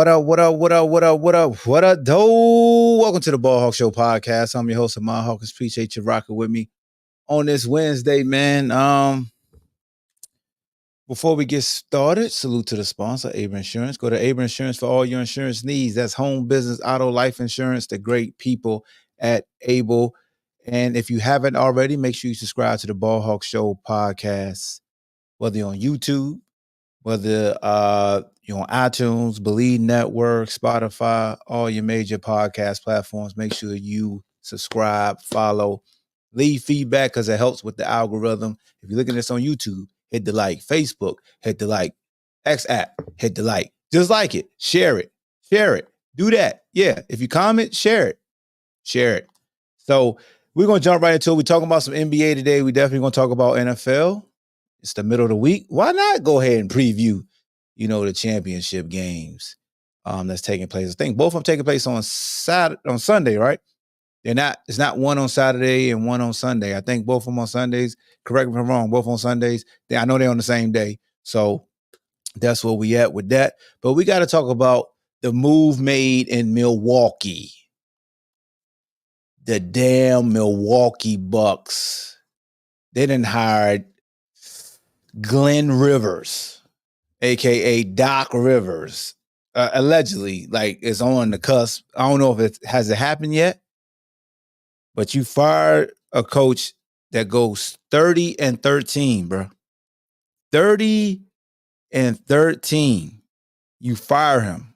What up, what up, what up, what up, what up, what up, though? Welcome to the Ball Hawk Show podcast. I'm your host, Amon Hawkins. Appreciate you rocking with me on this Wednesday, man. Before we get started, salute to the sponsor, Able Insurance. Go to Able Insurance for all your insurance needs. That's home, business, auto, life insurance, the great people at Able. And if you haven't already, make sure you subscribe to the Ball Hawk Show podcast, whether you're on YouTube, whether you're on iTunes, Bleav Network, Spotify, all your major podcast platforms. Make sure you subscribe, follow, leave feedback because it helps with the algorithm. If you're looking at this on YouTube, hit the like. Facebook, hit the like. X app, hit the like. Just like it. Share it. Share it. Do that. Yeah. If you comment, share it. Share it. So we're going to jump right into it. We're talking about some NBA today. We definitely going to talk about NFL. It's the middle of the week. Why not go ahead and preview, the championship games that's taking place? I think both of them taking place on Sunday, right? It's not one on Saturday and one on Sunday. I think both of them on Sundays. Correct me if I'm wrong, both on Sundays. I know they're on the same day. So that's where we at with that. But we got to talk about the move made in Milwaukee. The damn Milwaukee Bucks. They done hired Glenn Rivers, a.k.a. Doc Rivers, allegedly, is on the cusp. I don't know if it has happened yet, but you fired a coach that goes 30-13, bro. 30-13. You fire him.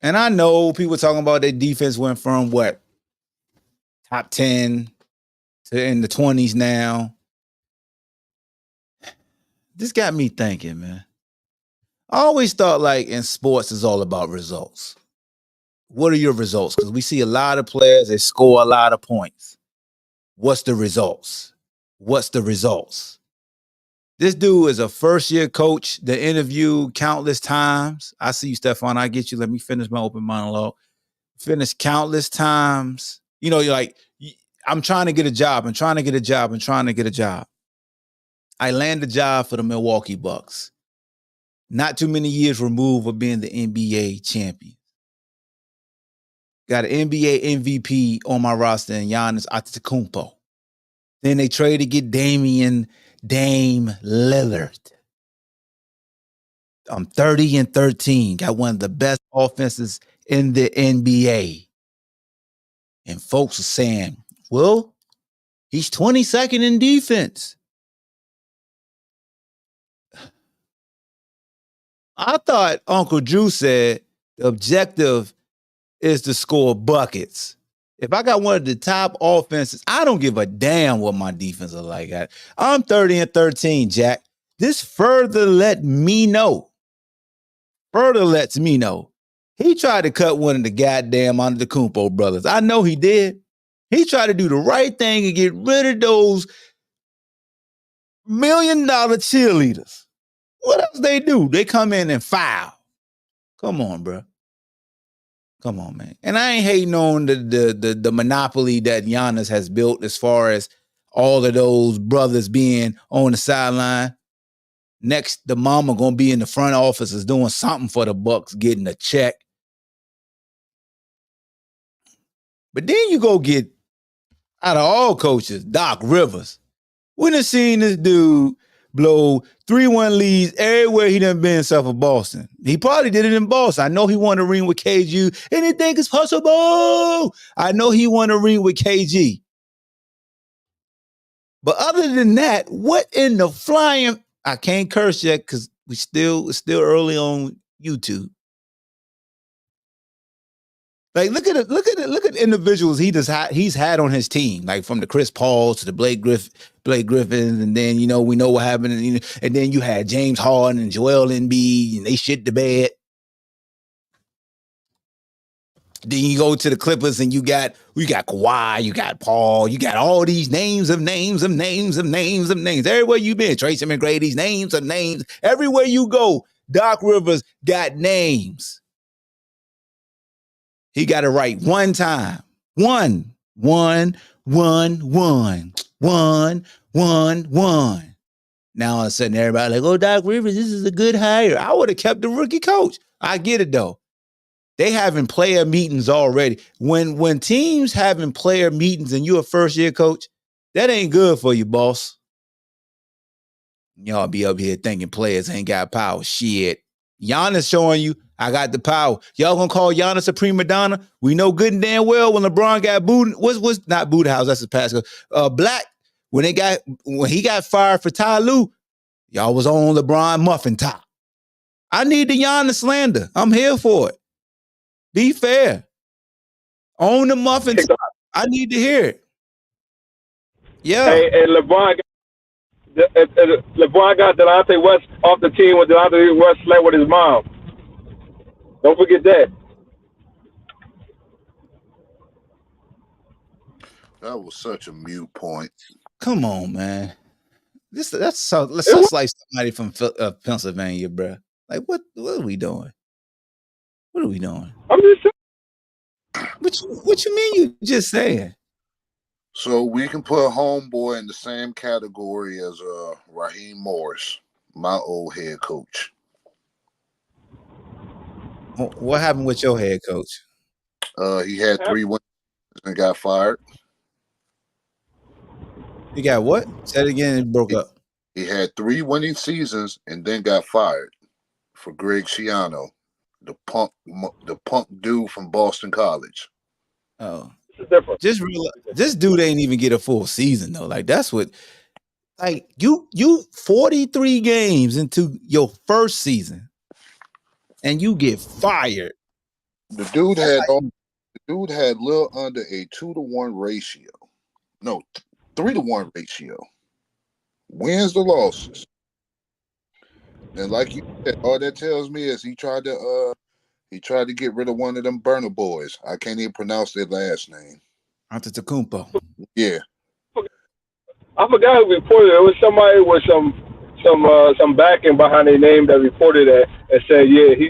And I know people talking about their defense went from top 10 to in the 20s now. This got me thinking, man. I always thought in sports is all about results. What are your results? Because we see a lot of players, they score a lot of points. What's the results? What's the results? This dude is a first-year coach that interviewed countless times. I see you, Stefan. I get you. Let me finish my open monologue. Finish countless times. You're like, I'm trying to get a job. I'm trying to get a job. I'm trying to get a job. I landed a job for the Milwaukee Bucks. Not too many years removed of being the NBA champion. Got an NBA MVP on my roster in Giannis Antetokounmpo. Then they traded to get Dame Lillard. I'm 30-13. Got one of the best offenses in the NBA. And folks are saying, well, he's 22nd in defense. I thought Uncle Drew said the objective is to score buckets. If I got one of the top offenses, I don't give a damn what my defense is like. I'm 30-13, Jack. This further lets me know. He tried to cut one of the goddamn Antetokounmpo brothers. I know he did. He tried to do the right thing and get rid of those $1 million cheerleaders. What else they do? They come in and foul. Come on, bro. Come on, man. And I ain't hating on the monopoly that Giannis has built as far as all of those brothers being on the sideline. Next, the mama gonna be in the front office is doing something for the Bucks, getting a check. But then you go get, out of all coaches, Doc Rivers. We done seen this dude blow 3-1 leads everywhere he done been south of Boston. He probably did it in Boston. I know he won a ring with KG. Anything is possible. I know he won a ring with KG. But other than that, what in the flying... I can't curse yet because it's still early on YouTube. Look at individuals he's had on his team, from the Chris Pauls to the Blake Griffins, and then we know what happened, and then you had James Harden and Joel Embiid, and they shit the bed. Then you go to the Clippers, and you got Kawhi, you got Paul, you got all these names. Everywhere you been, Tracy McGrady's names of names. Everywhere you go, Doc Rivers got names. He got it right one time. One. Now all of a sudden everybody like, oh, Doc Rivers, this is a good hire. I would have kept the rookie coach. I get it though. They having player meetings already. When teams having player meetings and you're a first year coach, that ain't good for you, boss. Y'all be up here thinking players ain't got power. Shit. Giannis showing you I got the power. Y'all gonna call Giannis a prima donna? We know good and damn well when LeBron got booed. Was not booed house? That's his past. Black when he got fired for Ty Lue, y'all was on LeBron muffin top. I need the Giannis slander. I'm here for it. Be fair. Own the muffin top. I need to hear it. Yeah. Hey, and LeBron got Delonte West off the team when Delonte West slept with his mom. Don't forget that. That was such a mute point. Come on, man. That's like somebody from Pennsylvania, bro. Like, what are we doing? What are we doing? I'm just saying. What you mean you just saying? So we can put Homeboy in the same category as Raheem Morris, my old head coach. What happened with your head coach? He had 3 wins and got fired. He got what? Say it again. It broke up. He had 3 winning seasons and then got fired for Greg Schiano, the punk dude from Boston College. Oh, just realize this dude ain't even get a full season though. Like that's what. Like you 43 games into your first season, and you get fired. The dude had little under a 2-to-1 ratio. No, 3-to-1 ratio. Wins the losses. And like you said, all that tells me is he tried to get rid of one of them burner boys. I can't even pronounce their last name. Antetokounmpo. Yeah. I forgot who reported it. It was somebody with some backing behind their name that reported that and said, yeah, he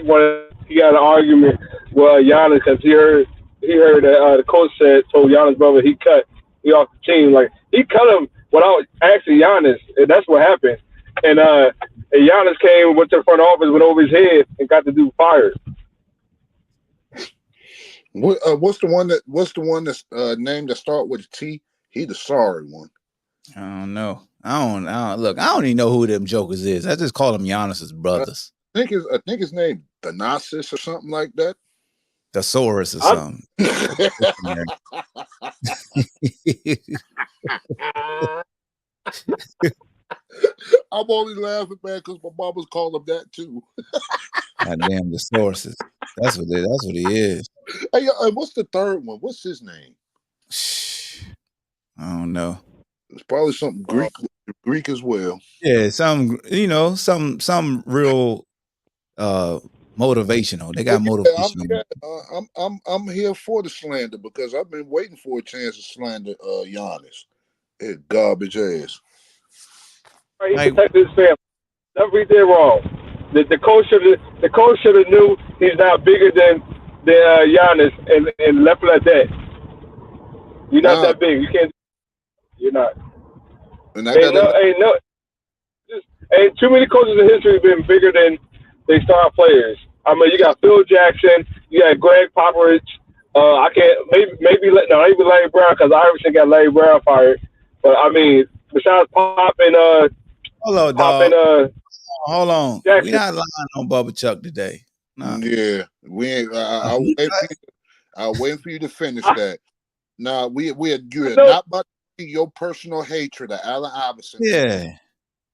got an argument with Giannis because he heard that the coach told Giannis' brother he off the team. Like he cut him without asking Giannis, and that's what happened. And Giannis went to the front office, went over his head, and got the dude fired. What's the one that's name that start with a T? He the sorry one. I don't know. I don't even know who them jokers is. I just call them Giannis's brothers. I think his name Thanasis or something like that. Thesaurus or something. I'm only laughing, man, because my mama's called him that too. Goddamn the sources. That's what he is. Hey, what's the third one? What's his name? I don't know. It's probably something Greek as well. Yeah, some real motivational. They got motivation. I'm here for the slander because I've been waiting for a chance to slander Giannis. It garbage ass. He protected his family. Never did wrong. The coach should have knew he's not bigger than Giannis and left it at that. You're not that big. You can't. You're not. And ain't too many coaches in history been bigger than they star players. I mean, you got Phil Jackson, you got Greg Popovich. I can't maybe Larry Brown because Iverson got Larry Brown fired. But I mean, besides Pop and Hello, dog. Hold on. Jackson. We're not lying on Bubba Chuck today. Nah. Yeah, we ain't. I'll wait for you to finish that. Nah, you're not about your personal hatred of Allen Iverson. Yeah.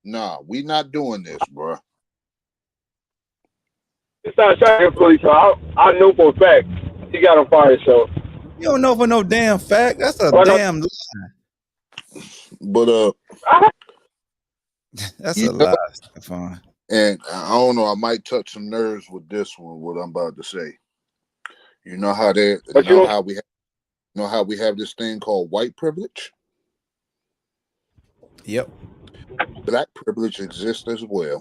Nah, we not doing this, bro. It's not shocking, so I know for a fact he got him fired. So you don't know for no damn fact. That's a damn lie. But that's a lie, Stefan. And I don't know. I might touch some nerves with this one. What I'm about to say. You know how how we have this thing called white privilege? Yep. Black privilege exists as well.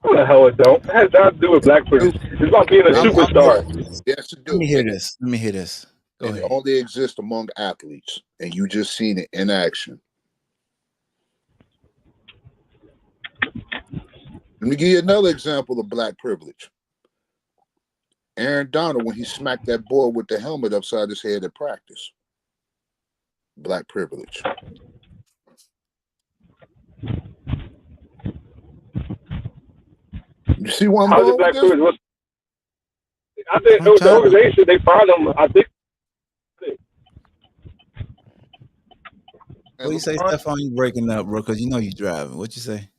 What the hell it don't? It has nothing to do with black privilege. It's about being a superstar. Yes, it do. Let me hear this. Go ahead. It only exists among athletes, and you just seen it in action. Let me give you another example of black privilege. Aaron Donald, when he smacked that boy with the helmet upside his head at practice. Black privilege. You see what I'm How's it going with black this? privilege? I think it I'm was the trying to. organization. They fired him. I think. What And you say, LeBron, Stephon? You breaking up, bro? Because you know you driving. What you say?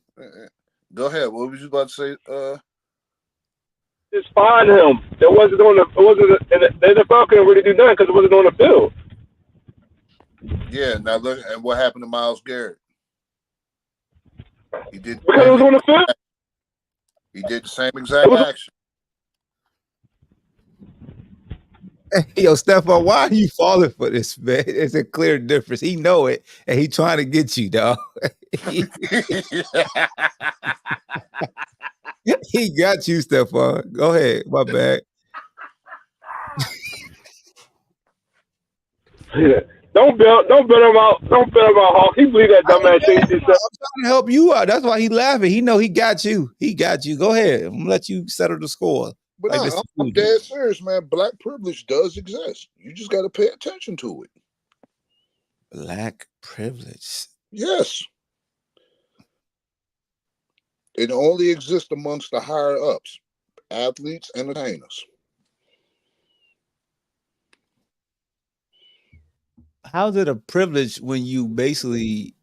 go ahead. What was you about to say? Just fired him. It wasn't on the. It wasn't. And the NFL couldn't really do nothing because it wasn't on the field. Yeah. Now look, and what happened to Myles Garrett? He did the Because it same. was on the field. He did the same It exact was. action. Yo, Stephon, why are you falling for this, man? It's a clear difference. He know it, and he trying to get you, dog. he got you, Stephon. Go ahead. My bad. Don't bail him out. Don't bail him out, Hawk. He believe that I ain't dumbass shit mad. he just I'm said. trying to help you out. That's why he laughing. He know he got you. He got you. Go ahead. I'm gonna let you settle the score. But Like no, Mr. I'm Fuji. dead serious, man. Black privilege does exist. You just got to pay attention to it. Black privilege. Yes. It only exists amongst the higher ups, athletes, entertainers. How's it a privilege when you basically?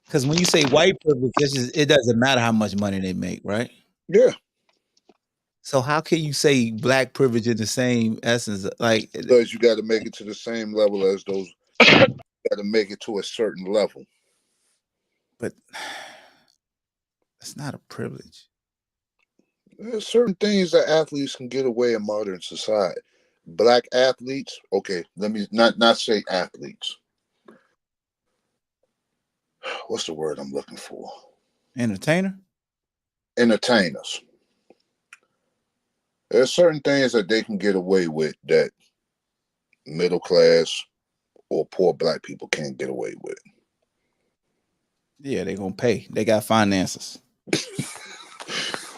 Because when you say white privilege, it doesn't matter how much money they make, right? Yeah. So how can you say black privilege in the same essence? Like, Because you got to make it to the same level as those. You got to make it to a certain level. but it's not a privilege. There's certain things that athletes can get away in modern society. Black athletes, okay, let me not say athletes. What's the word I'm looking for? Entertainer? Entertainers. There's certain things that they can get away with that middle class or poor black people can't get away with. Yeah, they're gonna pay. They got finances.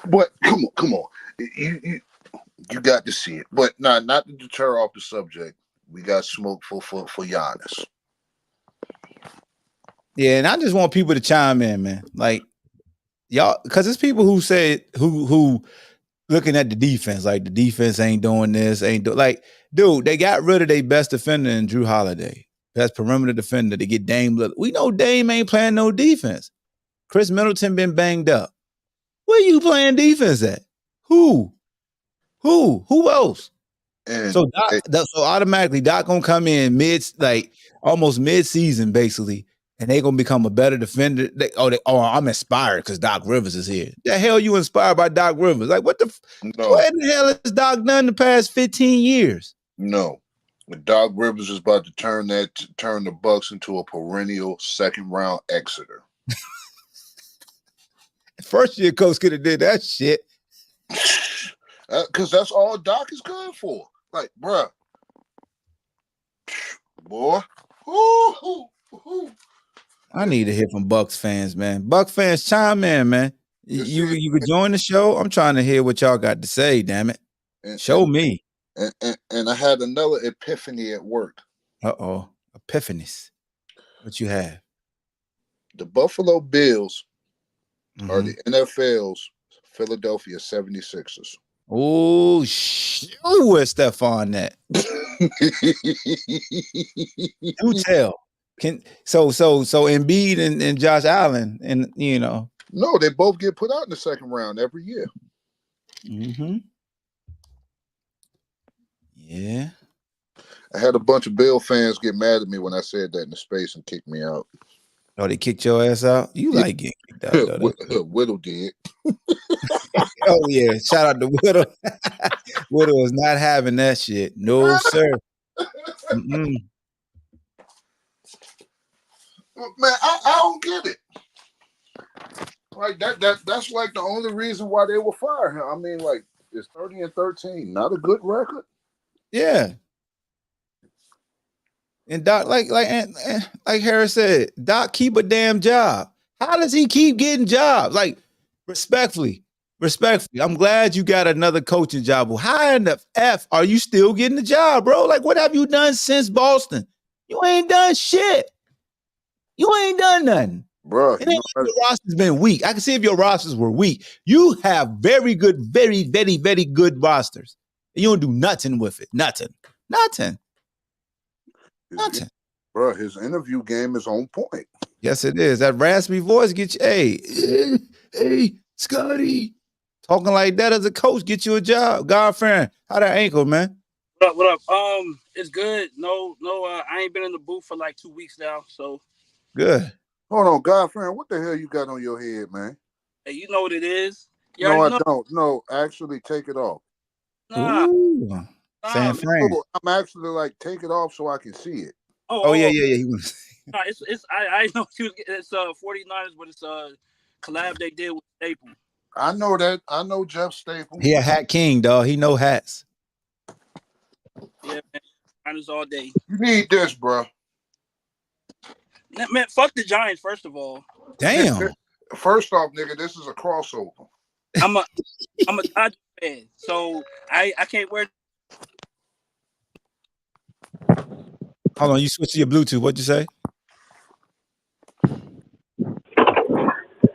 But come on. You got to see it. But not to deter off the subject. We got smoke for Giannis. Yeah, and I just want people to chime in, man. Like y'all, because it's people who say who looking at the defense, like the defense ain't doing this, ain't do like, dude, they got rid of their best defender in Drew Holiday. Best perimeter defender to get Dame. We know Dame ain't playing no defense. Chris Middleton been banged up. Where you playing defense at? Who else? And So so automatically Doc gonna come in almost mid season basically, and they gonna become a better defender. I'm inspired because Doc Rivers is here. The hell you inspired by Doc Rivers? Like what no, in the hell has Doc done the past 15 years? no. Doc Rivers is about to turn the Bucks into a perennial second round exeter. First year coach could have did that shit. Because that's all Doc is good for. Like, bruh, boy. I need to hear from Bucks fans, man. Buck fans, chime in, man. You could join the show. I'm trying to hear what y'all got to say. Damn it, show me. And I had another epiphany at work. Epiphanies. What you have? The Buffalo Bills are the NFL's Philadelphia 76ers. Oh, where's Stephon at? Do tell. So Embiid and Josh Allen, and No, they both get put out in the second round every year. Mm-hmm. Yeah. I had a bunch of Bill fans get mad at me when I said that in the space and kicked me out. Oh, they kicked your ass out? You like getting kicked out, though. Whittle did. Oh, yeah. Shout out to Whittle. Whittle is not having that shit. No, sir. Mm-mm. Man, I don't get it. Like that's like the only reason why they will fire him. I mean, like, it's 30-13, not a good record. Yeah. And Doc, like Harris said, Doc keep a damn job. How does he keep getting jobs? Like, respectfully, I'm glad you got another coaching job. Well, how in the F are you still getting the job, bro? Like, what have you done since Boston? You ain't done shit. You ain't done nothing. Bro, It ain't like your roster's been weak. I can see if your rosters were weak. You have very good, very, very, very good rosters. You don't do nothing with it. Nothing. Bro, his interview game is on point. Yes, it is. That raspy voice gets you, hey, Scotty. Talking like that as a coach, get you a job. Godfriend, how that ankle, man? What up? It's good. No, I ain't been in the booth for like 2 weeks now, so good. Hold on, Godfriend, what the hell you got on your head, man? Hey, you know what it is? No, I don't. No, actually, take it off. Nah, San Fran. No, I'm actually like, take it off so I can see it. Oh yeah. Nah, I know it's 49ers, but it's a collab they did with Staple. I know that. I know Jeff Staple. He a hat king, dog. He know hats. Yeah, man. Niners all day. You need this, bro. Man, fuck the Giants, first of all. Damn. First off, nigga, this is a crossover. I'm a Dodger fan, so I can't wear. Hold on, you switch to your Bluetooth. What'd you say?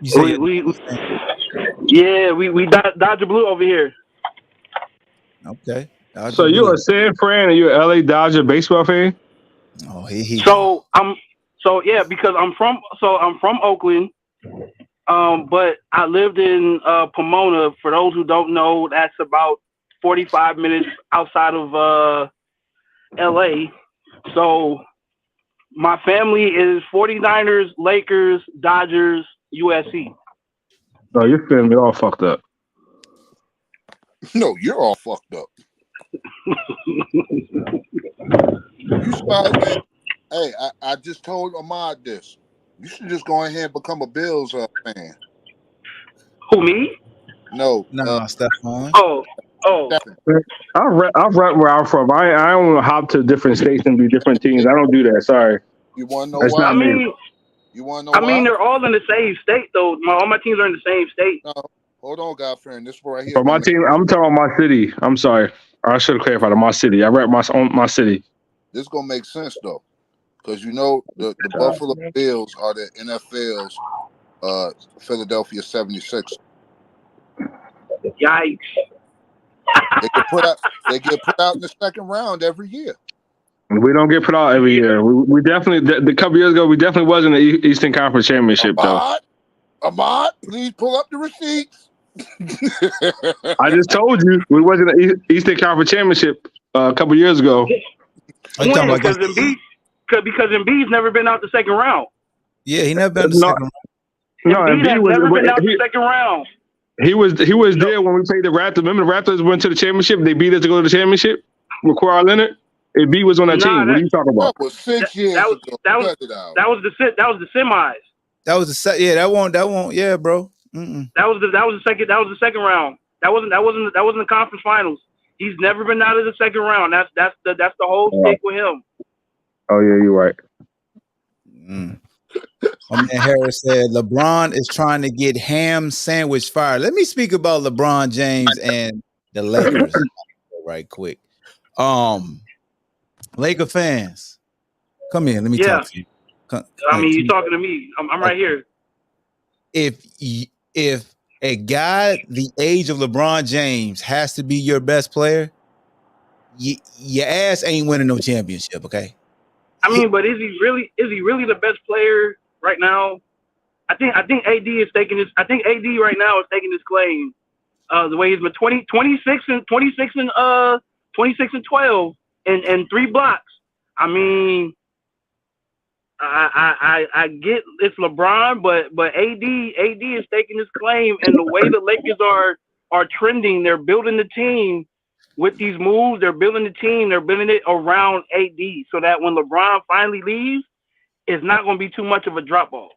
You say we Dodger blue over here. Okay. Dodger so you're a San Fran and you're an LA Dodger baseball fan? Oh, because I'm from Oakland. But I lived in Pomona. For those who don't know, that's about 45 minutes outside of LA. So my family is 49ers, Lakers, Dodgers, USC. No, your family all fucked up. No, you're all fucked up. You spot, man. Hey, I just told Ahmad this. You should just go ahead and become a Bills fan. Who, me? No, Stephon. Oh. I've rep where I'm from. I don't hop to different states and be different teams. I don't do that. Sorry. You want to know That's why? not me. You want to know why? I mean, they're all in the same state, though. All my teams are in the same state. No, hold on, Godfriend. This right here. For my team, I'm talking about my city. I'm sorry. I should have clarified it. My city. I rep my city. This is going to make sense, though. Because you know the Buffalo Bills are the NFL's Philadelphia 76ers. Yikes. They get put out in the second round every year. We don't get put out every year. We definitely, the couple years ago, we definitely was in the Eastern Conference Championship, though. Ahmad, please pull up the receipts. I just told you we was in the Eastern Conference Championship a couple years ago. Because Embiid's never been out the second round. Yeah, he never been out the second round. No, Embiid has never been out the second round. He was there when we played the Raptors. Remember the Raptors went to the championship? They beat us to go to the championship with Kawhi Leonard. Embiid was on that team. What are you talking about? That was 6 years ago. That was the semis. That was the set. Yeah, that won't. Yeah, bro. Mm-mm. That was the second round. That wasn't the conference finals. He's never been out of the second round. That's the whole stick with him. Oh yeah, you're right. My man Harris said LeBron is trying to get ham sandwich fired. Let me speak about LeBron James and the Lakers right quick. Laker fans, come here. Let me talk to you. You're talking to me. I'm right here. If a guy the age of LeBron James has to be your best player, your ass ain't winning no championship, okay? I mean, but is he really the best player right now? I think AD is taking this. I think AD right now is taking this claim. The way he's been 26 and 12 and 3 blocks. I mean, I get it's LeBron, but AD is taking this claim, and the way the Lakers are trending, they're building the team with these moves. They're building the team. They're building it around AD so that when LeBron finally leaves, it's not going to be too much of a drop off.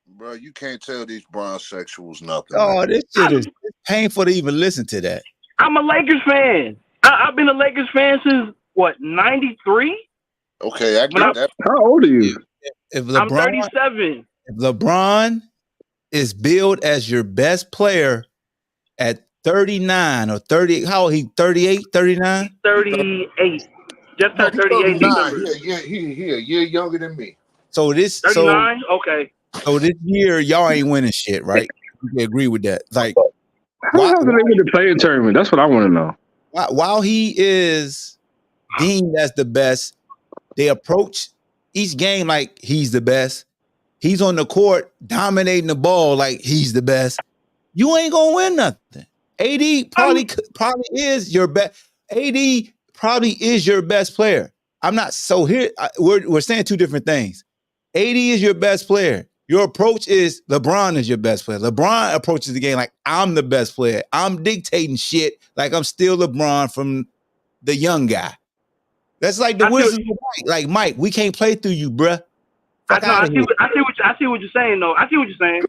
Bro, you can't tell these bronsexuals nothing. Oh, man. This shit is painful to even listen to that. I'm a Lakers fan. I've been a Lakers fan since, what, 93? Okay, I get that. How old are you? If LeBron, I'm 37. If LeBron is billed as your best player at 39 or 30. How old he? 38, 39? 38. Just No, turned he's 38 in 39. December. He a year younger than me. So this 39? Okay. so this year y'all ain't winning shit, right? You can agree with that. Like How the why, hell did they get the playing tournament? That's what I want to know. while he is deemed as the best, they approach each game like he's the best. He's on the court dominating the ball like he's the best. You ain't gonna win nothing. AD probably is your best. AD probably is your best player. I'm not so here. We're saying two different things. AD is your best player. Your approach is LeBron is your best player. LeBron approaches the game like I'm the best player. I'm dictating shit like I'm still LeBron from the young guy. That's like the Wizards with Mike. Like Mike, we can't play through you, bruh. Fuck out of here. I see what you're saying, though. I see what you're saying.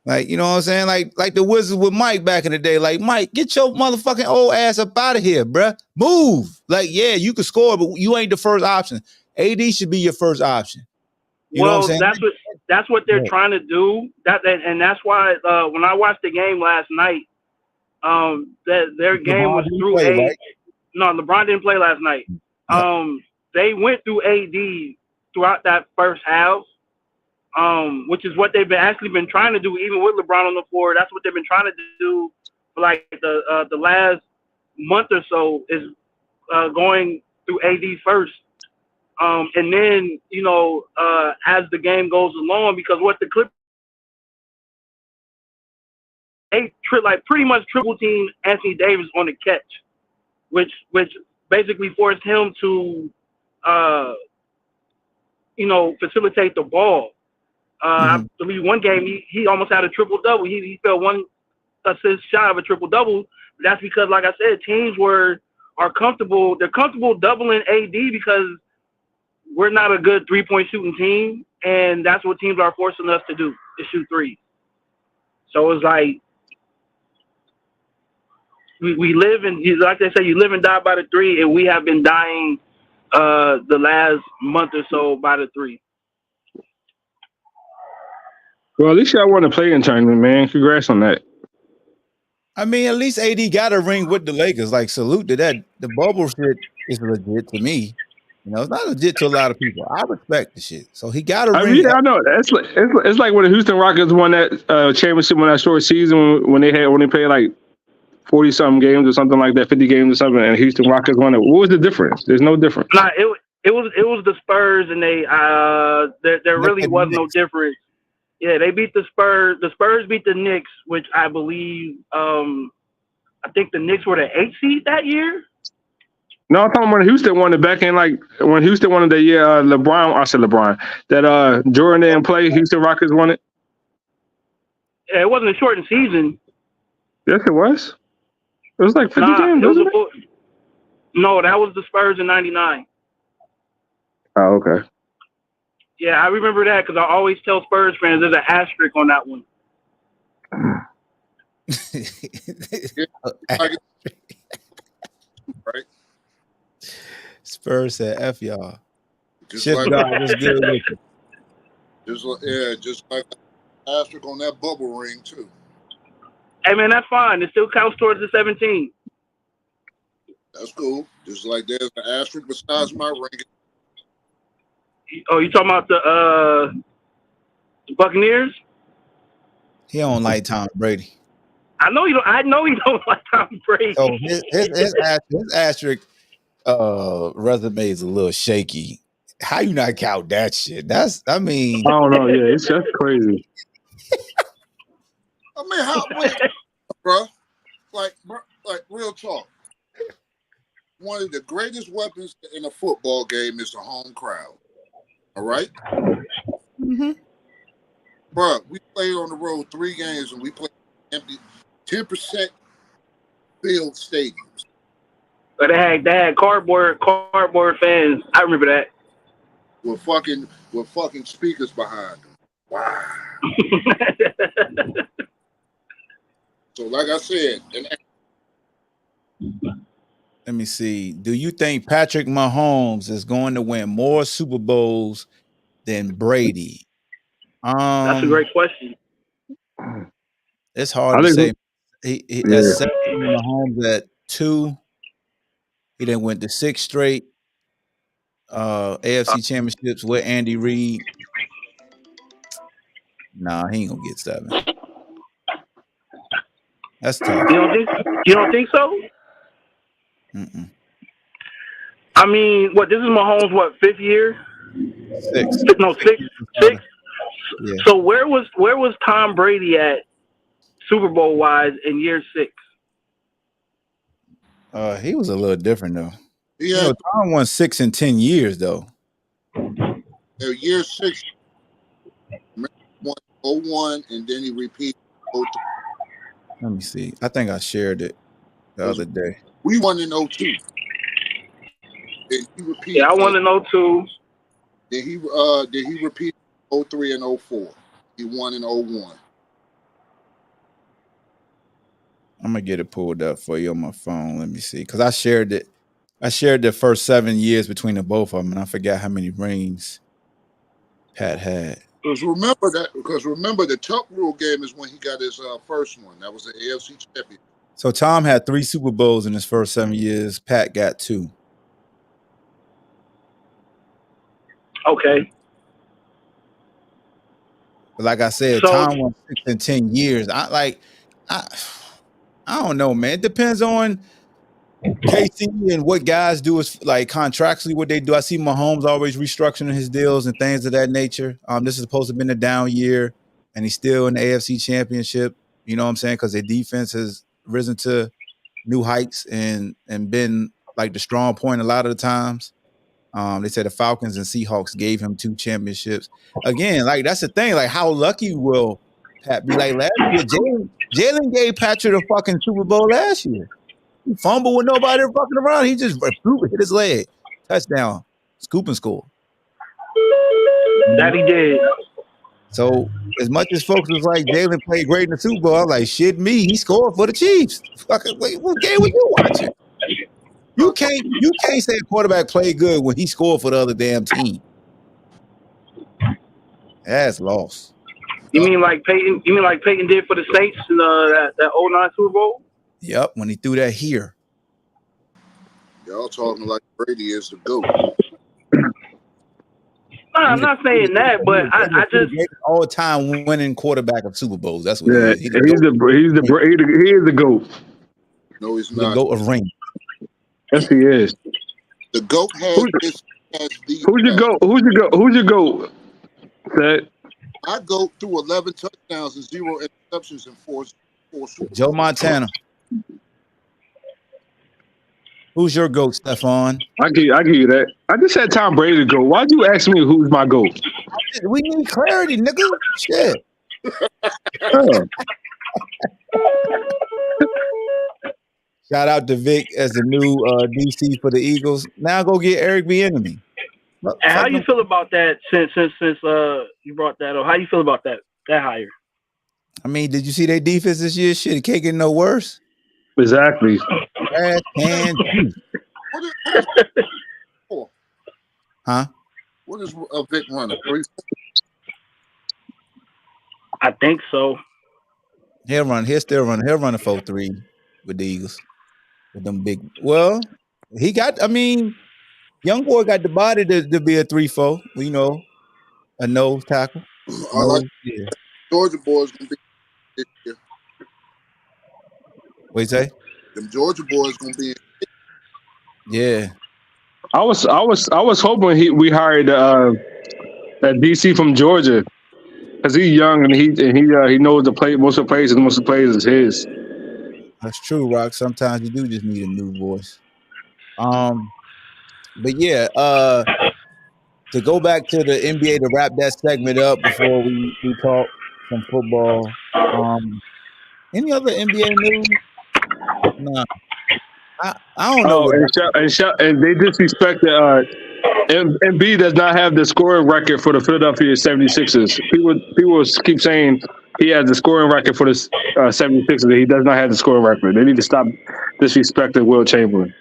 Like, you know what I'm saying? Like the Wizards with Mike back in the day. Like, Mike, get your motherfucking old ass up out of here, bruh. Move. Like, yeah, you can score, but you ain't the first option. AD should be your first option. You know what I'm saying? That's what they're trying to do. And that's why when I watched the game last night, their game was through AD. Right? No, LeBron didn't play last night. Yep. They went through AD throughout that first half. Which is what they've been trying to do, even with LeBron on the floor. That's what they've been trying to do for like the last month or so is going through AD first, and then as the game goes along, because what the Clippers like pretty much triple team Anthony Davis on the catch, which basically forced him to facilitate the ball. I believe one game he almost had a triple double. He fell one assist shy of a triple double. That's because, like I said, teams are comfortable. They're comfortable doubling AD because we're not a good 3-point shooting team, and that's what teams are forcing us to do, to shoot threes. So it's like we live in, like they say, you live and die by the three, and we have been dying the last month or so by the three. Well, at least y'all won a play-in tournament, man. Congrats on that. I mean, at least AD got a ring with the Lakers. Like, salute to that. The bubble shit is legit to me. You know, it's not legit to a lot of people. I respect the shit. So he got a ring. Yeah, I know. It's like when the Houston Rockets won that championship in that short season when they played like 40-something games or something like that, 50 games or something, and Houston Rockets won it. What was the difference? There's no difference. Nah, it was the Spurs, and there really was no difference. Yeah, they beat the Spurs. The Spurs beat the Knicks, which I believe, I think the Knicks were the 8th seed that year. No, I'm talking when Houston won it back in like when Houston won it the year LeBron that Jordan didn't play. Houston Rockets won it. Yeah, it wasn't a shortened season. Yes, it was. It was like 50 games. No, that was the Spurs in '99. Oh, okay. Yeah, I remember that because I always tell Spurs fans there's an asterisk on that one. Right. Spurs said F y'all. Just like God was good with you. Just like asterisk on that bubble ring too. Hey man, that's fine. It still counts towards the 17. That's cool. Just like there's an asterisk besides my ring. Oh, you talking about the Buccaneers? He don't like Tom Brady. I know you don't like Tom Brady. So his asterisk resume is a little shaky. How you not count that shit? I don't know. Yeah, it's just crazy. I mean, bro? Like real talk. One of the greatest weapons in a football game is the home crowd. All right? Mm-hmm. Bro, we played on the road 3 games and we played empty 10% filled stadiums. But they had cardboard fans. I remember that. With fucking speakers behind them. Wow. So like I said, let me see. Do you think Patrick Mahomes is going to win more Super Bowls than Brady? That's a great question. It's hard I to think. say. He at Yeah. 7, Mahomes at 2. He then went to 6 straight AFC championships with Andy Reid. Nah, he ain't gonna get 7. That's tough. You don't think so? Mm-mm. I mean, what? This is Mahomes' what, 5th year? 6. No, 6 six. years Six. starter. Yeah. So where was Tom Brady at Super Bowl wise in year 6? He was a little different though. He You had know, Tom won 6 in 10 years though. year 6, won 01, and then he repeated 03. Let me see. I think I shared it the other day. We won in 02. Then he repeated. Yeah, I want to know too. Then he repeated 03 and 04. He won in 01. I'm gonna get it pulled up for you on my phone. Let me see, because I shared it. I shared the first 7 years between the both of them, and I forgot how many rings Pat had. Because remember the Tuck Rule game is when he got his first one. That was the AFC champion. So Tom had 3 Super Bowls in his first 7 years. Pat got 2. Okay. But like I said, So- Tom won 6 in 10 years. I don't know, man. It depends on KC and what guys do is like contractually what they do. I see Mahomes always restructuring his deals and things of that nature. This is supposed to have been a down year, and he's still in the AFC Championship. You know what I'm saying? Because their defense has risen to new heights and been like the strong point a lot of the times. They said the Falcons and Seahawks gave him 2 championships. Again, like that's the thing. Like how lucky will Pat be? Like last year, Jalen gave Patrick a fucking Super Bowl last year. He fumbled with nobody fucking around. He just hit his leg. Touchdown. Scoop and score. That he did. So as much as folks was like Jalen played great in the Super Bowl, I'm like, shit me, he scored for the Chiefs. Fucking wait, what game were you watching? You can't say a quarterback played good when he scored for the other damn team. That's lost. You mean like Peyton did for the Saints in that 09 Super Bowl? Yep, when he threw that here. Y'all talking like Brady is the GOAT. No, I'm not saying that, but I just all-time winning quarterback of Super Bowls. That's what Yeah, he is. he is the GOAT. No, he's The not. GOAT of ring. Yes, he is. The GOAT has the. Who's your GOAT? Who's your GOAT? That I go through 11 touchdowns and 0 interceptions in four Super Joe Bowls. Montana. Who's your GOAT, Stephon? I give you that. I just had Tom Brady to go. Why'd you ask me who's my GOAT? We need clarity, nigga. Shit. Oh. Shout out to Vic as the new DC for the Eagles. Now go get Eric Bieniemy. And how you feel about that since you brought that up? How you feel about that hire? I mean, did you see their defense this year? Shit, it can't get no worse. Exactly. Trash can. Huh? What is Vic running? I think so. He'll still run. He'll run a 4-3 with the Eagles. With them big. Well, he got. I mean, young boy got the body to be a 3-4. You know, a nose tackle. I like Georgia boys gonna be this year. What you say? Them Georgia boys gonna be. Yeah. I was hoping we hired that DC from Georgia because he's young and he knows the play. Most of the plays is his. That's true, Rock. Sometimes you do just need a new voice. But yeah, to go back to the NBA to wrap that segment up before we talk some football. Any other NBA news? Nah. I don't know. And they disrespected Embiid does not have the scoring record for the Philadelphia 76ers. People keep saying he has the scoring record for the 76ers. He does not have the scoring record. They need to stop disrespecting Will Chamberlain.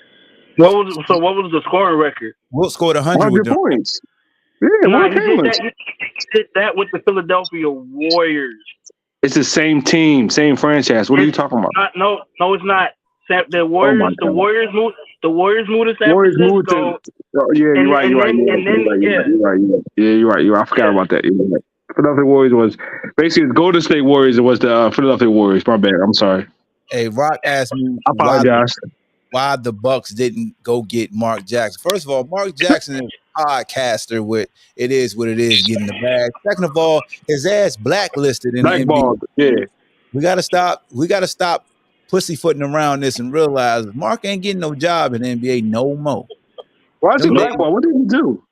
What was the scoring record? Wilt scored 100 100 with them. points. Yeah, Nah, Will he did that. Chamberlain. He did that with the Philadelphia Warriors. It's the same team, same franchise. What are you talking about? No, it's not. The Oh my Warriors, the God. Warriors moved. The Warriors moved to San Warriors moved to. Francisco, Oh, yeah, you're right. and then yeah, Yeah, you're right. I forgot about that. You're right. Philadelphia Warriors was basically the Golden State Warriors. It was the Philadelphia Warriors. My bad. I'm sorry. Hey, Rock asked me I apologize. why the Bucks didn't go get Mark Jackson. First of all, Mark Jackson is a podcaster with It Is What It Is getting the bag. Second of all, his ass blacklisted in the NBA. Blackball. Yeah. We gotta stop pussyfooting around this and realize Mark ain't getting no job in the NBA no more. Why is he Them days- blackball? What did he do?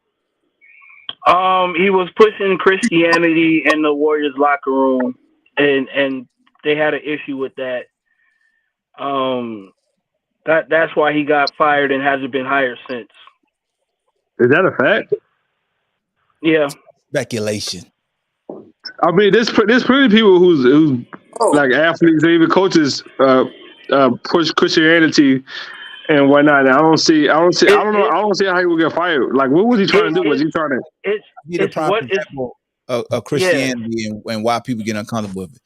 he was pushing Christianity in the Warriors locker room, and they had an issue with that. That's why he got fired and hasn't been hired since. Is that a fact? Yeah. Speculation. I mean, there's plenty of people who's like athletes, even coaches, push Christianity and whatnot. And I don't see how he would get fired. Like, what was he trying to do? Was he trying to? Be the prime example of Christianity and why people get uncomfortable with it.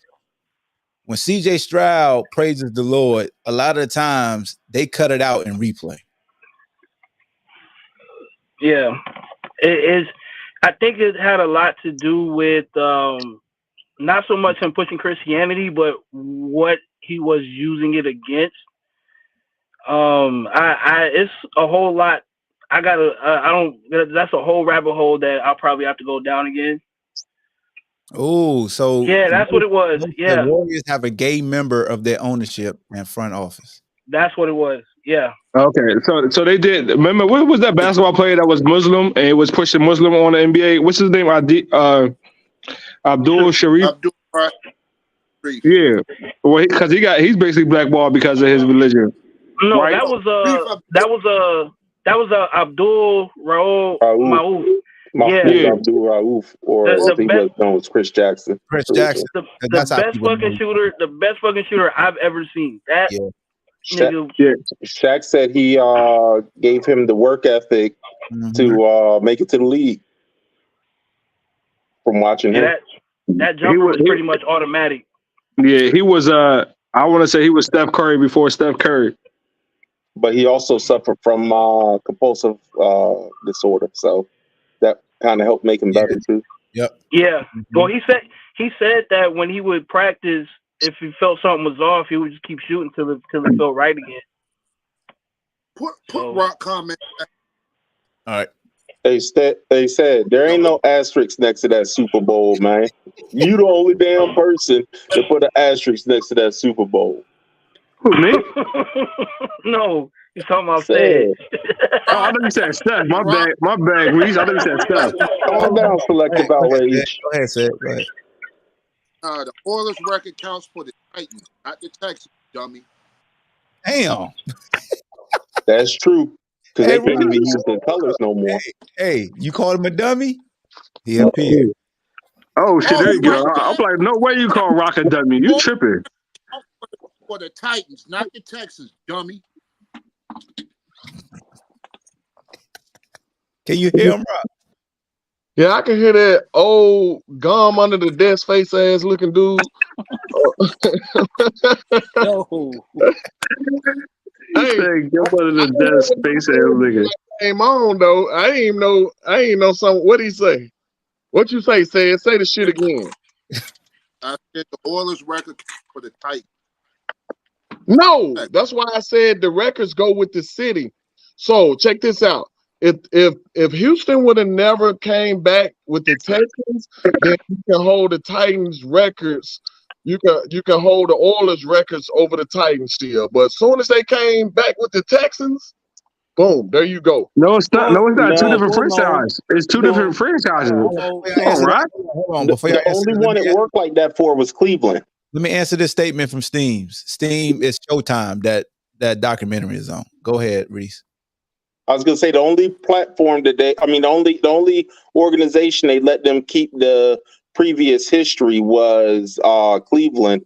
When CJ Stroud praises the Lord, a lot of the times they cut it out in replay. Yeah, it is. I think it had a lot to do with not so much him pushing Christianity, but what he was using it against. It's a whole lot. That's a whole rabbit hole that I'll probably have to go down again. Oh, so yeah, that's what it was. Yeah, the Warriors have a gay member of their ownership and front office. That's what it was. Yeah. Okay, so they did. Remember, what was that basketball player that was Muslim and it was pushing Muslim on the NBA? What's his name? Abdul Sharif. Yeah, well, because he's basically blackballed because of his religion. No, right? that was Abdul Rauf. Abdul Rauf, or I think he was known as Chris Jackson. Chris Jackson. The best fucking shooter I've ever seen. That nigga. Shaq said he gave him the work ethic to make it to the league. From watching him, that jumper was pretty much automatic. Yeah, he was. I want to say he was Steph Curry before Steph Curry. But he also suffered from compulsive disorder, so that kind of helped make him better too. Yep. Yeah. Well, he said that when he would practice, if he felt something was off, he would just keep shooting till it felt right again. Put Rock comment. All right. They said there ain't no asterisk next to that Super Bowl, man. You the only damn person to put an asterisk next to that Super Bowl. Who, me? No, he's talking about Seth. Oh, I thought you said Steph. My bad, Reese. I thought you said Steph. Calm down, selective outrage. Go ahead, Seth. Go ahead. The Oilers record counts for the Titans, not the Texans, dummy. Damn. That's true. Because they can't even use their colors no more. Hey, you called him a dummy? He appeared. Oh, shit, there you go. I'm like, no way you call Rock a dummy. You tripping. For the Titans, not the Texans, dummy. Can you hear him, Rock? Yeah, I can hear that old gum under the desk face ass looking dude. No. Hey, get under the desk face ass looking. Came on though. I ain't know something. What he say? What you say, Say the shit again. I said the Oilers record for the Titans. No, that's why I said the records go with the city. So check this out. If Houston would have never came back with the Texans, then you can hold the Titans records. You can hold the Oilers records over the Titans still. But as soon as they came back with the Texans, boom, there you go. No, it's not. No, it's not. Two different franchises. It's two different franchises. Hold on. Before the only one it worked like that for was Cleveland. Let me answer this statement from Steams. Steam is Showtime that documentary is on. Go ahead, Reese. I was gonna say the only platform that the only organization they let them keep the previous history was Cleveland,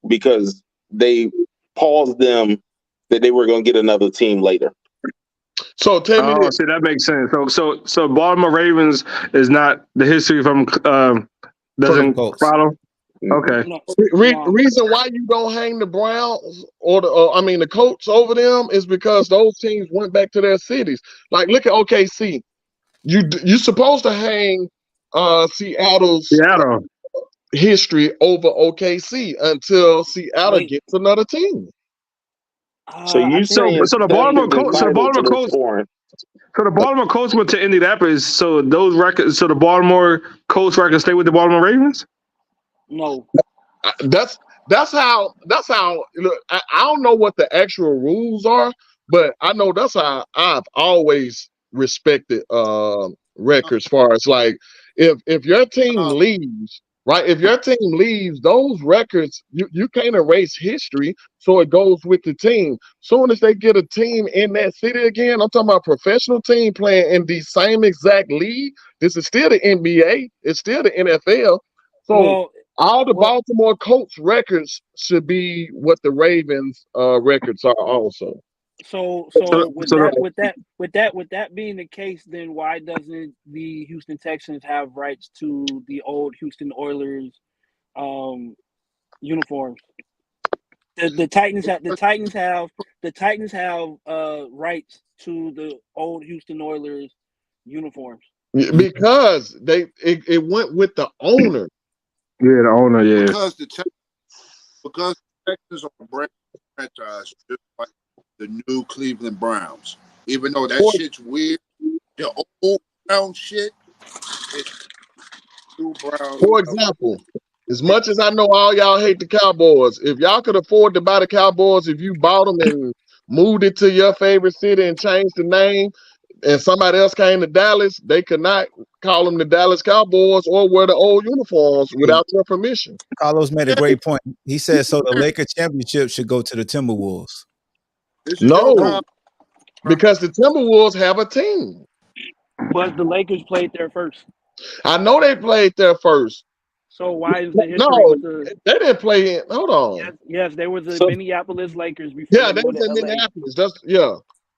because they paused them that they were gonna get another team later. So tell me this. See, that makes sense. So Baltimore Ravens is not the history from doesn't Colts. follow. Okay. No, Reason why you don't hang the Browns or the Colts over them is because those teams went back to their cities. Like, look at OKC. You're supposed to hang Seattle's Seattle. history over OKC until Seattle gets another team. So you saying so the Baltimore Colts, foreign. So the Baltimore Colts went to Indianapolis. So those records, so the Baltimore Colts records stay with the Baltimore Ravens. no. That's how. Look, I don't know what the actual rules are, but I know that's how I've always respected records. Far as like, if your team leaves, right? If your team leaves, those records you can't erase history, so it goes with the team. Soon as they get a team in that city again, I'm talking about a professional team playing in the same exact league. This is still the NBA. It's still the NFL. So all the Baltimore Colts records should be what the Ravens records are also. So with that being the case, then why doesn't the Houston Texans have rights to the old Houston Oilers uniforms? The Titans have rights to the old Houston Oilers uniforms. Because it went with the owner. Yeah, the owner. Yeah. Because the Texans are a brand new franchise, just like the new Cleveland Browns. Even though that shit's weird, the old Brown shit is new Browns. For example, as much as I know all y'all hate the Cowboys, if y'all could afford to buy the Cowboys, if you bought them and moved it to your favorite city and changed the name, and somebody else came to Dallas, they could not call them the Dallas Cowboys or wear the old uniforms without your permission. Carlos made a great point. He said, so the Lakers championship should go to the Timberwolves. No, because the Timberwolves have a team. But the Lakers played there first. I know they played there first. So why is the history with the... they didn't play in. Hold on. Yes, they were the Minneapolis Lakers before. Yeah, they was in Minneapolis.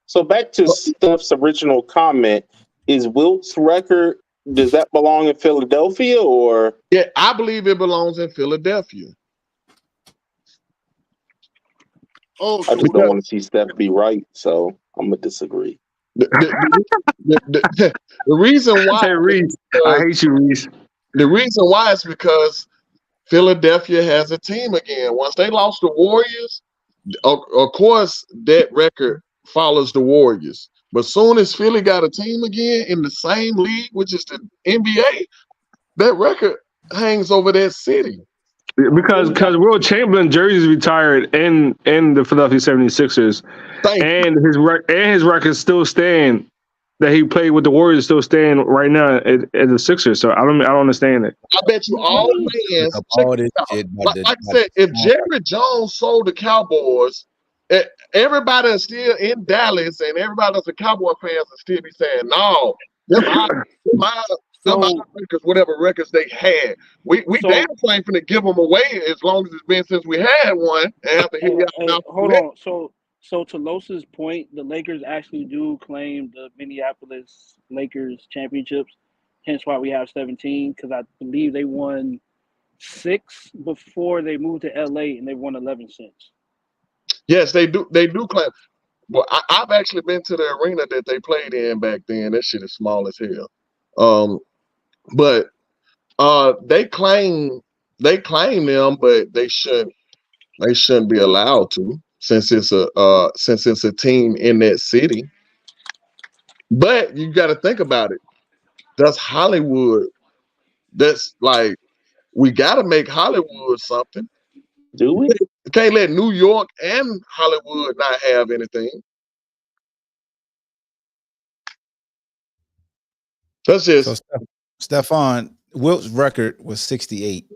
So back to Steph's original comment: is Wilt's record, does that belong in Philadelphia or? Yeah, I believe it belongs in Philadelphia. I just don't want to see Steph be right, so I'm gonna disagree. The reason why, hey, Reese, I hate you, Reese. The reason why is because Philadelphia has a team again. Once they lost the Warriors, of course that record follows the Warriors. But soon as Philly got a team again in the same league, which is the NBA, that record hangs over that city. Because Will Chamberlain jerseys retired in the Philadelphia 76ers. And his records still stand that he played with the Warriors still stand right now as a Sixers. So I don't understand it. I bet you all fans, like I said, if Jerry Jones sold the Cowboys, everybody is still in Dallas and everybody that's a Cowboy fans will still be saying, no, records, whatever records they had. We damn claim to give them away as long as it's been since we had one. And have to hit hold on. So to Los's point, the Lakers actually do claim the Minneapolis Lakers championships. Hence why we have 17, because I believe they won 6 before they moved to LA, and they've won 11 since. Yes, they do. They do claim. Well, I've actually been to the arena that they played in back then. That shit is small as hell. But they claim them, but they shouldn't be allowed to, since it's a team in that city. But you got to think about it. That's Hollywood. That's like, we got to make Hollywood something. Do we? You can't let New York and Hollywood not have anything. That's just. So Stephon, Wilt's record was 68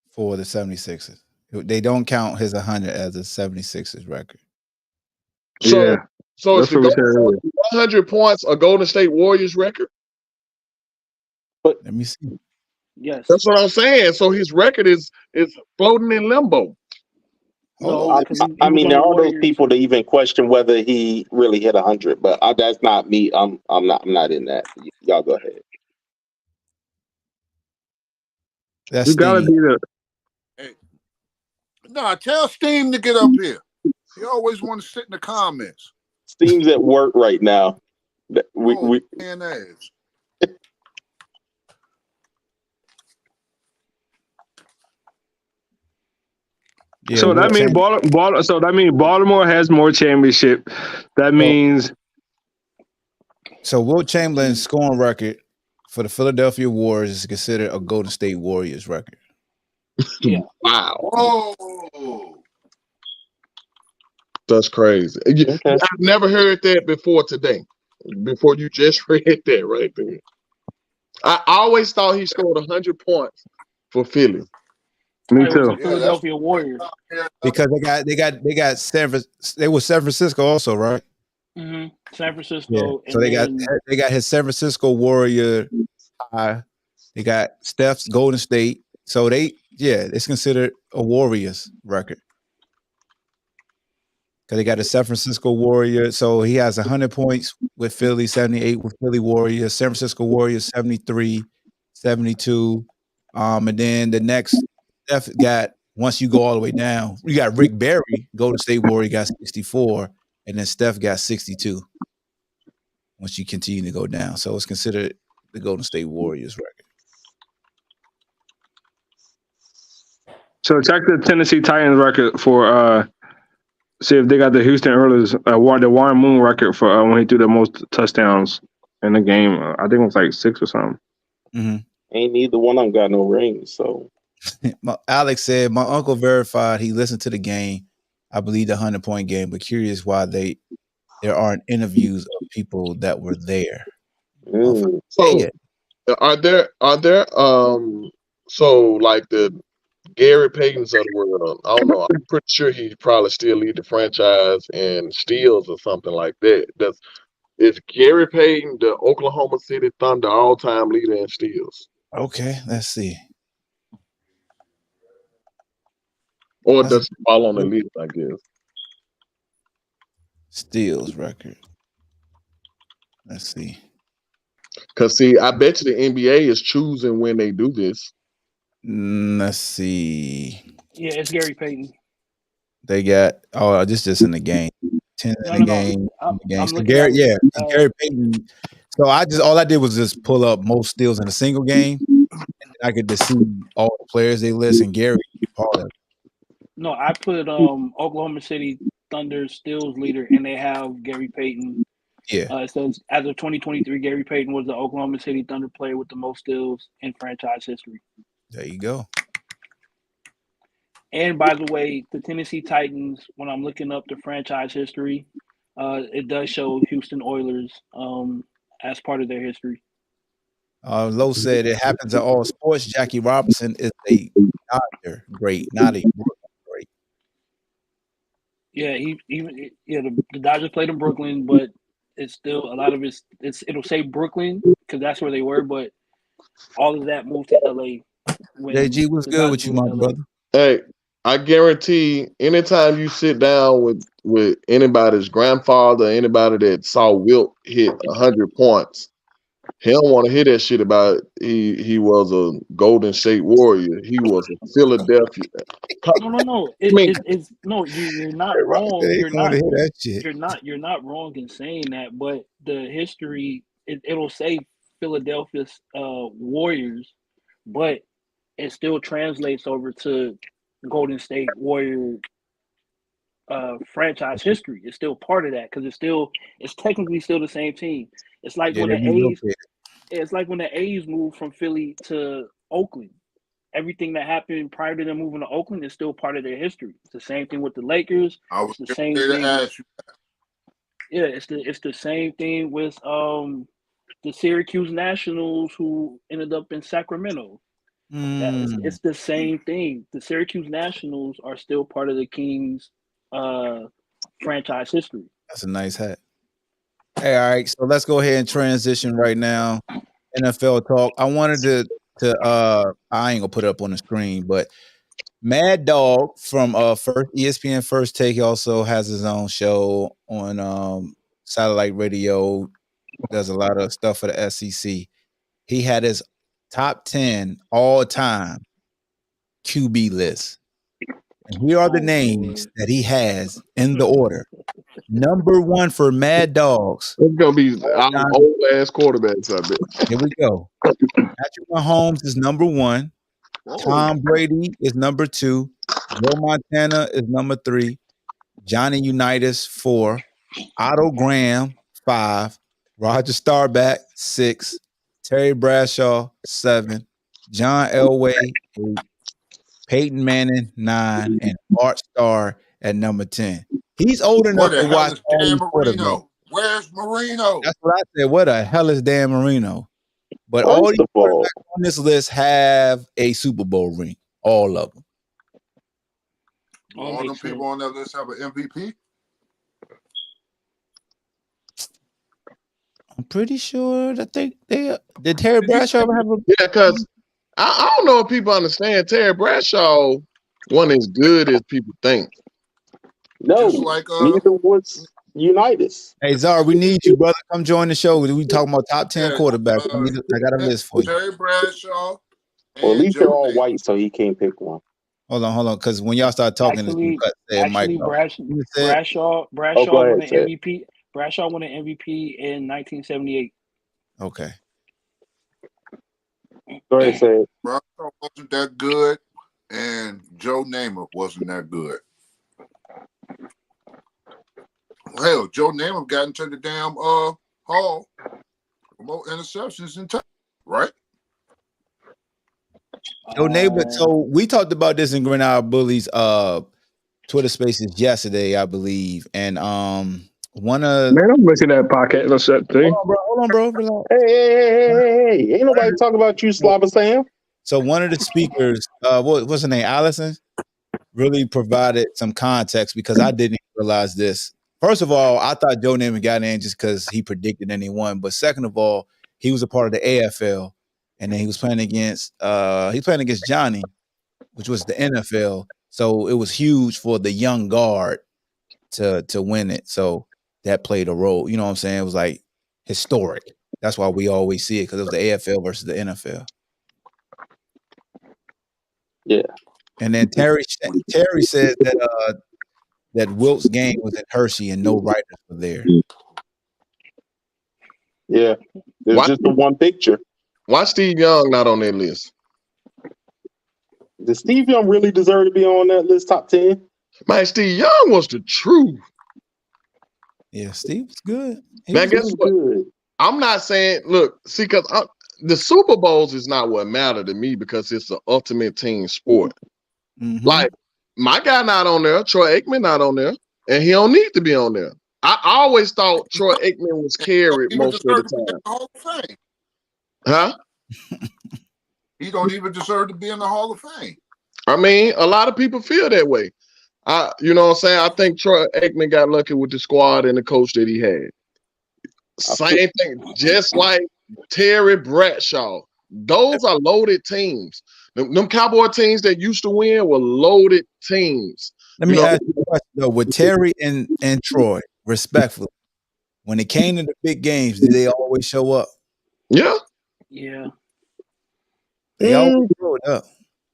for the 76ers. They don't count his 100 as a 76ers record. So it's the 100 points a Golden State Warriors record? But let me see. Yes. That's what I'm saying. So his record is floating in limbo. Hold No, on. because he I was mean, on there the are those Warriors. people that even question whether he really hit 100, but that's not me. I'm not in that. Y'all go ahead. That's You gotta Steve. be the. Hey, nah, tell Steam to get up here. He always want to sit in the comments. Steam's at work right now. Oh, We man, ass. Yeah, So Will that means Chamberlain. So that means Baltimore has more championship. That means So Will Chamberlain's scoring record for the Philadelphia Warriors is considered a Golden State Warriors record. Yeah. wow, Oh, That's crazy. okay. I've never heard that before today. Before you just read that right there. I always thought he scored 100 points for Philly. me It was too. the Philadelphia Warriors. Because they were San Francisco also, right? San Yeah. Francisco, So and then they got his San Francisco Warrior high. They got Steph's Golden State. So it's considered a Warriors record. Because they got the San Francisco Warrior. So he has 100 points with Philly, 78 with Philly Warriors, San Francisco Warriors, 73, 72. And then the next Steph got, once you go all the way down, you got Rick Barry, Golden State Warrior, got 64, and then Steph got 62 once you continue to go down. So it's considered the Golden State Warriors record. So check the Tennessee Titans record for see if they got the Houston Oilers the Warren Moon record for when he threw the most touchdowns in the game. I think it was like 6 or something. Mm-hmm. Ain't neither one of them got no rings, so. Alex said, my uncle verified he listened to the game. I believe the 100-point game, but curious why there aren't interviews of people that were there. So are there so like the Gary Payton's of the world? I don't know. I'm pretty sure he probably still lead the franchise in steals or something like that. Is Gary Payton the Oklahoma City Thunder all-time leader in steals? Okay, let's see. Or does it fall on the list, I guess? Steals record. Let's see. Because see, I bet you the NBA is choosing when they do this. Let's see. yeah, it's Gary Payton. They got just in the game. 10 in the game. I'm So looking Gary, at Gary Payton. So all I did was just pull up most steals in a single game. And I could just see all the players they list, and Gary part of it. no, I put Oklahoma City Thunder steals leader, and they have Gary Payton. Yeah. It says as of 2023, Gary Payton was the Oklahoma City Thunder player with the most steals in franchise history. There you go. And by the way, the Tennessee Titans, when I'm looking up the franchise history, it does show Houston Oilers as part of their history. Lowe said it happens in all sports. Jackie Robinson is a Dodger great, not a Brooklyn great. Yeah, the Dodgers played in Brooklyn, but it's still a lot of it'll say Brooklyn because that's where they were, but all of that moved to LA. JG, what's good with you, my brother? Hey, I guarantee anytime you sit down with anybody's grandfather, anybody that saw Wilt hit 100 points, he don't want to hear that shit about he was a Golden State Warrior. He was a Philadelphia. No. You're not wrong. You're not that shit. You're not wrong in saying that, but the history it'll say Philadelphia Warriors, but it still translates over to Golden State Warrior franchise history. It's still part of that because it's technically still the same team. It's like when the A's. It's like when the A's moved from Philly to Oakland. Everything that happened prior to them moving to Oakland is still part of their history. It's the same thing with the Lakers. It's the same thing. Yeah, it's the same thing with the Syracuse Nationals who ended up in Sacramento. It's the same thing. The Syracuse Nationals are still part of the Kings franchise history. That's a nice hat. Hey, all right. So let's go ahead and transition right now. NFL talk. I wanted to I ain't gonna put it up on the screen, but Mad Dog from first ESPN First Take. He also has his own show on satellite radio. Does a lot of stuff for the SEC. He had his top 10 all time QB list. And here are the names that he has in the order. Number 1 for Mad Dogs. It's gonna be all time. old ass quarterbacks out there. Here we go. Patrick Mahomes is number 1. Tom Brady is number 2. Joe Montana is number 3. Johnny Unitas 4. Otto Graham 5. Roger Staubach 6. Terry Bradshaw 7. John Elway 8. Peyton Manning 9. And Bart Starr at number 10. He's old enough to watch all these quarterbacks. Where's Marino? That's what I said. What the hell is Dan Marino? But all these quarterbacks on this list have a Super Bowl ring. All of them. All them people on that list have an MVP? I'm pretty sure that they did. Terry Bradshaw ever have a? Yeah, because I don't know if people understand Terry Bradshaw wasn't as good as people think. No, neither was Unitas. Hey Zara, we need you, brother. Come join the show. We talking about top 10 quarterbacks. I got a list for you. Terry Bradshaw. Well, at least they're all white, so he can't pick one. Hold on, because when y'all start talking, actually Bradshaw won an MVP. Bradshaw won an MVP in 1978. Okay. Go ahead, say it. Bradshaw wasn't that good, and Joe Namath wasn't that good. Hell, Joe Namath got into the damn hall for more interceptions in time, right? Joe Namath. So we talked about this in Grenada Bullies Twitter Spaces yesterday, I believe, and one of man, I'm missing that podcast. Let's that thing. Hold on, bro. Relax. Hey! Ain't nobody talking about you, Slobber Sam. So one of the speakers, what's her name, Allison, really provided some context because I didn't realize this. First of all, I thought Joe Namath got in just because he predicted and he won. But second of all, he was a part of the AFL, and then he was playing against Johnny, which was the NFL. So it was huge for the young guard to win it. So that played a role. You know what I'm saying? It was like historic. That's why we always see it, because it was the AFL versus the NFL. Yeah. And then Terry said that that Wilt's game was in Hershey and no writers were there. Yeah. There's just the one picture. Why Steve Young not on that list? Does Steve Young really deserve to be on that list, top 10? Man, Steve Young was the truth. Yeah, Steve was good. Man, guess what? Good. I'm not saying, look, see, because the Super Bowls is not what matter to me because it's the ultimate team sport. Mm-hmm. Like, my guy not on there, Troy Aikman not on there, and he don't need to be on there. I always thought Troy Aikman was carried most of the time. Hall of Fame. Huh? He don't even deserve to be in the Hall of Fame. I mean, a lot of people feel that way. You know what I'm saying? I think Troy Aikman got lucky with the squad and the coach that he had. Same thing, just like Terry Bradshaw. Those are loaded teams. Them Cowboy teams that used to win were loaded teams. Let me ask you a question, though. With Terry and Troy, respectfully, when it came to the big games, did they always show up? Yeah. Yeah. They always showed up.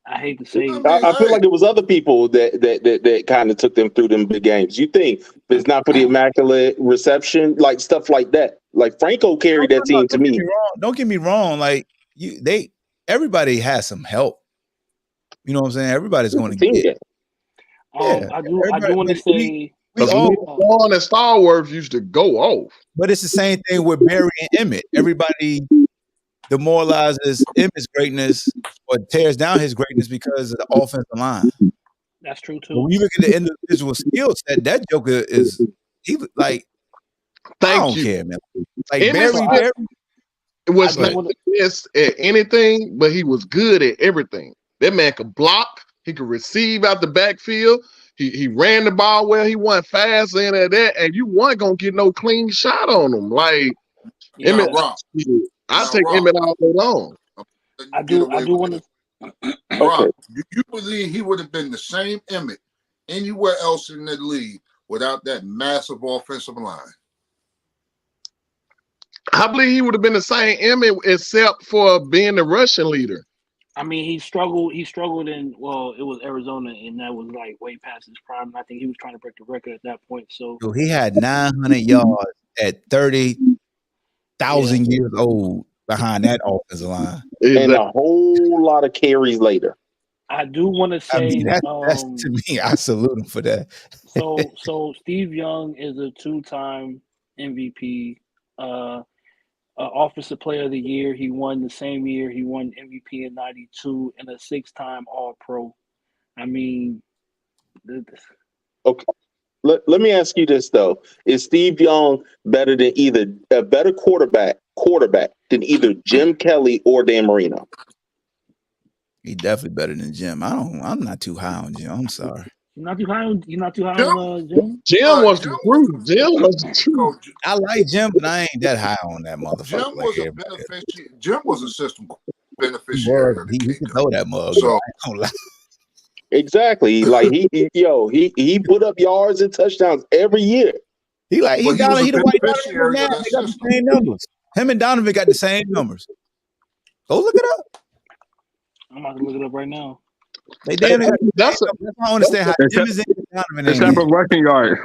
I hate to say it. I feel like there was other people that kind of took them through them big games. You think if it's not for the immaculate reception, like stuff like that, like Franco carried that team to me. Don't get me wrong. Like everybody has some help. You know what I'm saying? Everybody's going to get it. I do want to say Vaughn and Starworth used to go off. But it's the same thing with Barry and Emmett. Everybody demoralizes Emmett's greatness or tears down his greatness because of the offensive line. That's true too. When you look at the individual skill set, that Joker is like. I don't care, man. Like Barry was not the best at anything, but he was good at everything. That man could block. He could receive out the backfield. He ran the ball well. He went fast in at that, and you weren't gonna get no clean shot on him. Like Emmett, I take Emmett all day long. I do want Rock, do you believe he would have been the same Emmett anywhere else in the league without that massive offensive line? I believe he would have been the same Emmett except for being the rushing leader. I mean, he struggled in, well, it was Arizona, and that was like way past his prime. I think he was trying to break the record at that point. So he had 900 yards at 30,000 years old behind that offensive line. And a whole lot of carries later. I do want to say, I mean, that's to me, I salute him for that. so Steve Young is a 2-time MVP, Offensive Player of the Year. He won the same year. He won MVP in '92 and a 6-time All-Pro. I mean, okay. Let me ask you this though: is Steve Young better than either a better quarterback than either Jim Kelly or Dan Marino? He definitely better than Jim. I'm not too high on Jim. I'm sorry. You're not too high on Jim? Jim was the truth. Jim was the truth. I like Jim, but I ain't that high on that motherfucker. Jim was a beneficiary. Jim was a system beneficiary. He can throw that mug. So, I don't lie. Exactly. Like he put up yards and touchdowns every year. He the white Donovan now. They got the same numbers. Him and Donovan got the same numbers. Go look it up. I'm about to look it up right now. They damn got that's I don't understand how Jim is in Donovan. Except for rushing yard.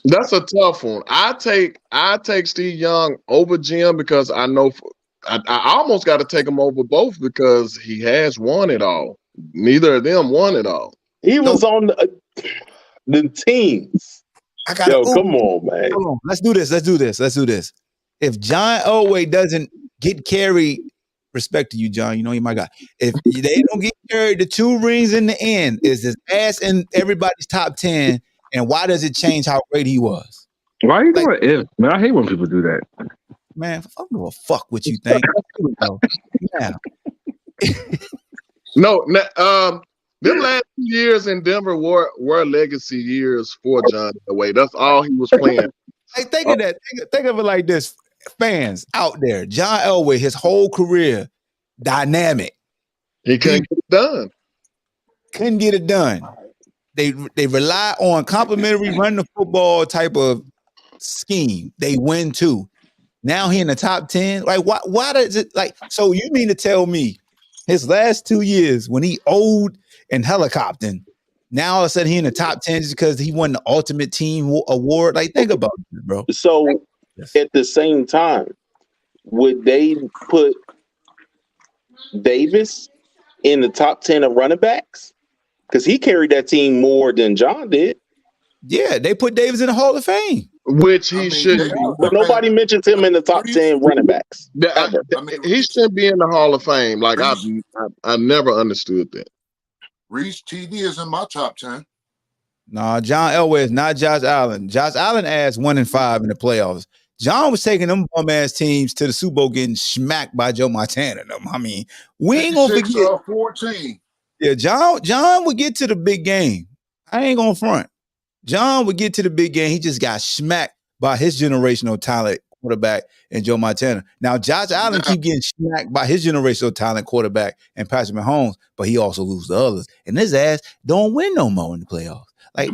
That's a tough one. I take Steve Young over Jim because I know I almost got to take him over both because he has won it all. Neither of them won it all. He was on the teams. Come on, man. Come on. Let's do this. If John Elway doesn't get carried, respect to you, John. You know you my guy. If they don't get carried, the 2 rings in the end is his ass in everybody's top 10. And why does it change how great he was? Why are you doing if? Man, I hate when people do that. Man, I don't give a fuck what you think. Now. No, them last 2 years in Denver were legacy years for John Elway. That's all he was playing. Like, think of that. Think of it like this. Fans out there, John Elway, his whole career, dynamic. He couldn't get it done. Couldn't get it done. They rely on complimentary run the football type of scheme. They win too. Now he in the top 10. Like, why does it like? So you mean to tell me his last 2 years when he owed and helicoptering, now all of a sudden he in the top 10 just because he won the ultimate team award? Like, think about it, bro. So at the same time, would they put Davis in the top 10 of running backs? Because he carried that team more than John did. Yeah, they put Davis in the Hall of Fame. Which he shouldn't be. But nobody mentions him in the top 10 running backs. He shouldn't be in the Hall of Fame. Like, I never understood that. Reese TD is in my top 10. No, John Elway is not Josh Allen. Josh Allen asked 1-5 in the playoffs. John was taking them bum ass teams to the Super Bowl, getting smacked by Joe Montana. I mean, we ain't gonna forget. 14. Yeah, John would get to the big game. I ain't gonna front. John would get to the big game. He just got smacked by his generational talent quarterback and Joe Montana. Now, Josh Allen keep getting smacked by his generational talent quarterback and Patrick Mahomes, but he also loses the others. And his ass don't win no more in the playoffs. Like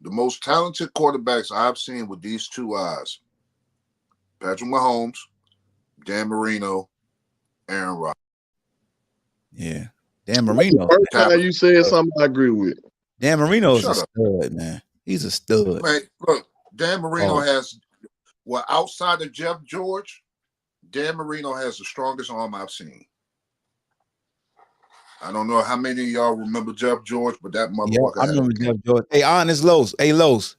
the most talented quarterbacks I've seen with these 2 eyes: Patrick Mahomes, Dan Marino, Aaron Rodgers. Yeah, Dan Marino. First time you said something I agree with. Dan Marino is a stud, man. He's a stud. Man, look, Dan Marino has, outside of Jeff George, Dan Marino has the strongest arm I've seen. I don't know how many of y'all remember Jeff George, but that motherfucker. I remember Jeff George. Hey, honest Los. Hey, Los.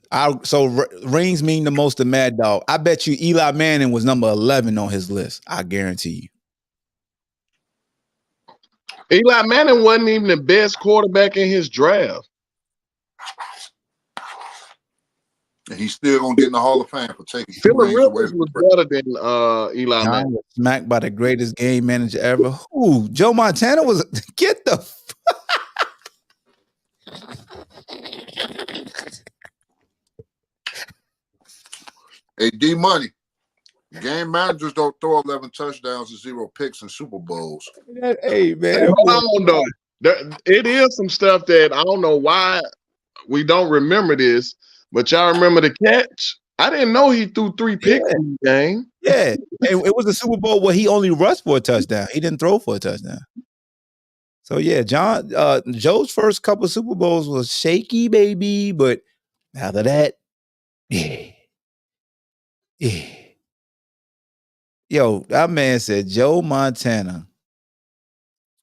Rings mean the most to Mad Dog. I bet you Eli Manning was number 11 on his list. I guarantee you. Eli Manning wasn't even the best quarterback in his draft. And he's still gonna get in the Hall of Fame for taking. Phillip Rivers was better than Eli Manning. Was smacked by the greatest game manager ever. Who? Joe Montana was. Get the. Hey, D Money. Game managers don't throw 11 touchdowns and 0 picks in Super Bowls. Hey man, I don't know. It is some stuff that I don't know why we don't remember this, but y'all remember the catch? I didn't know he threw 3 picks in the game. Yeah, it was a Super Bowl where he only rushed for a touchdown. He didn't throw for a touchdown. So yeah, Joe's first couple of Super Bowls was shaky, baby, but after that, yeah. Yo, that man said Joe Montana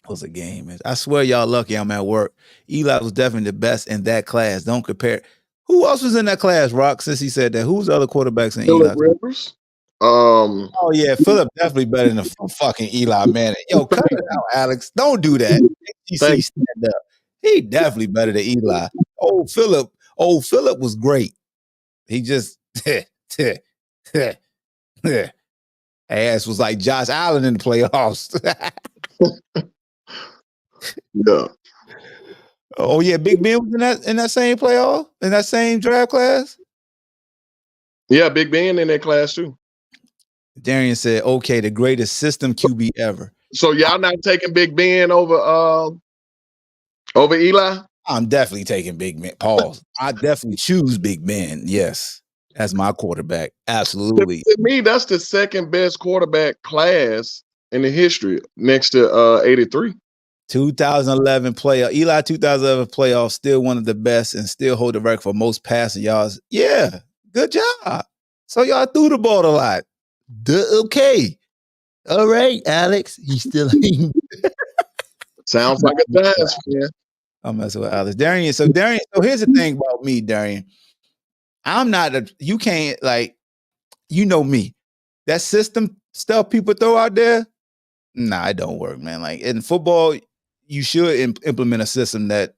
was a game. I swear y'all lucky I'm at work. Eli was definitely the best in that class. Don't compare. Who else was in that class, Rock, since he said that? Who's the other quarterbacks in Phillip Eli? Rivers. Oh, yeah, Phillip definitely better than the fucking Eli Manning. Yo, cut it out, Alex. Don't do that. HTC stand up. He definitely better than Eli. Old Phillip was great. He just ass was like Josh Allen in the playoffs. Yeah. Oh yeah, Big Ben was in that same playoff, in that same draft class. Yeah, Big Ben in that class too. Darian said, "Okay, the greatest system QB ever." So y'all not taking Big Ben over Eli? I'm definitely taking Big Ben. Pause. I definitely choose Big Ben. Yes, as my quarterback. Absolutely. To me, that's the second best quarterback class in the history, next to 83. 2011 playoff. Eli 2011 playoff, still one of the best and still hold the record for most passing yards. Yeah, good job. So y'all threw the ball a lot. Okay. All right, Alex. He's still Sounds like a Giants fan. I'm messing with Alex. Darian, so here's the thing about me, Darian. I'm not you can't like, you know me. That system stuff people throw out there, nah, it don't work, man. Like in football, you should implement a system that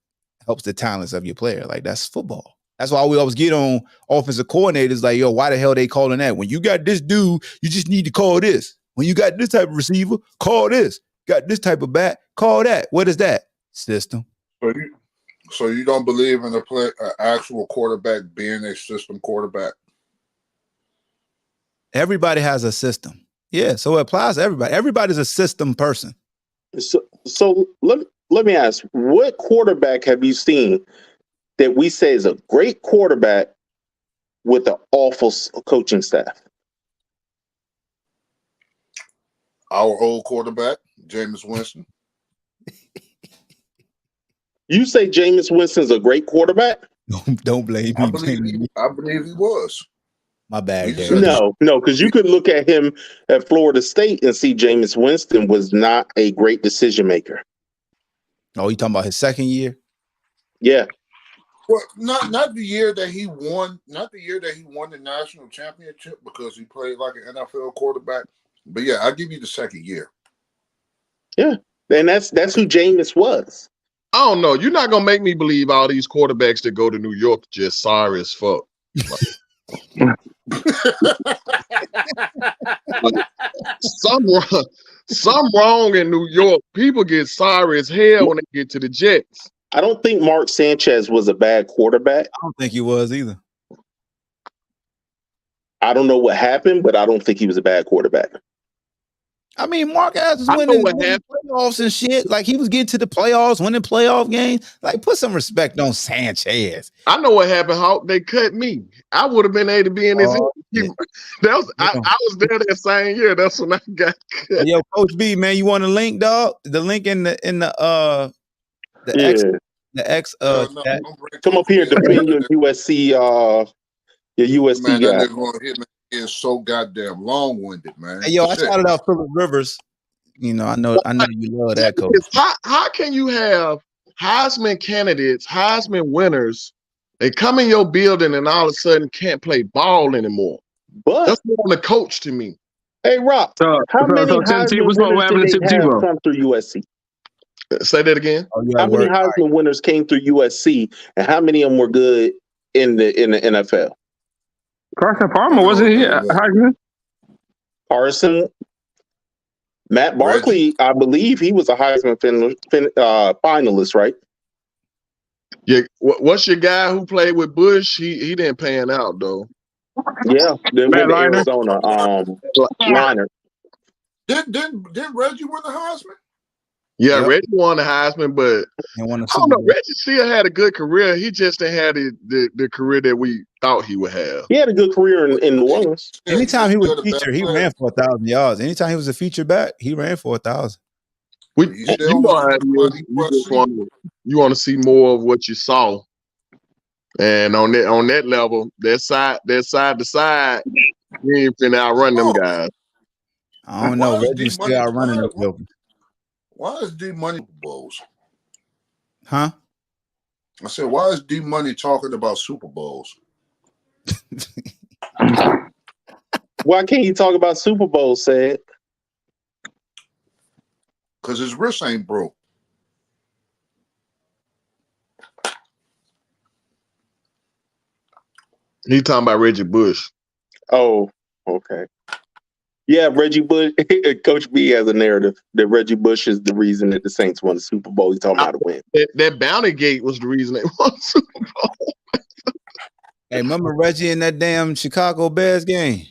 helps the talents of your player. Like that's football. That's why we always get on offensive coordinators like, yo, why the hell they calling that? When you got this dude, you just need to call this. When you got this type of receiver, call this. Got this type of back, call that. What is that? System. So you don't believe in an actual quarterback being a system quarterback? Everybody has a system. Yeah, so it applies to everybody. Everybody's a system person. So let me ask, what quarterback have you seen that we say is a great quarterback with an awful coaching staff? Our old quarterback, Jameis Winston. You say Jameis Winston's a great quarterback? Don't blame me. I believe he was. My bad. No, because you could look at him at Florida State and see Jameis Winston was not a great decision maker. Oh, you talking about his second year? Yeah. Well, not the year that he won, not the year that he won the national championship because he played like an NFL quarterback. But yeah, I'll give you the second year. Yeah, and that's who Jameis was. I don't know. You're not gonna make me believe all these quarterbacks that go to New York just sorry as fuck. Some wrong in New York. People get sorry as hell when they get to the Jets. I don't think Mark Sanchez was a bad quarterback. I don't think he was either. I don't know what happened, but I don't think he was a bad quarterback. I mean, Mark Adams was winning playoffs and shit. Like he was getting to the playoffs, winning playoff games. Like put some respect on Sanchez. I know what happened. How they cut me. I would have been able to be in this. Yeah. I was there that same year. That's when I got cut. Yo, Coach B, man, you want a link, dog? The link in the X. Come up here and defend your USC. Your USC man, guy. That nigga hit me is so goddamn long-winded, man. Hey, yo, I shouted out Phillip Rivers. You know, I know you love that, Coach. How can you have Heisman candidates, Heisman winners? They come in your building and all of a sudden can't play ball anymore. But that's more the coach to me. Hey, Rob, how many Heisman winners did they have come through USC? Say that again. How many Heisman winners came through USC, and how many of them were good in the NFL? Carson Palmer, wasn't he Heisman? Carson, Matt Barkley, I believe he was a Heisman finalist, right? Yeah. What's your guy who played with Bush? He didn't pan out though. Yeah, then Matt went to Liner? Arizona. Liner. Didn't Reggie win the Heisman? Yeah, Yep. Reggie won the Heisman, but And won the I don't Super know. Bowl. Reggie still had a good career. He just didn't have the career that we thought he would have. He had a good career in New Orleans. Anytime he was still the best featured, he player. ran for 1,000 yards. Anytime he was a feature back, he ran for 1,000. He's still You know one of how the it is. money You just USC. want to see more of what you saw, and on that level, that side to side, you ain't finna outrun them guys. I don't know. Why is Reggie was still D-Money outrunning them jokers. Why is D-Money Super Bowls? Huh? I said, why is D-Money talking about Super Bowls? Why can't he talk about Super Bowl, said? Because his wrist ain't broke. He talking about Reggie Bush. Oh, okay. Yeah, Reggie Bush. Coach B has a narrative that Reggie Bush is the reason that the Saints won the Super Bowl. He's talking about a win. That bounty gate was the reason they won the Super Bowl. Hey, remember Reggie in that damn Chicago Bears game?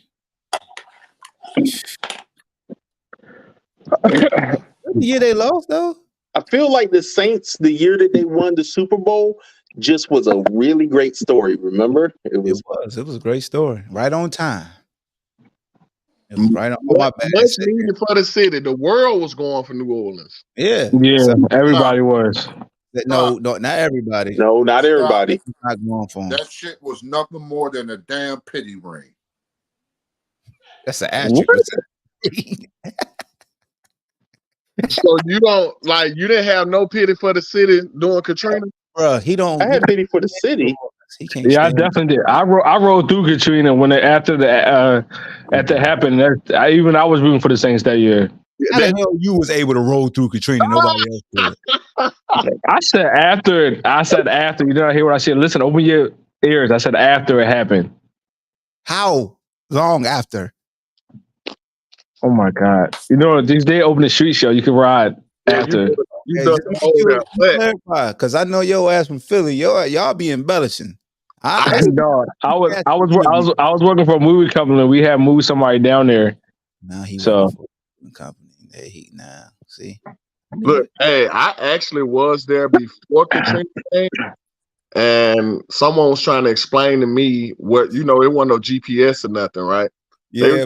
The year they lost, though. I feel like the Saints, the year that they won the Super Bowl, just was a really great story. Remember? It was a great story. Right on time. It was right on. Oh, my bad. Much needed for the city. The world was going for New Orleans. Yeah. Yeah, So, everybody was. no, not everybody. No, not everybody. Not going for him. That shit was nothing more than a damn pity ring. That's an asterisk. So you didn't have no pity for the city during Katrina? Bro, he don't. I had pity for the city. He can't. Yeah, I definitely did. I rode through Katrina when after happened. I was rooting for the Saints that year. How the hell you was able to roll through Katrina? Nobody else did. I said after. You know, I hear what I said. Listen, open your ears. I said after it happened. How long after? Oh my God! You know, these days open the street show. You can ride after. Because I know your ass from Philly. Y'all be embellishing. I was working for a movie company. We had moved somebody down there. Now he so for a company. Now see. Look, hey, I actually was there before Katrina came, and someone was trying to explain to me what it wasn't no GPS or nothing, right? Yeah,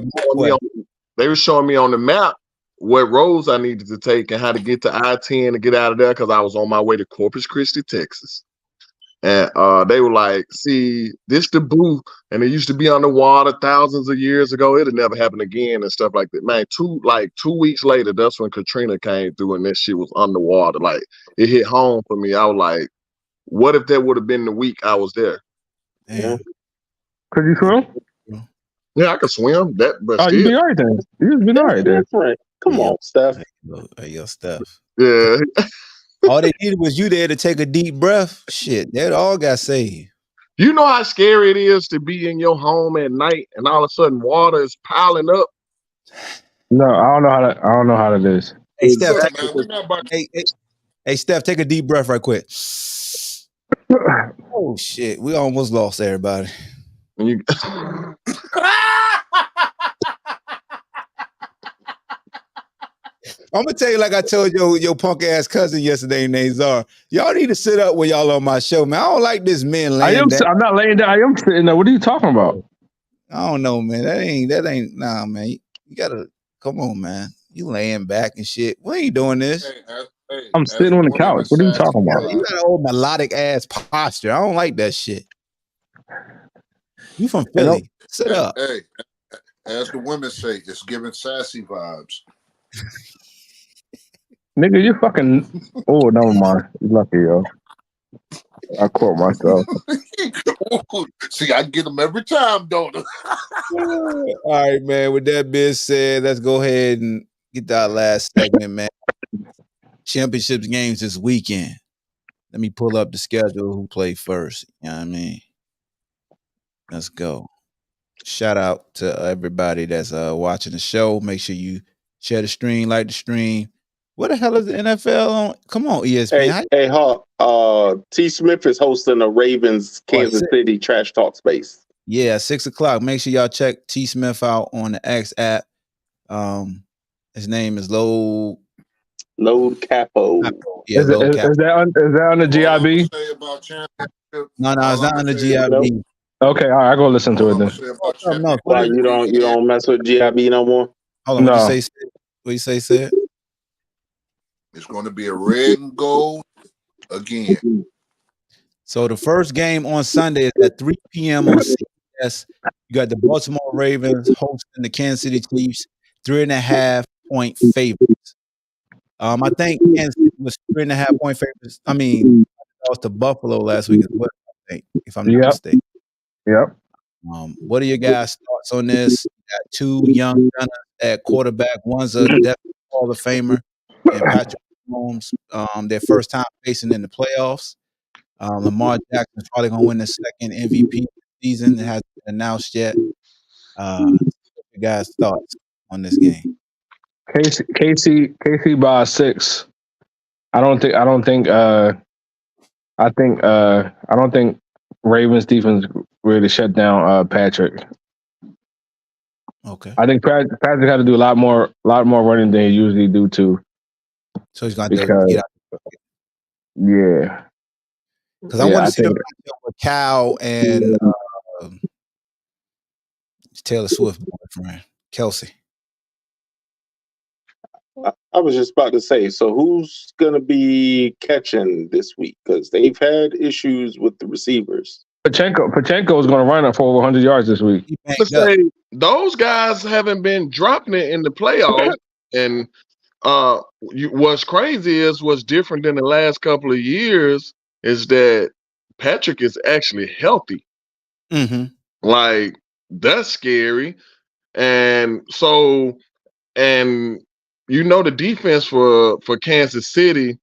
they were showing me on the map what roads I needed to take and how to get to I-10 to get out of there because I was on my way to Corpus Christi, Texas. And they were like, see, this the booth, and it used to be underwater thousands of years ago. It'll never happen again and stuff like that. Man, 2 weeks later, that's when Katrina came through and that shit was underwater. Like, it hit home for me. I was like, what if that would have been the week I was there? Yeah. Could you swim? Yeah, I could swim. You'd be all right then. You'd be all right then. Come on, Steph. Hey, yo, Steph. Yeah. All they needed was you there to take a deep breath. Shit, they all got saved. You know how scary it is to be in your home at night and all of a sudden water is piling up? No, I don't know how that is. Hey, Steph, hey, Steph, take a deep breath right quick. Oh shit, we almost lost everybody. I'm gonna tell you, like I told your punk ass cousin yesterday, Nazar. Y'all need to sit up when y'all on my show, man. I don't like this man laying down. I'm not laying down. I am sitting there. What are you talking about? I don't know, man. That ain't. Nah, man. You gotta come on, man. You laying back and shit. We ain't doing this. I'm sitting on the couch. What are you talking about? You got an old melodic ass posture. I don't like that shit. You from Philly? Sit up. Hey, as the women say, it's giving sassy vibes. Nigga, you fucking. Oh, never mind. You lucky, yo. I caught myself. See, I get them every time, don't I? All right, man. With that being said, let's go ahead and get to our last segment, man. Championships games this weekend. Let me pull up the schedule. Who played first? You know what I mean? Let's go. Shout out to everybody that's watching the show. Make sure you share the stream, like the stream. What the hell is the NFL on? Come on, ESPN. Hey, T. Smith is hosting a Ravens Kansas City trash talk space. Yeah, 6 o'clock. Make sure y'all check T Smith out on the X app. His name is Load Yeah, Capo. Low Cap. Is that on the All I'm gonna GIB? say about championship. No, it's All I'm not gonna on the say about GIB. Okay, all right, I go listen to all it I'm gonna then. say Oh, about something else. championship What Why is? you don't mess with GIB no more? Hold on. What you No, say? Sid? What you say? Sid? it's going to be a red and gold again. So the first game on Sunday is at 3 p.m. on CBS. You got the Baltimore Ravens hosting the Kansas City Chiefs, 3.5-point favorites. I think Kansas City was 3.5-point favorites. I mean, lost to Buffalo last week as well, I think, if I'm not yep, mistaken. yep. What are your guys' thoughts on this? You got two young gunners at quarterback. One's a definite Hall of Famer, and Patrick Mahomes. Their first time facing in the playoffs. Lamar Jackson's probably going to win the second MVP season. It hasn't been announced yet. Your guys' thoughts on this game? KC by 6. I don't think Ravens defense really shut down Patrick. Okay. I think Patrick had to do a lot more running than he usually do too. So he's going to have to Because get out. yeah, Because I want I to see the think matchup with Cal and Taylor Swift boyfriend, Kelsey. I was just about to say, so who's gonna be catching this week? Because they've had issues with the receivers. Pachenko is going to run it for over 100 yards this week. He To banged up. say those guys haven't been dropping it in the playoffs, and what's crazy is what's different than the last couple of years is that Patrick is actually healthy. Mm-hmm. Like that's scary, and so and the defense for Kansas City,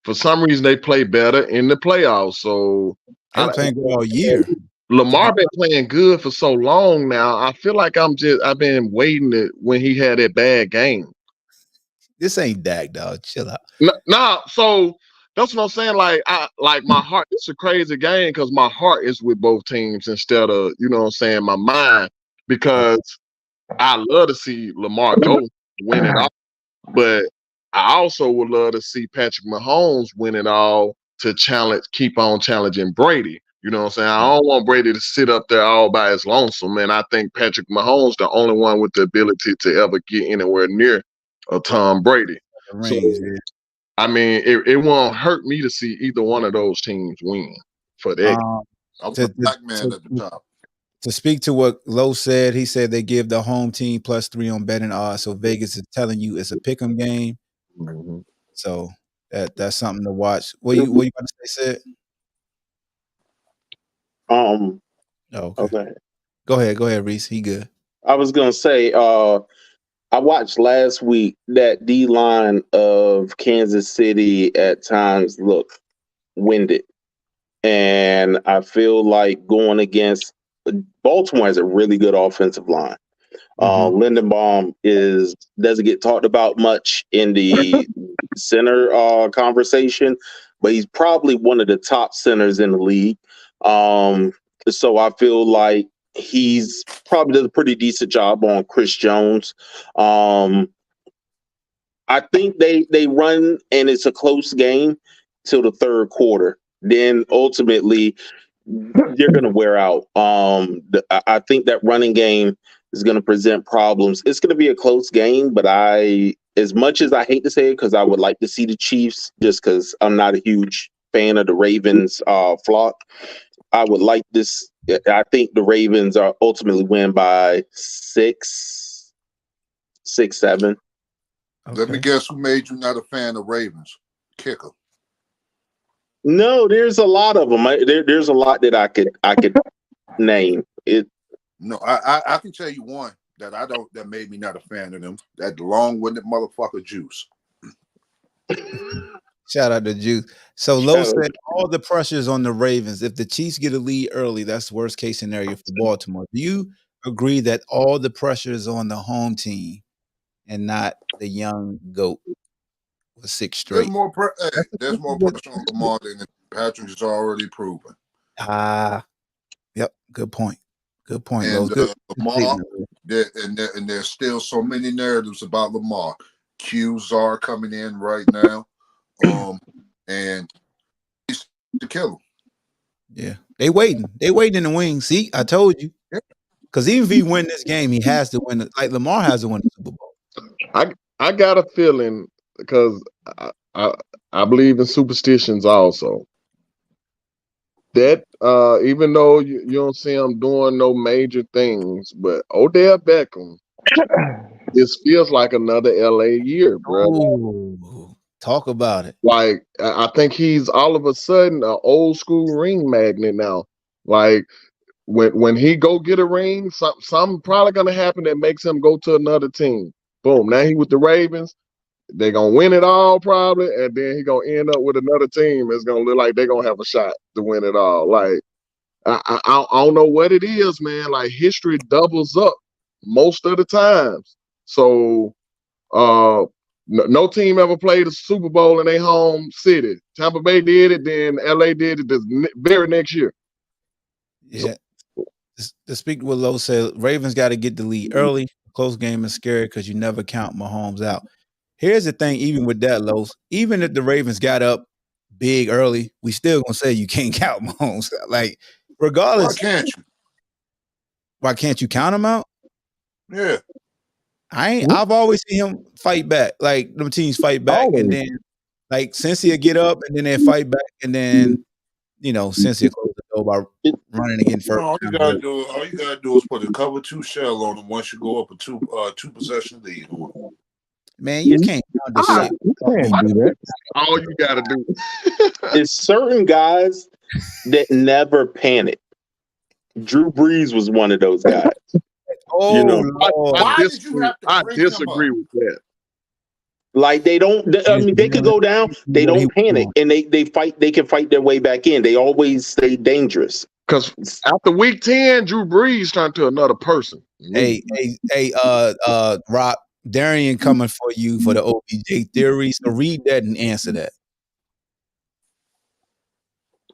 for some reason they play better in the playoffs. So They've been playing good all year. Lamar been playing good for so long now. I feel like I've been waiting when he had that bad game. This ain't Dak, dog. Chill out. Nah, so that's what I'm saying. Like my heart. It's a crazy game because my heart is with both teams instead of my mind, because I love to see Lamar go win it all, but I also would love to see Patrick Mahomes win it all to keep on challenging Brady. You know what I'm saying? I don't want Brady to sit up there all by his lonesome, man. I think Patrick Mahomes the only one with the ability to ever get anywhere near a Tom Brady. The So rings, yeah. I mean, it won't hurt me to see either one of those teams win for that. I want To, a black man at the top. to speak to what Lowe said, he said they give the home team +3 on betting odds. So Vegas is telling you it's a pick'em game. Mm-hmm. So that's something to watch. What you about to say, Sid? Um, Oh, okay. okay. Go ahead, Reese. He good. I was gonna say, I watched last week that D line of Kansas City at times look winded, and I feel like going against Baltimore has a really good offensive line. Lindenbaum doesn't get talked about much in the center conversation, but he's probably one of the top centers in the league. So I feel like he's probably does a pretty decent job on Chris Jones. I think they run and it's a close game till the third quarter. Then ultimately they're going to wear out. I think that running game is going to present problems. It's going to be a close game, but as much as I hate to say it, because I would like to see the Chiefs, just because I'm not a huge fan of the Ravens flock, I would like this. I think the Ravens are ultimately win by 7. Okay. Let me guess who made you not a fan of Ravens? Kicker. No, there's a lot of them. There's a lot that I could name. It. No, I can tell you one that made me not a fan of them. That long-winded motherfucker Juice. Shout out to Juice. So Lowe said all the pressures on the Ravens. If the Chiefs get a lead early, that's the worst case scenario for Baltimore. Do you agree that all the pressure is on the home team and not the young goat with 6 straight? There's more pressure on Lamar than Patrick has already proven. Yep, good point. Good point, And Los. Good Lamar, statement. and there's still so many narratives about Lamar. Q's are coming in right now, and he's to kill him. Yeah, they waiting. They waiting in the wings. See, I told you. Because even if he win this game, he has to win. Like Lamar has to win the Super Bowl. I got a feeling because I Bleav in superstitions also. That even though you don't see him doing no major things, but Odell Beckham, this feels like another LA year, bro. Ooh, talk about it. Like I think he's all of a sudden an old school ring magnet now. Like when he go get a ring, something probably gonna happen that makes him go to another team. Boom. Now he with the Ravens. They're gonna win it all probably, and then he gonna end up with another team. It's gonna look like they're gonna have a shot to win it all. Like I don't know what it is, man. Like history doubles up most of the times. So no team ever played a Super Bowl in their home city. Tampa Bay did it, then LA did it the very next year. Yeah. To speak to what Lowe said, Ravens got to get the lead early. Close game is scary because you never count Mahomes out. Here's the thing, even with that, Lowe, even if the Ravens got up big early, we still gonna say you can't count Mahomes. Like, regardless. Why can't you count him out? Yeah. I've always seen him fight back. Like them teams fight back, and then like Cincy will get up and then they fight back, and then Cincy will close the door by running again first. All you gotta do is put a cover 2 shell on them once you go up a two possession lead on them. Man, you can't count this shit. You can't do that. All you gotta do is certain guys that never panic. Drew Brees was one of those guys. Why did you have to I disagree with that. Like they don't. I mean, they could go down. They don't panic, and they fight. They can fight their way back in. They always stay dangerous. Because after week 10, Drew Brees turned to another person. Hey, Rock, Darian coming for you for the OBJ theory. So read that and answer that.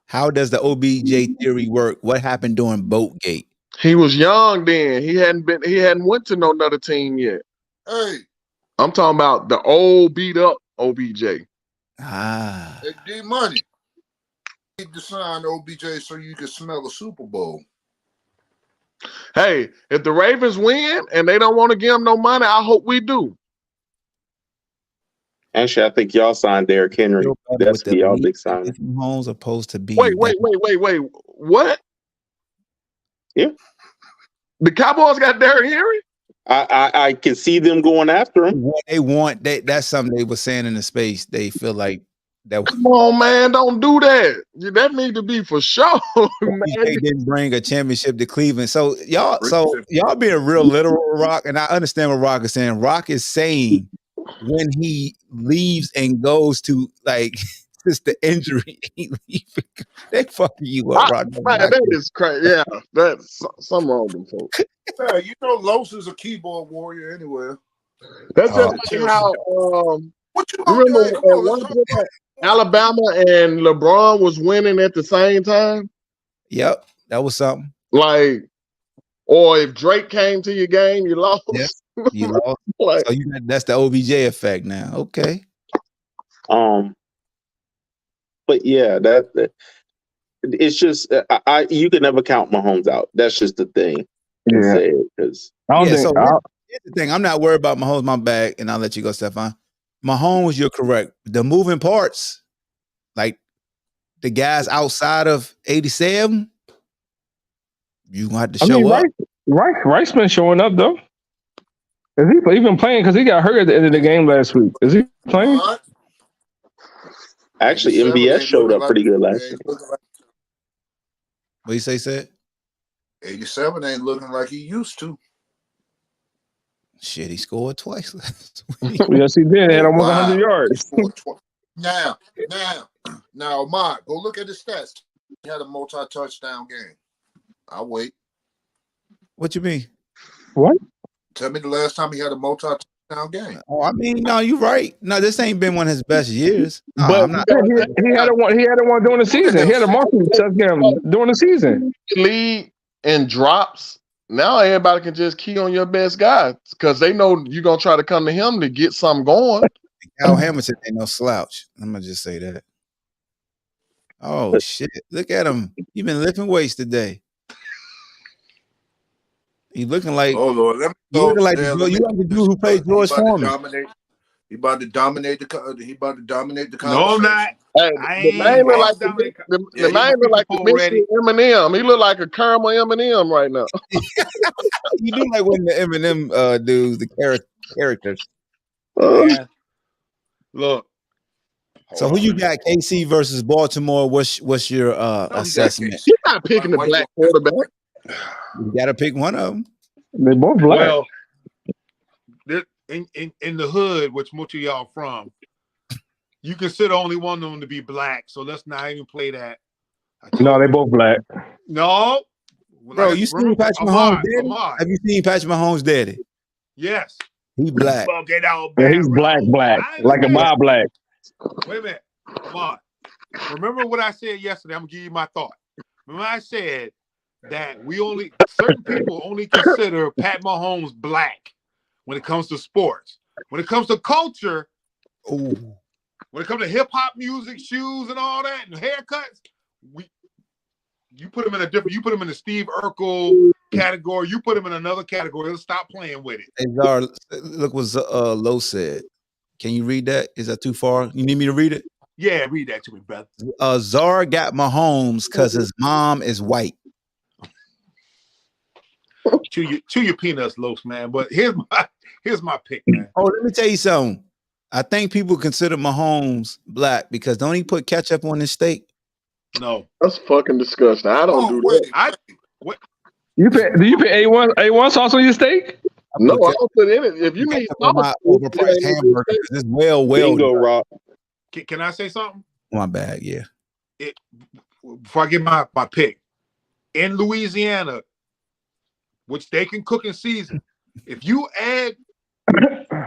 How does the OBJ theory work? What happened during Boatgate? He was young then. He hadn't went to no another team yet. Hey. I'm talking about the old beat up OBJ. Hey, D Money. You need to sign OBJ so you can smell the Super Bowl. Hey, if the Ravens win and they don't want to give him no money, I hope we do. Actually, I think y'all signed Derrick Henry. That's the y'all big signing. Mahomes opposed to be. Wait. What? Yeah. The Cowboys got Derrick Henry? I can see them going after him. What they want, that's something they were saying in the space. They feel like that. Come on, man, don't do that. That need to be for sure. Man. They didn't bring a championship to Cleveland. So y'all being real literal, Rock, and I understand what Rock is saying. Rock is saying when he leaves and goes to like just the injury, they fucking you up, Rock. Man, that is crazy. Yeah, that's something wrong with them folks. Yeah, Los is a keyboard warrior anyway. That's just like how remember one point Alabama and LeBron was winning at the same time? Yep, that was something. Like, or if Drake came to your game, you lost. Yep, you lost. Like, so that's the OBJ effect now. Okay. But yeah, that it's just you can never count Mahomes out. That's just the thing. Yeah. Here's the thing. I'm not worried about Mahomes, my bag, and I'll let you go, Stefan. Mahomes, you're correct. The moving parts, like the guys outside of 87, you gonna have to show up. Rice been showing up though. Is he even playing? Because he got hurt at the end of the game last week. Is he playing? Actually, MBS showed up pretty good last year. What you say, Sid? 87 ain't looking like he used to. Shit, he scored twice last week. Yes, he did. He had almost 100 yards. Now, Mark, go look at his stats. He had a multi-touchdown game. I'll wait. What you mean? What? Tell me the last time he had a multi-touchdown game. Oh, I mean, no, you're right. No, this ain't been one of his best years. No, but I'm not. He had one during the season. He had a multi-touchdown during the season. Lead in drops now everybody can just key on your best guy because they know you're gonna try to come to him to get something going. Kyle Hamilton ain't no slouch. I'm gonna just say that. Oh shit! Look at him. He been lifting weights today. He looking like. Oh Lord, let me You go. looking like Yeah, the dude. You like the dude who played George Foreman. He about to dominate the. He about to dominate the No, I'm conversation. not. Hey, I the man ain't look like dominate. the man look like the Michigan Eminem. He look like a caramel Eminem right now. You do like one of the Eminem dudes, the characters. Man, look. So who you got? KC versus Baltimore. What's your assessment? He's not picking the black quarterback. You got to pick one of them. They both black. Well, in the hood, which most of y'all from, you consider only one of them to be black. So let's not even play that. No, they both black. No, bro. You seen Patrick Mahomes' daddy? Have you seen Patrick Mahomes' daddy? Yes. He black. Yeah, he's black, like a mob black. Wait a minute, Ahmad. Remember what I said yesterday? I'm gonna give you my thought. Remember I said that certain people only consider Pat Mahomes black when it comes to sports. When it comes to culture, when it comes to hip hop music, shoes, and all that, and haircuts, you put him in a different. You put him in the Steve Urkel category. You put him in another category. Let's stop playing with it. Hey, Zar, look what Lowe said. Can you read that? Is that too far? You need me to read it? Yeah, read that to me, brother. Zar got Mahomes because his mom is white. Chew your peanuts, Los, man. But here's my pick, man. Oh, let me tell you something. I think people consider Mahomes black because don't he put ketchup on his steak? No, that's fucking disgusting. I don't do that. Do you put A1 sauce on your steak? No, I don't put in it. If you need my overpriced hamburger, it's well. Bingo, Rob. Can I say something? My bad, yeah. Before I get my pick, in Louisiana, which they can cook and season, if you add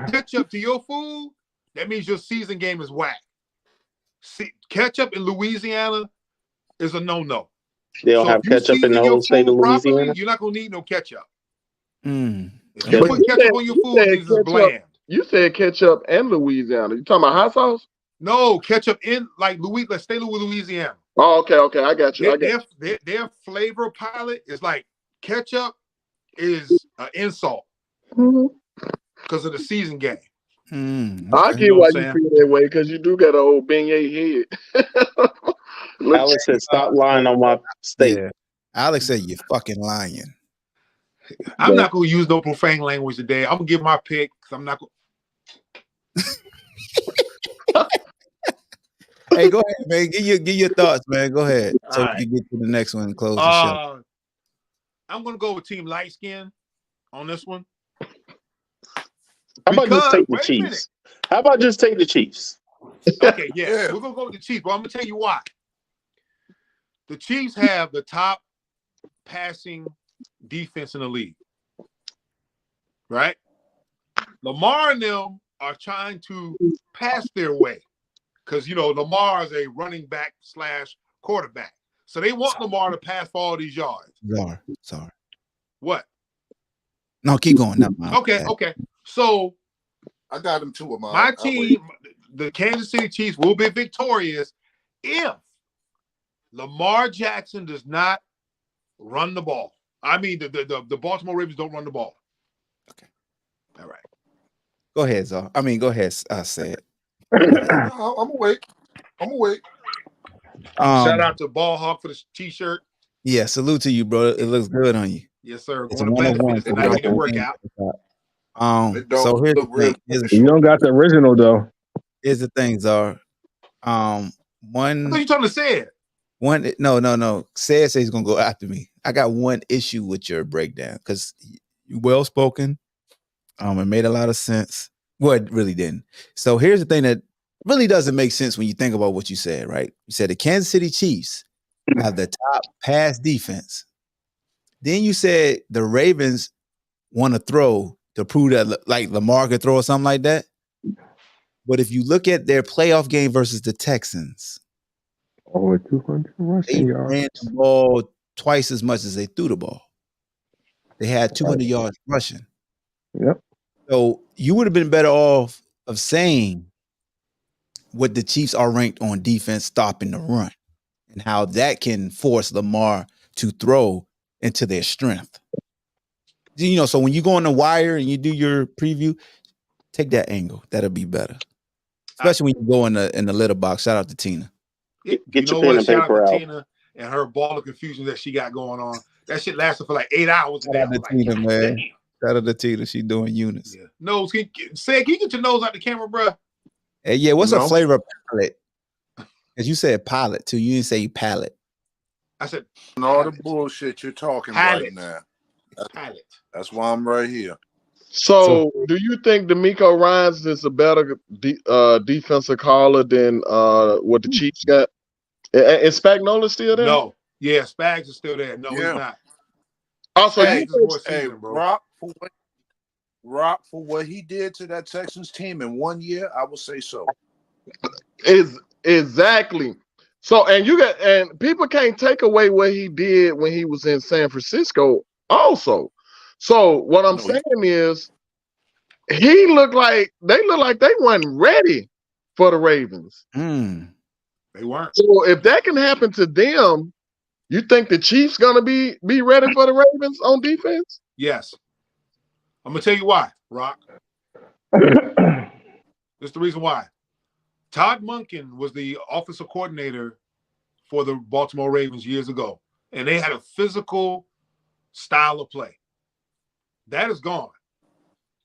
ketchup to your food, that means your season game is whack. Ketchup in Louisiana is a no-no. They don't have ketchup in the whole state of Louisiana? You're not going to need no ketchup. If you put ketchup on your food, it's bland. You said ketchup and Louisiana. You talking about hot sauce? No, ketchup in let's stay with Louisiana. Oh, okay. I got you. Their flavor palette is like ketchup is an insult because of the season game. I get why you feel that way because you do got an old beignet head. Alex said, "Stop lying on my steak." Yeah. Alex said, "You're fucking lying." I'm not going to use no profane language today. I'm going to give my pick because I'm not going. Hey, go ahead, man. Give your thoughts, man. Go ahead. So we can get to the next one and close the show. I'm going to go with Team Light Skin on this one. How about just take the Chiefs? How about just take the Chiefs? Okay, yeah. We're going to go with the Chiefs, but I'm going to tell you why. The Chiefs have the top passing defense in the league, right? Lamar and them are trying to pass their way because, Lamar is a running back / quarterback. So they want Lamar to pass for all these yards. Sorry. What? No, keep going. Never mind. Okay. So I got him too, Lamar. My team, the Kansas City Chiefs, will be victorious if Lamar Jackson does not run the ball. I mean, the Baltimore Ravens don't run the ball. Okay. All right. Go ahead, Zar. Go ahead. Say it. I'm gonna wait. Shout out to Ball Hawk for the t-shirt. Yeah, salute to you, bro. It looks good on you. Yes, sir. It's a one-on-one. So I get the workout. So here's the thing. You don't got the original though. Here's the thing, Zar. I thought you trying to say it. No. Says he's gonna go after me. I got one issue with your breakdown because you well spoken. It made a lot of sense. Well, it really didn't. So here's the thing that really doesn't make sense when you think about what you said, right? You said the Kansas City Chiefs have the top pass defense. Then you said the Ravens want to throw to prove that like Lamar could throw or something like that. But if you look at their playoff game versus the Texans, over 200 rushing yards. They ran the ball twice as much as they threw the ball. They had 200 yards rushing. Yep. So you would have been better off of saying what the Chiefs are ranked on defense stopping the run and how that can force Lamar to throw into their strength. You know, so when you go on the wire and you do your preview, take that angle. That'll be better. Especially when you go in the litter box. Shout out to Tina. Get You your know pen what? and Shout out paper to out. Tina and her ball of confusion that she got going on. That shit lasted for like 8 hours. Shout out to Tina, man. Shout out to Tina. She doing units. Yeah. Nose, can you get your nose out the camera, bro? Hey, yeah, what's a No. flavor of palate? Because you said palate too. You didn't say palate. I said all the bullshit you're talking palate. right now. Palate. That's why I'm right here. So, do you think D'Amico Ryans is a better defensive caller than what the Chiefs got? Is Spagnuolo still there? No. Yeah, Spags is still there. No, he's not. Also, Spags is more Hey, seasoned, bro. Rock for what he did to that Texans team in 1 year, I would say so. is exactly. So, and people can't take away what he did when he was in San Francisco also. So what I'm saying is they look like they weren't ready for the Ravens. They weren't. So if that can happen to them, you think the Chiefs gonna be ready for the Ravens on defense? Yes. I'm gonna tell you why, Rock. That's the reason why. Todd Monken was the offensive coordinator for the Baltimore Ravens years ago, and they had a physical style of play. That is gone.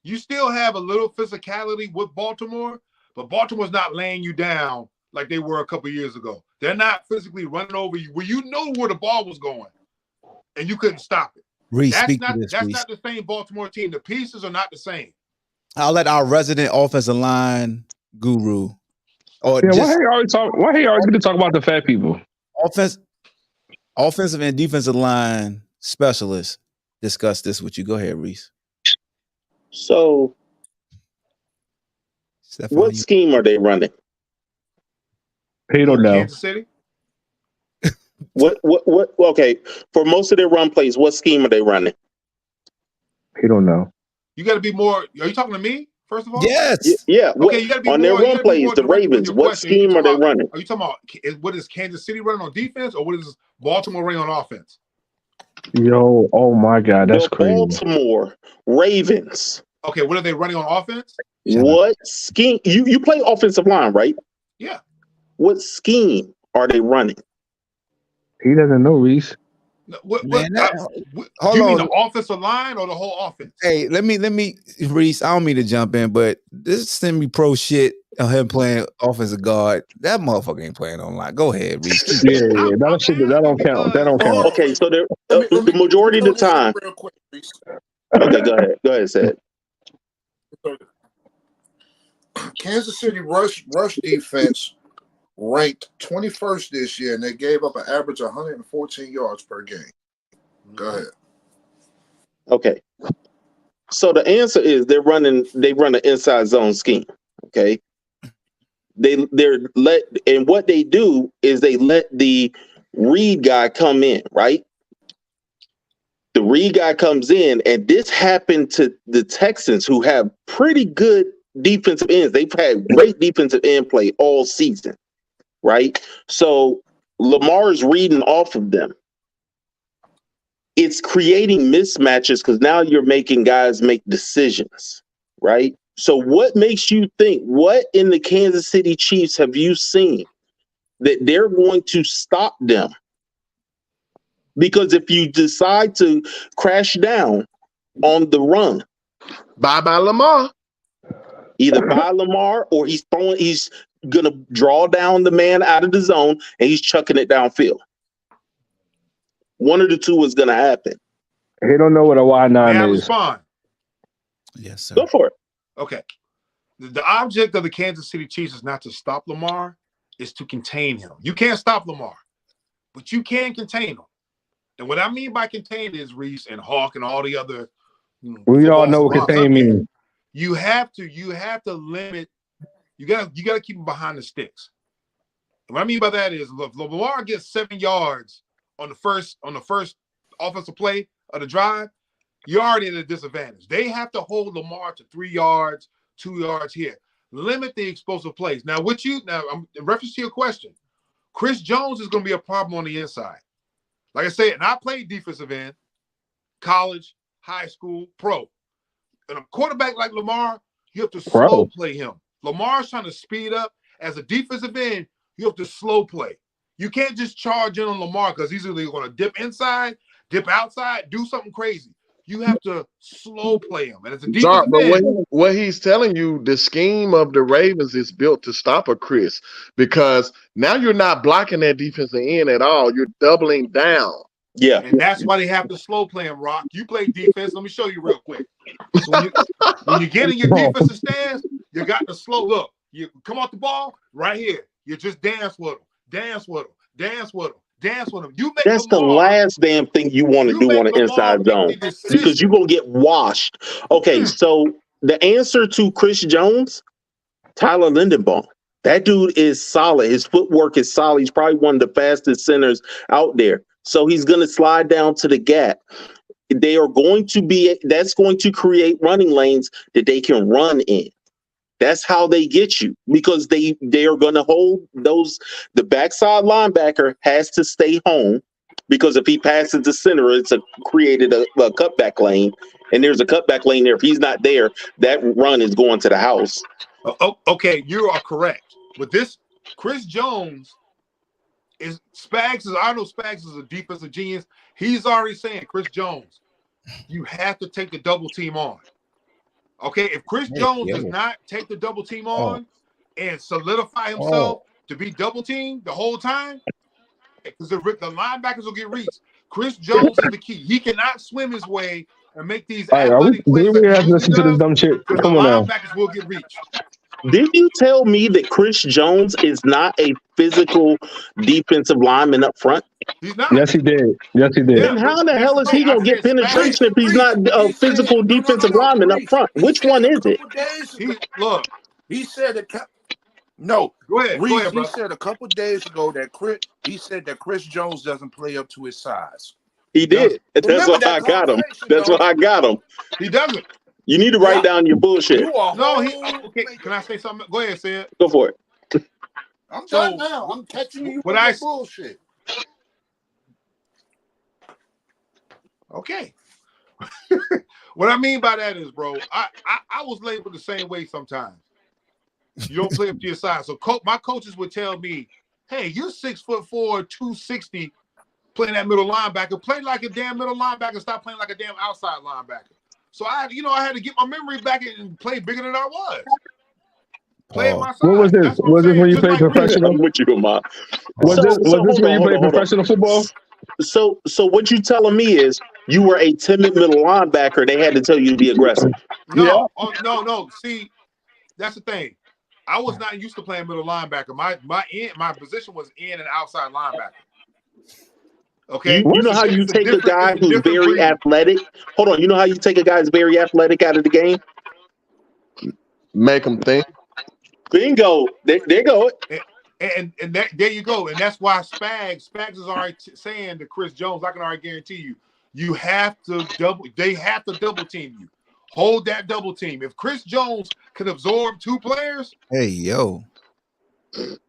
You still have a little physicality with Baltimore, but Baltimore's not laying you down like they were a couple years ago. They're not physically running over you where you know where the ball was going, and you couldn't stop it. Reese, That's not the same Baltimore team. The pieces are not the same. I'll let our resident offensive line guru. Why he always going to talk about the fat people? Offensive and defensive line specialists discuss this with you. Go ahead, Reese. So, what scheme are they running? He don't know. Kansas City? What? Okay, for most of their run plays, what scheme are they running? He don't know. You got to be more. Are you talking to me? First of all, yes, yeah. Okay, you got to be on more, their run plays. The Ravens. What scheme are they running? Are you talking about what is Kansas City running on defense, or what is Baltimore running on offense? Yo, oh my God, that's crazy. Baltimore Ravens. Okay, what are they running on offense? What scheme? You play offensive line, right? Yeah. What scheme are they running? He doesn't know, Reese. Do you mean the offensive line or the whole offense? Hey, let me, Reese. I don't mean to jump in, but this semi-pro shit of him playing offensive guard, that motherfucker ain't playing online. Go ahead, Reese. Yeah, that don't count. That don't count. Okay, so the majority of the time. Real quick, Reese. Okay, go ahead, Sid. Kansas City rush defense ranked 21st this year, and they gave up an average of 114 yards per game. Go ahead. Okay. So the answer is they run an inside zone scheme. Okay. And what they do is they let the read guy come in, right? The read guy comes in, and this happened to the Texans, who have pretty good defensive ends. They've had great defensive end play all season, right? So Lamar is reading off of them. It's creating mismatches because now you're making guys make decisions, right? So what makes you think, what in the Kansas City Chiefs have you seen that they're going to stop them? Because if you decide to crash down on the run, bye Lamar. Either by Lamar or he's gonna draw down the man out of the zone and he's chucking it downfield. One of the two is gonna happen. He don't know what a Y9 May I is. respond? Yes, sir. Go for it. Okay. The object of the Kansas City Chiefs is not to stop Lamar, it's to contain him. You can't stop Lamar, but you can contain him. And what I mean by contain is Reese and Hawk and all the other. We all know what contain means. You have to limit. You got to keep him behind the sticks. And what I mean by that is, if Lamar gets 7 yards on the first offensive play of the drive, you're already at a disadvantage. They have to hold Lamar to 3 yards, 2 yards here. Limit the explosive plays. Now, in reference to your question, Chris Jones is going to be a problem on the inside. Like I said, and I played defensive end, college, high school, pro. And a quarterback like Lamar, you have to slow play him. Lamar's trying to speed up. As a defensive end, you have to slow play. You can't just charge in on Lamar because he's either going to dip inside, dip outside, do something crazy. You have to slow play him. And as a defensive end, what he's telling you, the scheme of the Ravens is built to stop a Chris, because now you're not blocking that defensive end at all. You're doubling down. Yeah. And that's why they have to slow play him, Rock. You play defense. Let me show you real quick. So when you get in your defensive stance, you got to slow. Look, you come off the ball right here. You just dance with him, dance with him, dance with him, dance with him. That's the last damn thing you want to do on the inside zone, because you're going to get washed. Okay, so the answer to Chris Jones, Tyler Lindenbaum. That dude is solid. His footwork is solid. He's probably one of the fastest centers out there. So he's going to slide down to the gap. That's going to create running lanes that they can run in. That's how they get you, because they are going to hold those. The backside linebacker has to stay home, because if he passes the center, it's created a cutback lane, and there's a cutback lane there. If he's not there, that run is going to the house. Okay, you are correct. But this Chris Jones is Spags. I know Spags is a defensive genius. He's already saying, Chris Jones, you have to take the double team on. Okay, if Chris Jones does not take the double team on and solidify himself to be double teamed the whole time, because the linebackers will get reached. Chris Jones is the key. He cannot swim his way and make these athletic plays. We have to listen to this dumb shit. Come on now. Linebackers will get reached. Did you tell me that Chris Jones is not a physical defensive lineman up front? He's not. Yes, he did. Yes, he did. Then how the hell is he going to get penetration if he's not a physical defensive lineman up front? Which one is it? He said that. No, go ahead. He said a couple days ago that Chris Jones doesn't play up to his size. He did. That's why I got him. That's why I got him. He doesn't. You need to write down your bullshit. Okay. Can I say something? Go ahead, say it. Go for it. I'm done now. I'm catching you with bullshit. Okay. What I mean by that is, bro, I was labeled the same way sometimes. You don't play up to your size. So my coaches would tell me, hey, you're 6'4", 260, playing that middle linebacker. Play like a damn middle linebacker. Stop playing like a damn outside linebacker. So I had to get my memory back and play bigger than I was. Play my size. What was this? Was this when you played professional? I'm with you, Ma. Was this when you played professional football? So what you telling me is you were a timid middle linebacker. They had to tell you to be aggressive. No. No. See, that's the thing. I was not used to playing middle linebacker. My position was in and outside linebacker. Okay. You know how you take a guy who's very athletic? Hold on. You know how you take a guy who's very athletic out of the game? Make him think. Bingo. There you go. And there you go. And that's why Spags is already saying to Chris Jones, I can already guarantee you have to they have to double team you. Hold that double team. If Chris Jones can absorb 2 players. Hey, yo.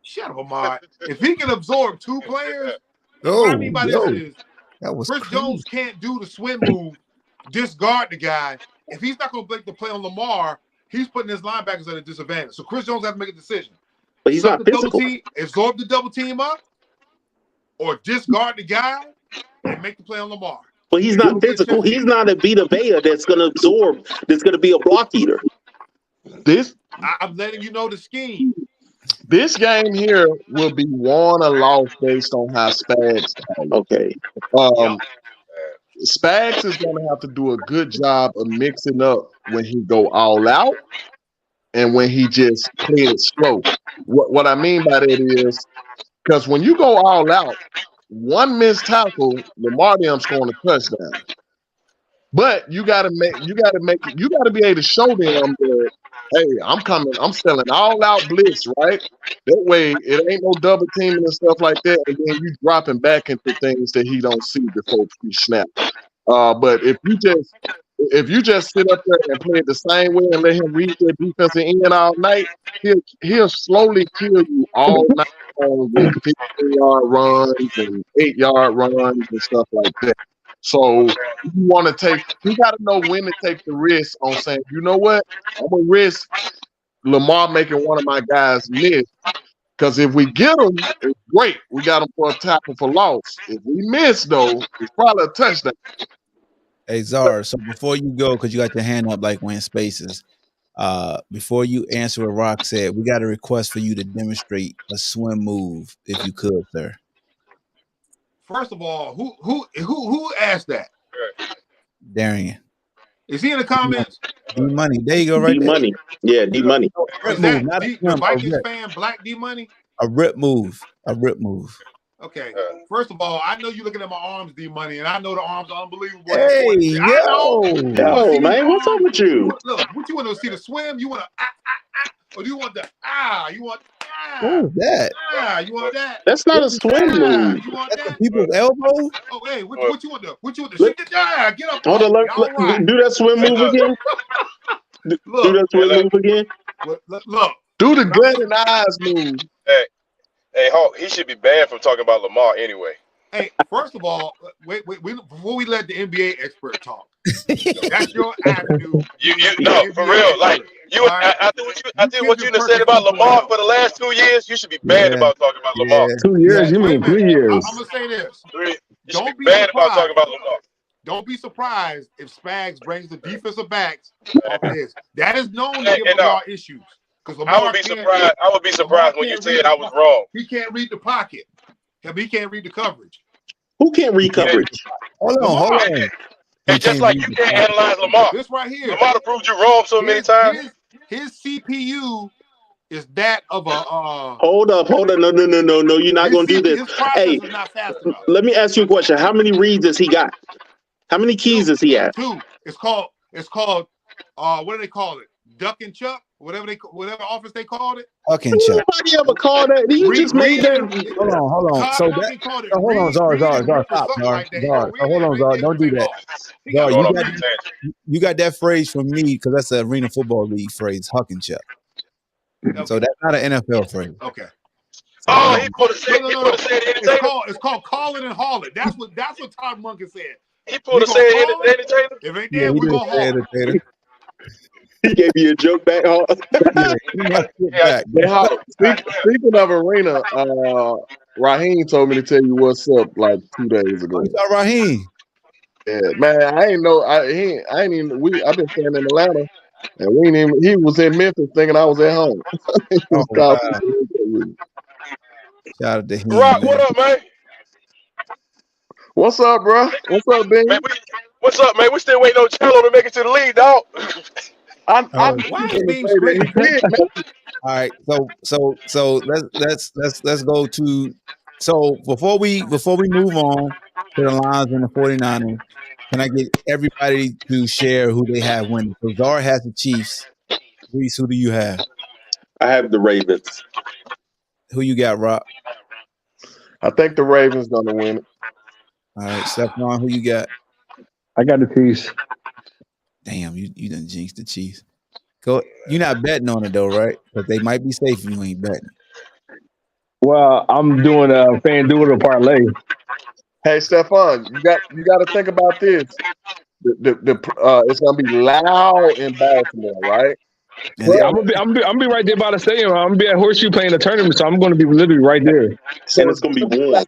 Shut up, Ahmad. If he can absorb 2 players, what I mean by this is Chris Jones can't do the swim move, discard the guy. If he's not going to break the play on Lamar, he's putting his linebackers at a disadvantage. So Chris Jones has to make a decision. But he's not physical. Absorb the double team up, or discard the guy and make the play on Lamar. But he's not physical. He's not a Vita Vea that's going to absorb, that's going to be a block eater. I'm letting you know the scheme. This game here will be won or lost based on how Spags plays. Okay. Spags is going to have to do a good job of mixing up when he go all out and when he just play it slow. What I mean by that is, because when you go all out, one missed tackle, Lamar them scoring a touchdown. But you gotta be able to show them that, hey, I'm coming, I'm selling all out blitz, right? That way it ain't no double teaming and stuff like that, and then you dropping back into things that he don't see before he snap. But if you just if you just sit up there and play it the same way and let him read your defensive end all night, he'll slowly kill you all night long with 15-yard runs and 8-yard runs and stuff like that. So you want to you got to know when to take the risk on saying, you know what, I'm gonna risk Lamar making one of my guys miss. Because if we get him, it's great. We got him for a tackle for loss. If we miss, though, it's probably a touchdown. Hey Zara, so before you go, because you got your hand up like we're in spaces, before you answer what Rock said, we got a request for you to demonstrate a swim move, if you could, sir. First of all, who asked that? Darian. Is he in the comments? D Money. There you go, right D there. Money. Yeah, D Money. Is that the Vikings fan, Black D Money? A rip move. A rip move. Okay. First of all, I know you're looking at my arms, D Money, and I know the arms are unbelievable. Hey, yo, man, what's up with you? Look, what you want to see the swim? You want to or do you want the You want What was that? You want that? That's not a swim move. You want that? People's elbow? Oh, hey, what you want to? What you want to? Shoot the get up. Hold on, do that swim move again. Do that swim move again. Look. Do the gun and eyes move. Hey, Hawk, he should be banned from talking about Lamar anyway. Hey, first of all, wait, before we let the NBA expert talk, that's your avenue. No, for real. Like I think what you just said about Lamar for the last 2 years, you should be banned about talking about Lamar. 2 years? You mean 3 years? I'm gonna say this. You should be banned about talking about Lamar. Don't be surprised if Spags brings the defensive backs off of this. That is known to give Lamar issues. I would be surprised when you said I was wrong. He can't read the pocket. He can't read the coverage. Who can't read coverage? Hold on. And just like you can't analyze Lamar. This right here. Lamar proved you wrong so many times. His CPU is that of a. Hold up. No. You're not going to do this. Hey, let me ask you a question. How many reads does he got? How many keys does he have? 2. It's called. What do they call it? Duck and Chuck. Whatever office they called it. Duck and Chuck. Nobody ever called that. You just made that. Hold on. So hold on, Zara. Stop, Zara. Hold on, Zara. Don't do that. Zara, you got that phrase from me because that's the Arena Football League phrase, Huck and Chuck. Okay. So that's not an NFL phrase. Okay. Oh, he put a say. It's called call it and haul it. That's what Todd Monken said. He put a say entertainer. If ain't there, we're gonna haul it. He gave you a joke back, huh? Speaking of Arena, Raheem told me to tell you what's up like 2 days ago. What's up, Raheem? Yeah, man, I ain't know. I've been staying in Atlanta, and we ain't even. He was in Memphis thinking I was at home. Shout out to him. Rock, what up, man? What's up, bro? What's up, Ben? What's up, man? We still waiting on Cello to make it to the league, dog. Why is being screamed? All right, so let's go to before we move on to the Lions and the 49ers, can I get everybody to share who they have winning? So Zara has the Chiefs. Reese, who do you have? I have the Ravens. Who you got, Rock? I think the Ravens gonna win it. All right, Stephon, who you got? I got the Chiefs. Damn, you done jinxed the Chiefs. Go. You're not betting on it though, right? But they might be safe if you ain't betting. Well, I'm doing a FanDuel parlay. Hey, Stephon, you got to think about this. It's gonna be loud in Baltimore, right? Yeah, I'm gonna be right there by the stadium. I'm gonna be at Horseshoe playing the tournament, so I'm gonna be literally right there. So it's gonna be warm.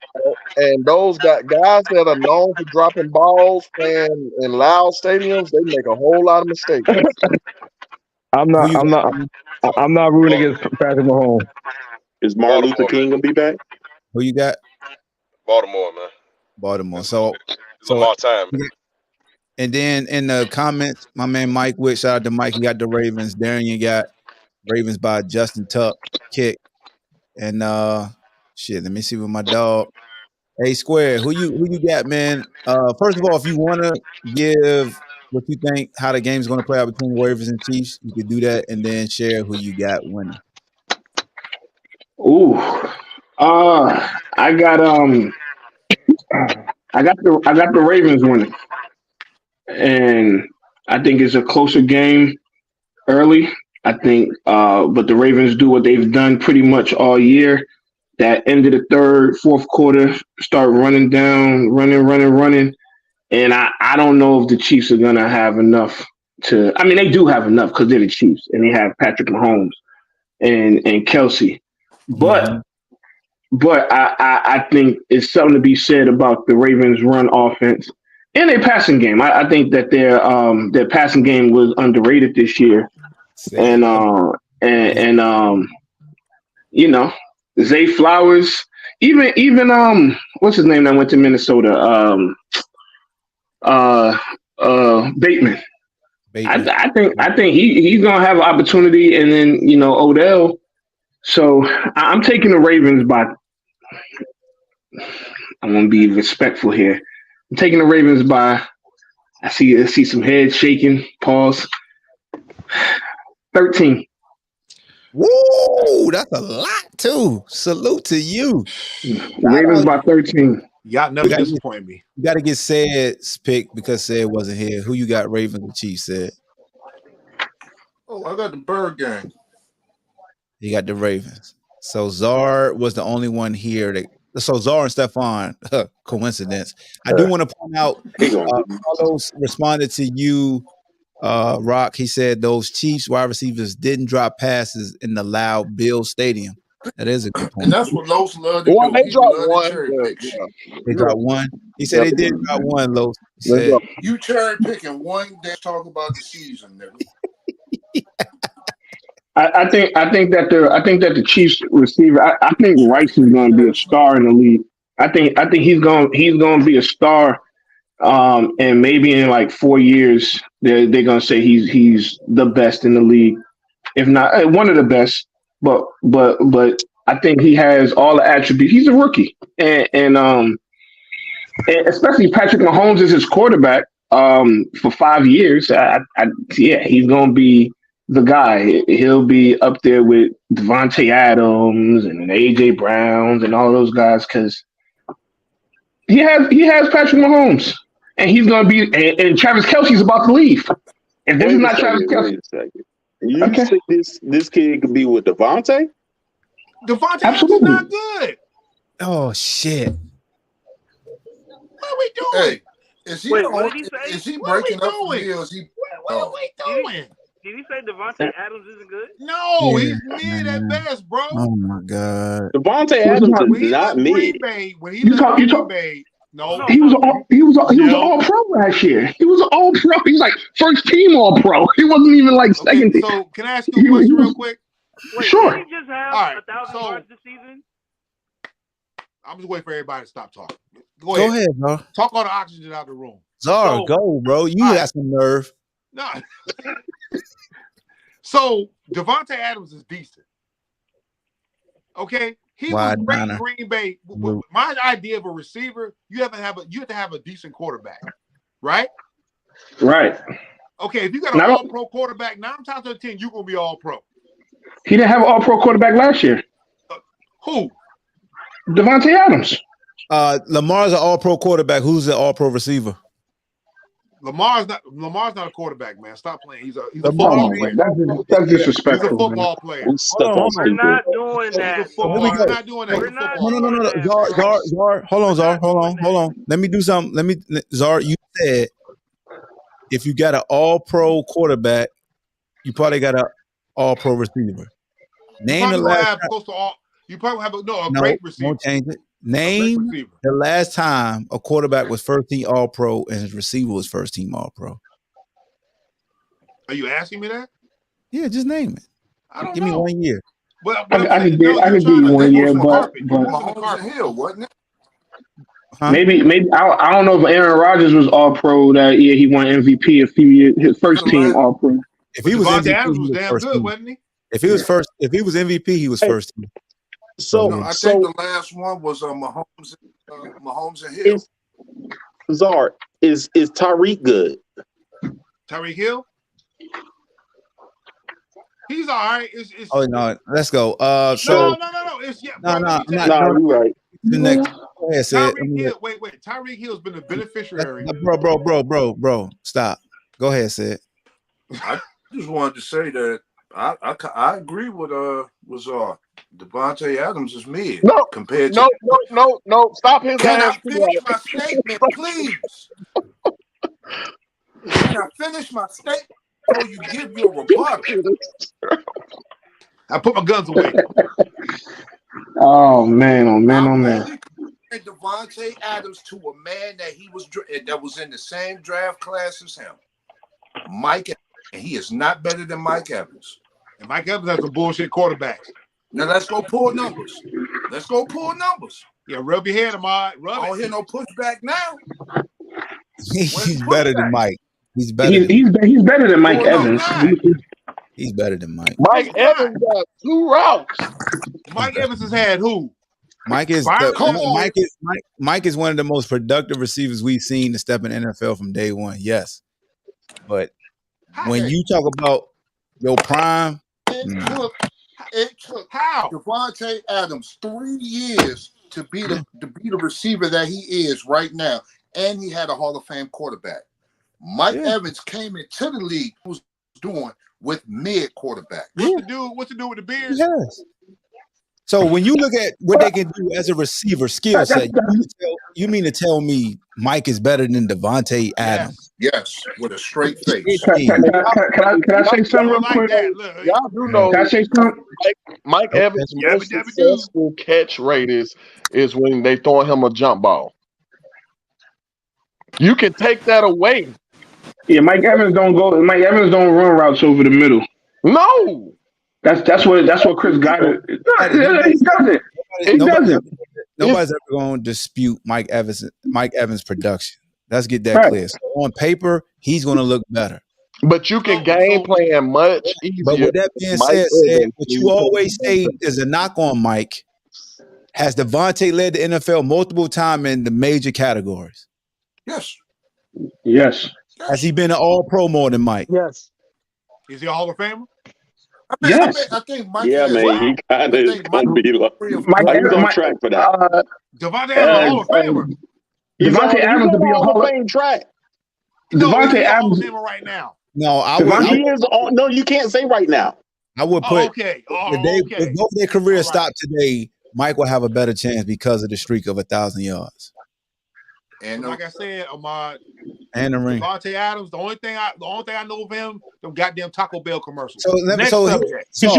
And those guys that are known for dropping balls playing in loud stadiums, they make a whole lot of mistakes. I'm not rooting against Patrick Mahomes. Is Martin Luther King gonna be back? Who you got? Baltimore, man. Baltimore. So Lamar time. And then in the comments, my man Mike Witt, shout out to Mike. He got the Ravens. Darren, you got Ravens by Justin Tuck kick. And let me see with my dog. Hey Square, who you got, man? First of all, if you want to give what you think how the game's going to play out between the Ravens and Chiefs, you could do that, and then share who you got winning. Ooh, I got the Ravens winning, and I think it's a closer game early. I think, but the Ravens do what they've done pretty much all year. That end of the third, fourth quarter, start running down, running. And I don't know if the Chiefs are going to have enough to. I mean, they do have enough because they're the Chiefs and they have Patrick Mahomes and Kelsey. But I think it's something to be said about the Ravens' run offense and their passing game. I think that their passing game was underrated this year. And you know, Zay Flowers, even what's his name that went to Minnesota? Bateman. I think he's gonna have an opportunity, and then Odell. So I'm taking the Ravens by. I'm gonna be respectful here. I'm taking the Ravens by. I see some heads shaking. Pause. 13. Woo, that's a lot too. Salute to you. Ravens by 13. Y'all never disappoint me. You got to get Said's pick because Said wasn't here. Who you got? Ravens or Chiefs? Said. Oh, I got the Bird gang. You got the Ravens. So Czar was the only one here. So Czar and Stephon, coincidence. I do want to point out, Carlos responded to you, Rock. He said those Chiefs wide receivers didn't drop passes in the loud Bill Stadium. That is a good point. And that's what Los loved to do. They He dropped loved one. to cherry pick shit. They dropped one. He said they did drop one, Los. He said, you cherry picking one day, talk about the season, nigga. I think that the Chiefs receiver. I think Rice is going to be a star in the league. I think he's going to be a star. And maybe in like 4 years, they're going to say he's the best in the league, if not one of the best. But I think he has all the attributes. He's a rookie, and especially Patrick Mahomes is his quarterback for 5 years. He's going to be the guy. He'll be up there with Devontae Adams and AJ Browns and all those guys because he has Patrick Mahomes, and he's going to be. And Travis Kelce's about to leave. If this is not Travis Kelce, you think this kid could be with Devontae? Devontae Adams not good. Oh shit! What are we doing? Hey, is he? Wait, what did he say? Is he What breaking are up we for me? Or is he? What are we doing? Did he say Devontae Adams isn't good? No, he's mid at best, bro. Oh my god! Devontae Adams is not mid. When he left Green Bay, no, he was an all pro last year. He was an all pro. He's like first team all pro. He wasn't even like second team. So can I ask you a question real quick? Wait, sure. Did he just have 1,000 yards this season? I'm just waiting for everybody to stop talking. Go ahead, bro. Talk all the oxygen out of the room. Czar, go, bro. You got some nerve. No. So Devontae Adams is decent. Okay, he was great in Green Bay. My idea of a receiver, you have to have a decent quarterback, right? Right. Okay, if you got an all-pro quarterback, 9 times out of 10, you're gonna be all-pro. He didn't have an all-pro quarterback last year. Who? Devontae Adams. Lamar's an all-pro quarterback. Who's the all-pro receiver? Lamar's not a quarterback, man. Stop playing. He's a football player. That's disrespectful. He's a football player. We're not doing that. We're not doing that. We're not No. Czar. Hold on. Let me do something. Czar, you said if you got an all-pro quarterback, you probably got an all-pro receiver. Name the last. You probably have a great receiver. Don't change it. Name the last time a quarterback was first team All Pro and his receiver was first team All Pro. Are you asking me that? Yeah, just name it. I don't Give me 1 year. I can give you 1 year, but Hill, wasn't it? Huh? Maybe I don't know if Aaron Rodgers was All Pro that year. He won MVP a few years. His first team All Pro. If he was MVP, Adams was damn good, team. wasn't he? If he was MVP, he was first team. I think the last one was Mahomes and Hill. Czar, is Tyreek good? Tyreek Hill? He's all right. Oh no, let's go. No. You're right. The next, Tyreek Hill. Wait. Tyreek Hill's been a beneficiary. Bro. Stop. Go ahead, Sid. I just wanted to say that I agree with Devontae Adams is mid compared to. No. Stop his Can ass. I finish my statement, please? Can I finish my statement before you give your rebuttal? I put my guns away. Oh man! I'm only comparing Devontae Adams to a man that was in the same draft class as him, Mike, and he is not better than Mike Evans. And Mike Evans has some bullshit quarterbacks. Now let's go pull numbers. Yeah, rub your head, Ahmad. I don't hear no pushback now. He's better than Mike. He's better. He's better than Mike Evans. He's better than Mike. Mike Evans got 2 routes. Mike Evans has had who? Mike is one of the most productive receivers we've seen to step in NFL from day one. Yes, but when you talk about your prime, it took Devontae Adams 3 years to be the receiver that he is right now, and he had a Hall of Fame quarterback. Mike Evans came into the league was doing with mid quarterback. What's to do with the beard? Yes. So when you look at what they can do as a receiver skill set, you mean to tell me Mike is better than Devontae Adams? Yes, with a straight face. Can I say something real quick? Y'all do know. Can I say something? Mike Evans' most successful catch rate is when they throw him a jump ball. You can take that away. Yeah, Mike Evans don't run routes over the middle. No. That's what Chris got it. He doesn't. Nobody's ever going to dispute Mike Evans' production. Let's get that clear. So on paper, he's going to look better. But you can game plan much easier. But with that being said, what you always say is a knock on Mike. Has Devontae led the NFL multiple times in the major categories? Yes. Has he been an All-Pro more than Mike? Yes. Is he a Hall of Famer? I think Mike. Yeah, man, he kind of is going to be like he's on track for that. Devontae Adams, Hall of Famer. Devontae Adams will be a Hall of Fame track. Devontae Adams right now. No, no, you can't say right now. I would put if both their careers stopped today, Mike will have a better chance because of the streak of 1,000 yards. And like I said, Ahmad, and the ring. Devontae Adams, the only thing I know of him, them goddamn Taco Bell commercials. So you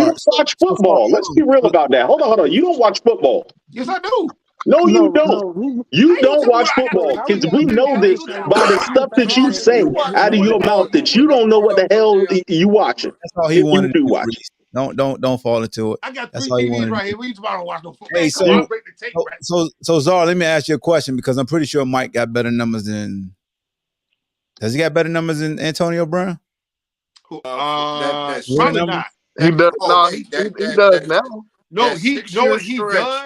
don't watch football. Let's be real about that. Hold on. You don't watch football. Yes, I do. No, you don't. You don't watch football because we know this by the stuff that you say out of your mouth that you don't know what the hell you watching. That's all he wanted to watch. Don't fall into it. I got 3 TVs right here. We don't watch no football. Hey, so Czar, let me ask you a question because I'm pretty sure Mike got better numbers than. Does he got better numbers than Antonio Brown? Probably not. He does. He does now. No, he does.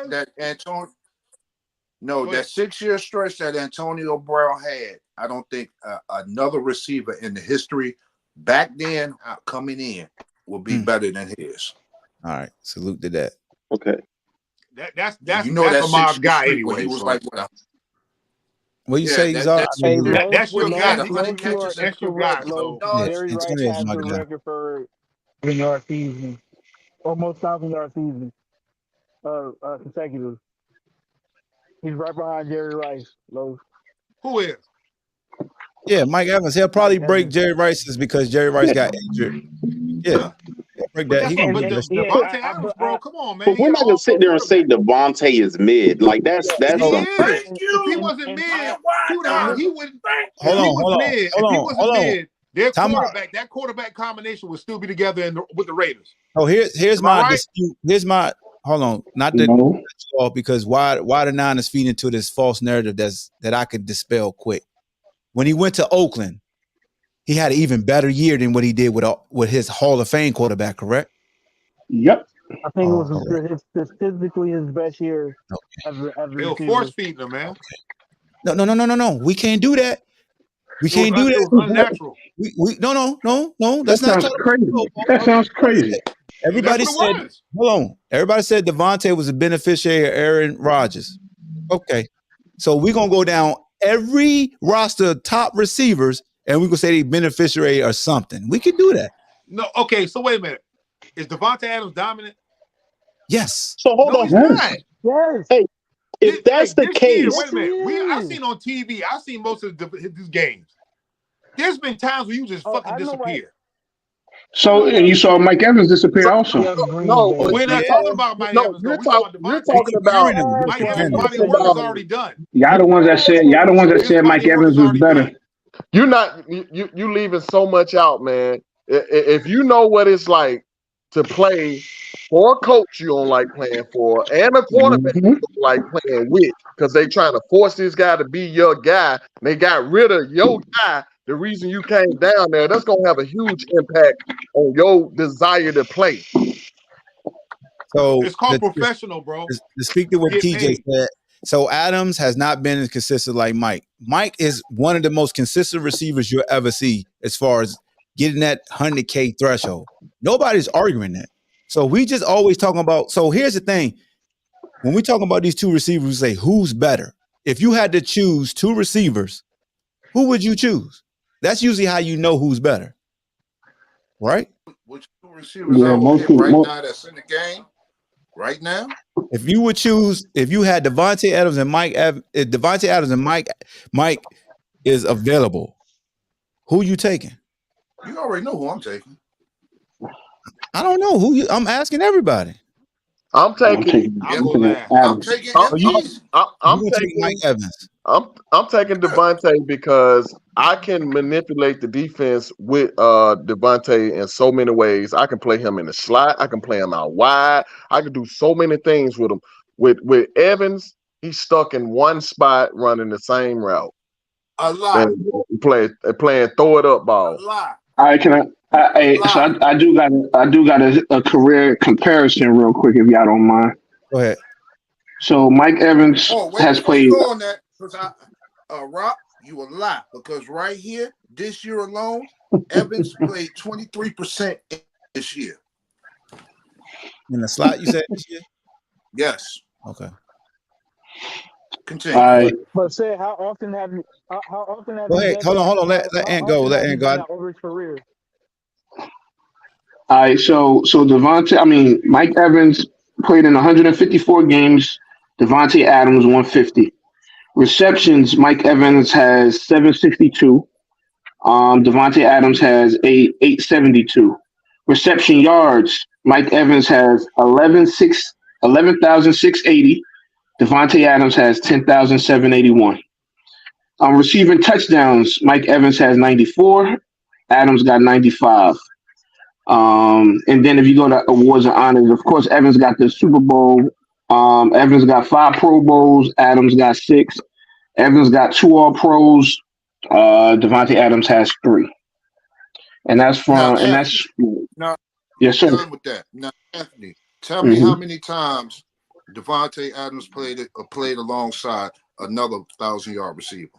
That Antonio. No, that 6-year stretch that Antonio Brown had, I don't think another receiver in the history back then coming in will be better than his. All right, salute to that. Okay, that's a mob guy anyway. He was like what you say, Czar? That's your guy. That's your guy. Jerry Rice has the record for yard season, almost 1,000-yard season, consecutive. He's right behind Jerry Rice. Low. Who is? Yeah, Mike Evans. He'll probably break Jerry Rice's because Jerry Rice got injured. Yeah, break that. Devontae Adams, bro. Come on, man. But we're not gonna sit there and say Devontae is mid. Like that's. If he wasn't mid, he wouldn't. Hold on. That quarterback combination would still be together with the Raiders. Oh, here's my dispute. Hold on, not to because why the Niners feed into this false narrative that I could dispel quick. When he went to Oakland, he had an even better year than what he did with his Hall of Fame quarterback. Correct? Yep. I think it was statistically his best year ever. They were force feeding him, man. No. We can't do that. We can't do that. Unnatural. No. That sounds crazy. That sounds crazy. Everybody said, hold on. Everybody said Devontae was a beneficiary of Aaron Rodgers. Okay. So we're going to go down every roster of top receivers, and we can say they beneficiary or something. We could do that. No, okay. So wait a minute. Is Devontae Adams dominant? Yes. So hold No, on. he's not. Yes. Hey, if that's the This year, case, wait a minute. I've is. seen on TV. I've seen most of his games. There's been times where you just Oh, fucking I know why. disappear. So and you saw Mike Evans disappear also. Just Green No, Bay. But we're not Yeah. talking about Mike no, Evans, though. We're talking you're about We're Devontae. talking about comparing them. We're Mike you're Evans' comparing them. body talking of work is about already done. Y'all the ones that His said body Mike of work Evans is was already better. done. you're not you leaving so much out, man. If you know what it's like to play for a coach you don't like playing for, and a quarterback you don't like playing with, because they trying to force this guy to be your guy, and they got rid of your guy. The reason you came down there, that's gonna have a huge impact on your desire to play. So It's called professional, bro. to speak to what Get TJ paid. said, so Adams has not been as consistent like Mike. Mike is one of the most consistent receivers you'll ever see as far as getting that 100K threshold. Nobody's arguing that. So we just always talking about. So here's the thing: when we talk about these two receivers, we say who's better. If you had to choose two receivers, who would you choose? That's usually how you know who's better, right? Which two receivers I would pick right now that's in the game right now? If you would choose, if you had Devontae Adams and Mike, if Devontae Adams and Mike is available, who you taking? You already know who I'm taking. I don't know who you. I'm asking everybody. I'm taking. I'm taking MG's. I'm take taking Mike Evans. I'm taking Devontae because I can manipulate the defense with Devontae in so many ways. I can play him in the slot. I can play him out wide. I can do so many things with him. With Evans, he's stuck in one spot running the same route. A lot. And playing throw it up ball. A lot. All right, so I do got a career comparison real quick if y'all don't mind. Go ahead. So Mike Evans has before played. you go on that, because Rock, you a lie. Because right here, this year alone, Evans played 23% this year. In the slot, you said this year? Yes. Okay. Continue. All right. But say, how often have you? How often have Go you ahead. done Hold on. that? Let Ant go. Let Ant go. Over his career. All right, so Mike Evans played in 154 games. Devontae Adams 150 receptions. Mike Evans has 762. Devontae Adams has 872 reception yards. Mike Evans has 11,680. Devontae Adams has 10,781. Receiving touchdowns. Mike Evans has 94. Adams got 95. And then if you go to awards and honors, of course, Evans got the Super Bowl. Evans got 5 Pro Bowls. Adams got 6. Evans got 2 All Pros. Devontae Adams has 3. And that's from Now, yes, sir. done with that. Now, Anthony, tell me how many times Devontae Adams played alongside another 1,000-yard receiver.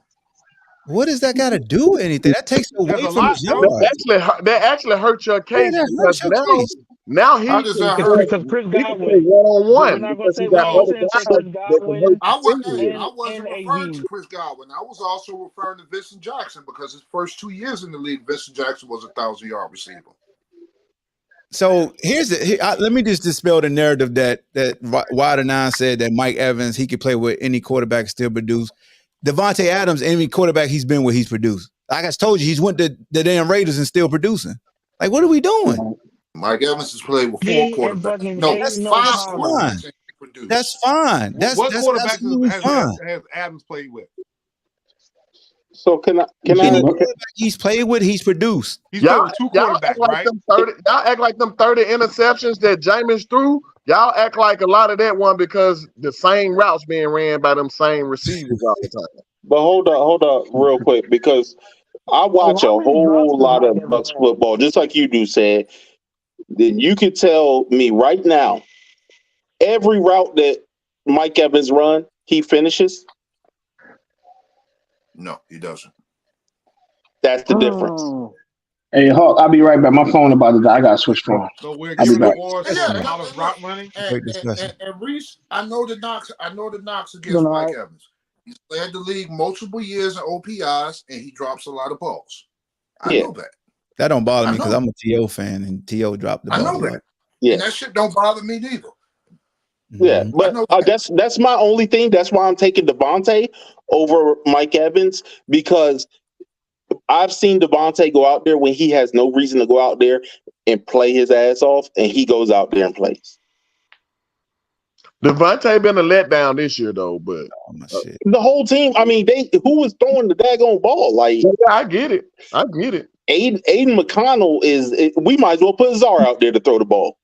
What does that got to do with anything? That takes away from his yards. That actually hurt your case because now he How does that Because hurt? Chris Godwin. one-on-one. We're not gonna say we're not saying Chris Godwin. I wasn't and referring AB. to Chris Godwin. I was also referring to Vincent Jackson because his first 2 years in the league, Vincent Jackson was a 1,000-yard receiver. So let me just dispel the narrative that Wider Nine said that Mike Evans, he could play with any quarterback and still produce. Devontae Adams, any quarterback he's been with, he's produced. Like I told you, he's went to the damn Raiders and still producing. Like, what are we doing? Mike Evans has played with 4 quarterbacks. No, that's 5 fine. quarterbacks. That's fine. What quarterbacks absolutely fine. has Adams played with? So can I? He's played with, he's produced. He's played with 2 quarterbacks, right? Y'all act like them 30 interceptions that Jameis threw. Y'all act like a lot of that one because the same routes being ran by them same receivers all the time. But hold up real quick, because I watch a whole lot of Bucs football, just like you do, said. Then you could tell me right now, every route that Mike Evans run, he finishes. No, he doesn't. That's the difference. Hey, Hawk, I'll be right back. My phone about to die. I got to switch phone. So we're giving awards for Dallas route running. And Reese, I know the knocks against Mike Evans. He's led the league multiple years in OPIs, and he drops a lot of balls. I know that. That don't bother I me because know. I'm a T.O. fan, and T.O. dropped the I ball. know that. Yeah. And that shit don't bother me neither. Yeah, Mhm. I but know that. that's my only thing. That's why I'm taking Devontae over Mike Evans, because I've seen Devontae go out there when he has no reason to go out there and play his ass off, and he goes out there and plays. Devontae been a letdown this year though, but Oh, my shit. The whole team. I mean, who was throwing the daggone ball? Like, yeah, I get it. Aiden McConnell is. We might as well put Czar out there to throw the ball.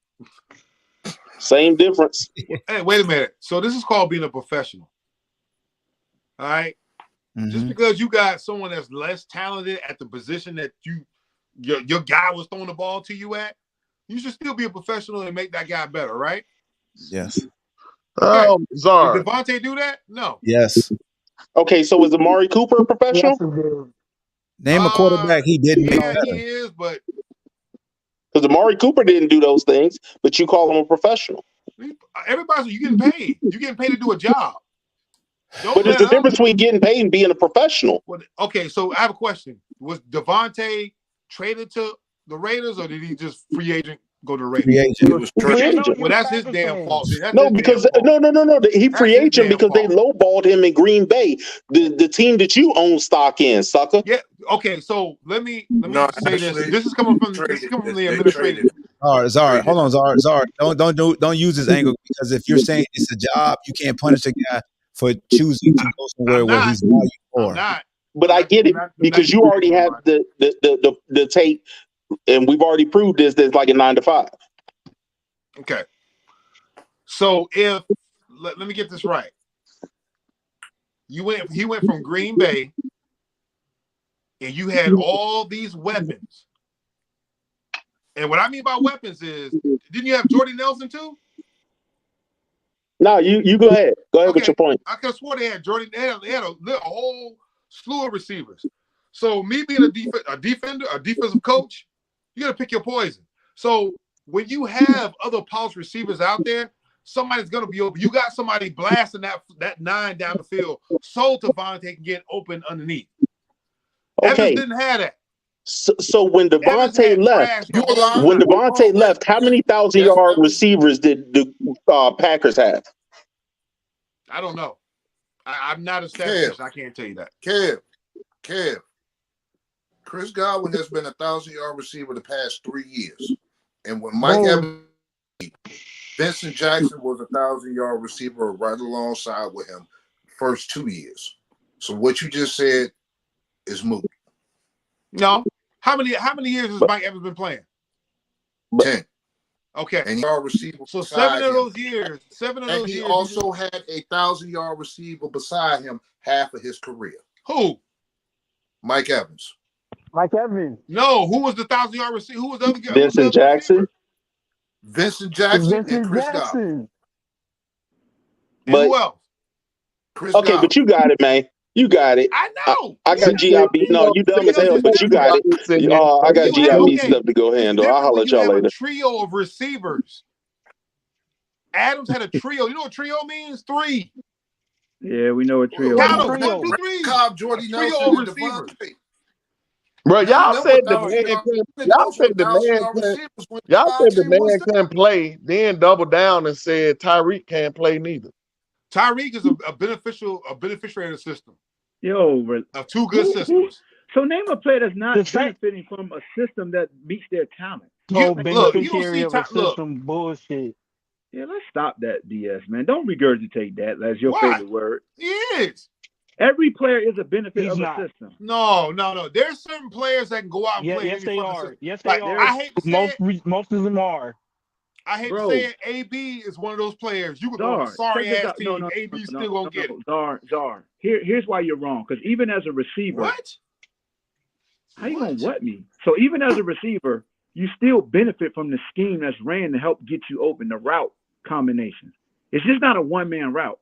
Same difference. Hey, wait a minute. So this is called being a professional. All right. Just because you got someone that's less talented at the position that your guy was throwing the ball to you at, you should still be a professional and make that guy better, right? Yes. Right. Czar. Did Devontae do that? No. Yes. Okay, so is Amari Cooper a professional? Name a quarterback he didn't make Yeah, better. he is, but Because Amari Cooper didn't do those things, but you call him a professional. everybody's getting paid. You're getting paid to do a job. But there's a difference between getting paid and being a professional. Okay, so I have a question. Was Devontae traded to the Raiders, or did he just free agent go to the Raiders? Free agent. Free agent. Well, that's his damn fault. No, because no. He free agent because they lowballed him in Green Bay, the team that you own stock in, sucker. Yeah. Okay. So let me say this. This is coming from the administrative. Czar, hold on, Czar. Don't use this angle, because if you're saying it's a job, you can't punish a guy for choosing to go somewhere where he's valued for. But I get it, because you already have the tape, and we've already proved this. There's like a 9 to 5. Okay. So if let me get this right. He went from Green Bay, and you had all these weapons. And what I mean by weapons is, didn't you have Jordy Nelson too? No, you go ahead. Go ahead with your point. I could have swore they had Jordy. They had a whole slew of receivers. So me being a defensive coach, you got to pick your poison. So when you have other polished receivers out there, somebody's going to be open. You got somebody blasting that 9 down the field so Devontae can get open underneath. Okay. Evans didn't have that. So when Devontae left, how many 1,000-yard receivers did the Packers have? I don't know. I'm not a statistician. I can't tell you that. Kev. Chris Godwin has been a 1,000-yard receiver the past 3 years. And when Mike Evans, Vincent Jackson was a 1,000-yard receiver right alongside with him first 2 years. So what you just said is moot. No. How many years has Mike Evans been playing? 10. Okay. And he receiver. So 7 of those years. 7 of those years. He also had a 1,000-yard receiver beside him half of his career. Who? Mike Evans. Mike Evans. No, who was the 1,000-yard receiver? Who was the other guy? Vincent Jackson. Vincent Jackson and Chris Godwin. And who else? Chris Godwin. But you got it, man. You got it. I know. I got GIB. No, you dumb as hell, but you got it. I got GIB stuff to go handle. I'll holler at y'all later. A trio of receivers. Adams had a trio. You know what trio means? 3. Yeah, we know what trio. Cobb, Jordy Nelson, and Devontae. Bro, y'all said the man couldn't play, then double down and said Tyreek can't play neither. Tyreek is a beneficiary of the system. Of 2 good systems. So name a player that's not benefiting from a system that meets their talent. Beneficiary of a system bullshit. Yeah, let's stop that BS, man. Don't regurgitate that as your favorite word. He is. Every player is a benefit of a system. No. There's certain players that can go out and play. Yes, they are. Yes, they are. I hate to say most of them are. I hate to say it. AB is one of those players. You can go on a sorry ass team. AB still gonna get it. Czar. Here's why you're wrong. Because even as a receiver, how you gonna what me? So even as a receiver, you still benefit from the scheme that's ran to help get you open, the route combinations. It's just not a one-man route.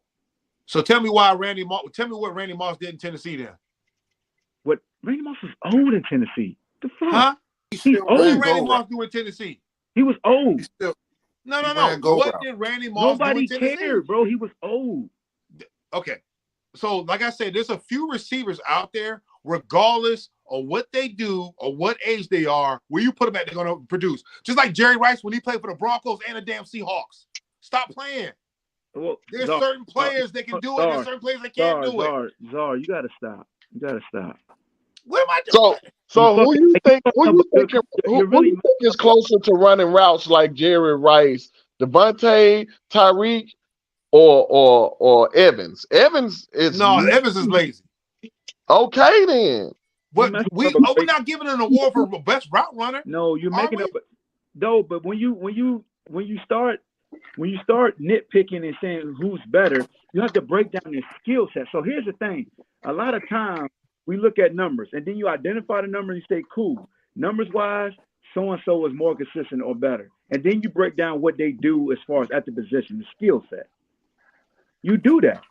So tell me why Randy Moss. Tell me what Randy Moss did in Tennessee then. What Randy Moss was old in Tennessee. The fuck? Huh? He's old. What did Randy Moss do in Tennessee? He was old. No. What did Randy Moss do in Tennessee? Nobody cared, bro. He was old. Okay. So, like I said, there's a few receivers out there, regardless on what they do or what age they are, where you put them at, they're going to produce. Just like Jerry Rice when he played for the Broncos and the damn Seahawks. Stop playing. Well, there's certain players that can do it. There's certain players that can't do it. Czar, you got to stop. You got to stop. What am I doing? So who you think is closer to running routes like Jerry Rice, Devontae, Tyreek, or Evans? Evans is Evans is lazy. Okay then. But we're not giving an award for best route runner. No, you're making up. No, but when you start nitpicking and saying who's better, you have to break down their skill set. So here's the thing: a lot of times we look at numbers, and then you identify the number and you say, "Cool, numbers wise, so and so is more consistent or better," and then you break down what they do as far as at the position, the skill set. You do that.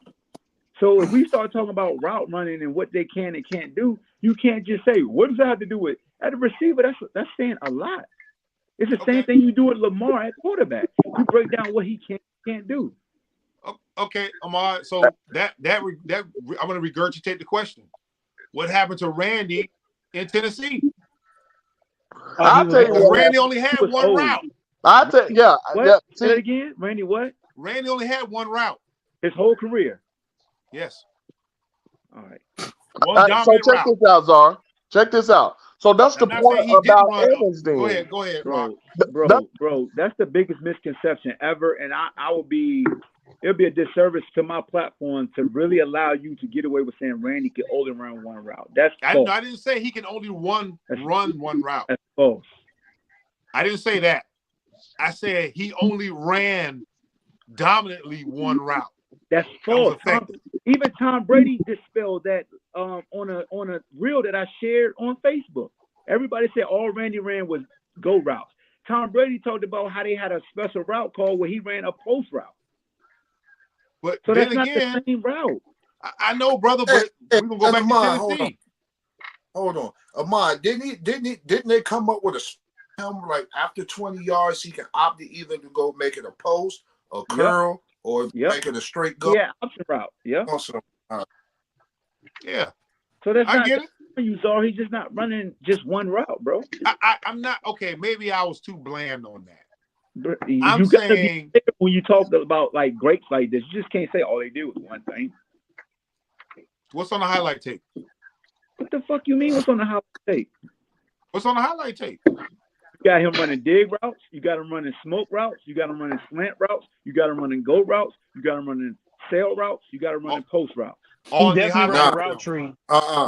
So if we start talking about route running and what they can and can't do, you can't just say, what does that have to do with at a receiver? That's saying a lot. It's the same thing you do with Lamar at quarterback. You break down what he can't do. Okay, Ahmad. So that I'm going to regurgitate the question. What happened to Randy in Tennessee? I'll tell you what, Randy only had one route. I'll tell you, What? Say that again? Randy what? Randy only had one route. His whole career. Yes. All right. So check this out, Czar. Check this out. So that's the point about Evans then. Go ahead, bro. That's the biggest misconception ever, and it'll be a disservice to my platform to really allow you to get away with saying Randy can only run one route. That's false. I didn't say he can only run one route. That's false. I didn't say that. I said he only ran dominantly one route. That's false. Even Tom Brady dispelled that on a reel that I shared on Facebook. Everybody said all Randy ran was go routes. Tom Brady talked about how they had a special route call where he ran a post route. But so then that's again, not the same route. I know, brother, but we're gonna go back to Tennessee. Hold on, Ahmad, didn't they come up with a like after 20 yards he can opt to either to go make it a post, a curl, or make it a straight go? Yeah, option route. Yeah. Awesome. Yeah. So that's I get it. You saw he's just not running just one route, bro. I'm not okay. Maybe I was too bland on that. I'm saying when you talk about like greats like this, you just can't say all they do is one thing. What's on the highlight tape? What the fuck you mean? What's on the highlight tape? What's on the highlight tape? You got him running dig routes. You got him running smoke routes. You got him running slant routes. You got him running go routes. You got him running sail routes. You got him running post routes. He definitely ran route tree.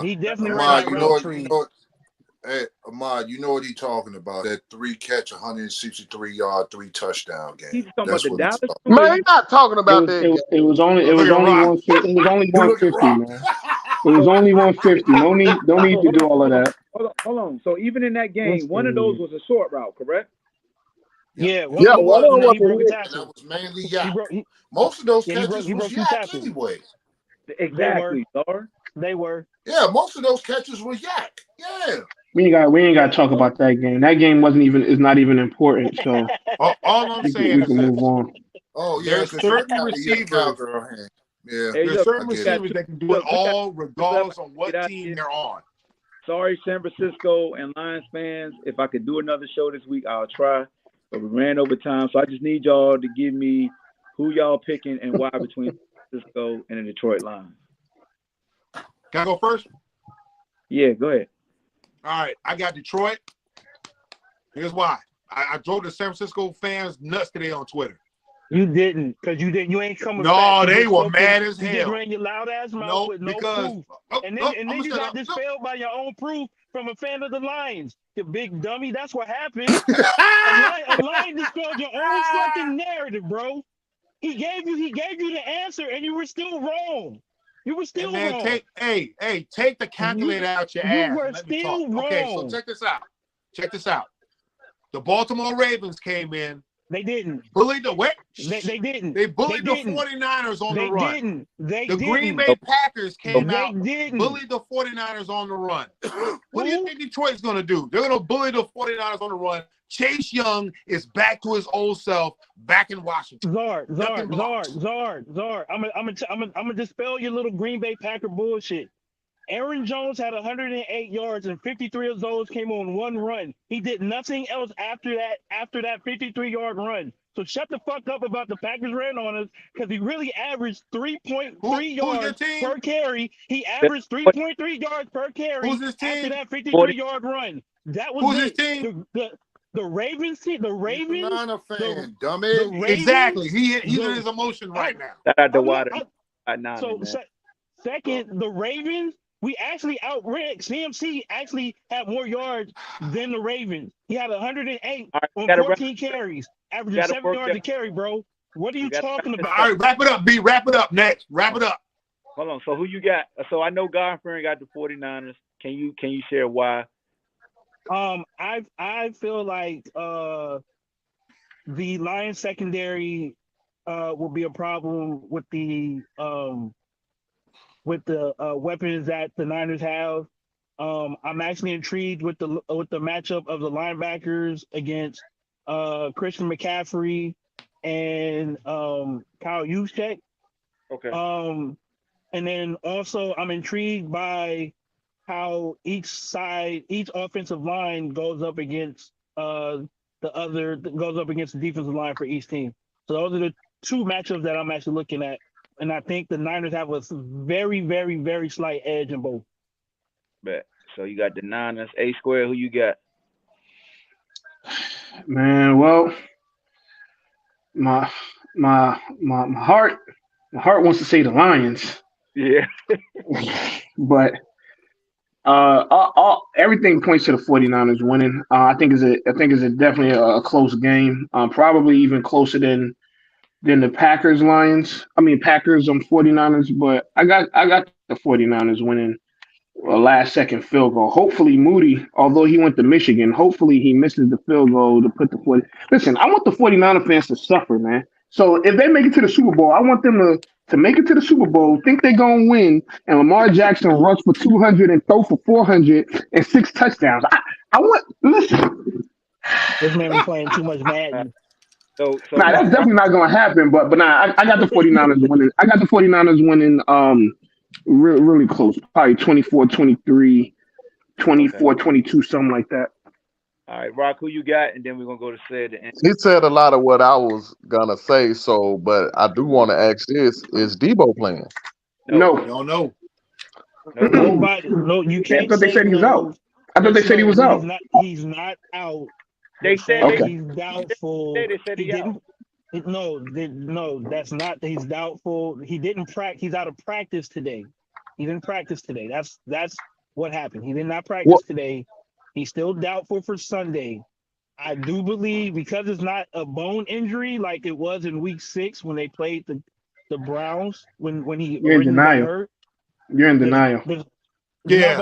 He definitely ran route tree. Hey, Ahmad, you know what he's talking about? That 3-catch, 163-yard, 3-touchdown game. He's talking about the Dallas. Man, he's not talking about that. It was only 150, man. It was only 150. No need to do all of that. Hold on. So even in that game, one of those was a short route, correct? Yeah. One of he broke a tackle. That was mainly yak. Most of those catches was yak anyway. Exactly, They were. Yeah, most of those catches were yak. Yeah. We ain't got to talk about that game. That game is not even important. So all I'm saying we can move on. Oh yeah, there's certain receivers. Yeah, there's certain receivers that can do it all, regardless of what team they're on. Sorry, San Francisco and Lions fans. If I could do another show this week, I'll try. But we ran over time, so I just need y'all to give me who y'all picking and why between San Francisco and the Detroit Lions. Can I go first? Yeah, go ahead. All right, I got Detroit. Here's why. I drove the San Francisco fans nuts today on Twitter. You didn't, because you ain't coming back. No, they were mad as hell. You just ran your loud ass mouth with no proof. And then you got dispelled by your own proof from a fan of the Lions. You big dummy. That's what happened. a lion dispelled your own fucking narrative, bro. He gave you the answer, and you were still wrong. You were still wrong. Take the calculator out your ass. You were still wrong. Okay, so check this out. The Baltimore Ravens came in. They didn't. Bullied the what? They didn't. They bullied the 49ers on the run. The Green Bay Packers came out. Bullied the 49ers on the run. What do you think Detroit's going to do? They're going to bully the 49ers on the run. Chase Young is back to his old self, back in Washington. Czar. I'm gonna dispel your little Green Bay Packer bullshit. Aaron Jones had 108 yards, and 53 of those came on one run. He did nothing else after that 53-yard run. So shut the fuck up about the Packers ran on us, because he really averaged 3.3 Who's your yards team? per carry. He averaged 3.3 yards per carry Who's his after team? that 53-yard run. That was Who's his it. team? The Ravens team, the He's a Ravens, Niner the fan, dummy. the Ravens. Exactly. He's in the his emotion right now. Shout out to I'm not. Water. Niner, So man. second, the Ravens, we actually outran CMC. Actually had more yards than the Ravens. He had 108 All right, on 14 carries, averaging 7 yards a carry, bro. What are you talking about? All right, wrap it up, B. Wrap it up next. Wrap it up. Hold on. So who you got? So I know Godfrey got the 49ers. Can you share why? I feel like the Lions secondary will be a problem with the weapons that the Niners have. I'm actually intrigued with the matchup of the linebackers against Christian McCaffrey and Kyle Juszczyk. Okay. And then also I'm intrigued by how each offensive line goes up against the defensive line for each team. So those are the two matchups that I'm actually looking at. And I think the Niners have a very, very, very slight edge in both. Bet. So you got the Niners. A Square, who you got? Man, well, my heart wants to say the Lions. Yeah. But everything points to the 49ers winning. I think it's definitely a close game. Probably even closer than the Packers 49ers, but I got the 49ers winning a last second field goal. Hopefully Moody, although he went to Michigan, hopefully he misses the field goal to put the 40. Listen, I want the 49er fans to suffer, man. So if they make it to the Super Bowl, I want them to make it to the Super Bowl, think they're going to win, and Lamar Jackson rush for 200 and throw for 400 and 6 touchdowns. Listen. This man be playing too much Madden. So that's definitely not going to happen, but I got the 49ers winning. I got the 49ers winning really close, probably 24-23, 24-22, something like that. All right, Rock, who you got? And then we're going to go to Sid. He said a lot of what I was going to say, but I do want to ask this. Is Debo playing? No. Don't know. Nobody. No, you can't. I thought they said he was out. I thought they said he was out. He's not out. They said he's doubtful. They said he didn't. No, that's not. He's doubtful. He didn't practice. He's out of practice today. He didn't practice today. That's what happened. He did not practice today. He's still doubtful for Sunday. I do believe, because it's not a bone injury like it was in Week 6 when they played the Browns when he originally got hurt. You're in denial. But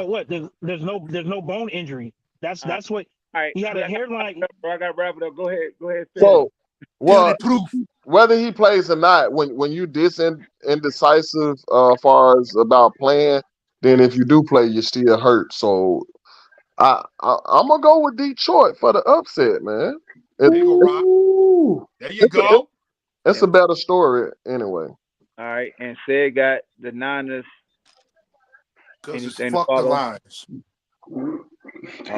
what? There's no bone injury. That's what. All right, he had a hairline. I got to wrap it up. Go ahead. So, whether he plays or not, when you indecisive far as about playing, then if you do play, you're still hurt. So I'm gonna go with Detroit for the upset, man. There you go. It's a better story anyway. All right, and Sid got the Niners. Because it's fuck the Lions. All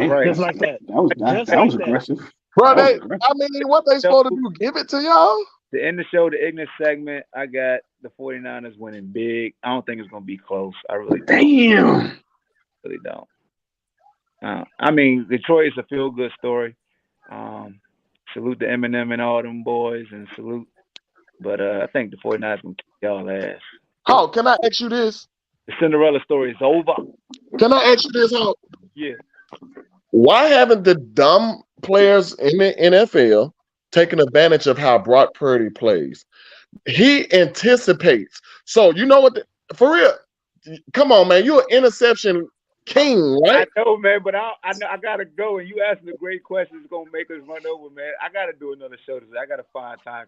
right. Just like that. That was aggressive. Bro, what they supposed to do? Give it to y'all? To end the show, the Ignis segment, I got the 49ers winning big. I don't think it's going to be close. I really don't. Damn. Really don't. Detroit is a feel-good story. Salute to Eminem and all them boys, and salute. But I think the 49ers going to kick y'all ass. How? Can I ask you this? The Cinderella story is over. Can I ask you this, How? Yeah. Why haven't the dumb players in the NFL taken advantage of how Brock Purdy plays? He anticipates. So you know what? For real, come on, man. You're an interception king, right? I know, man, but I gotta go. And you asking the great questions gonna make us run over, man. I gotta do another show today. I gotta find time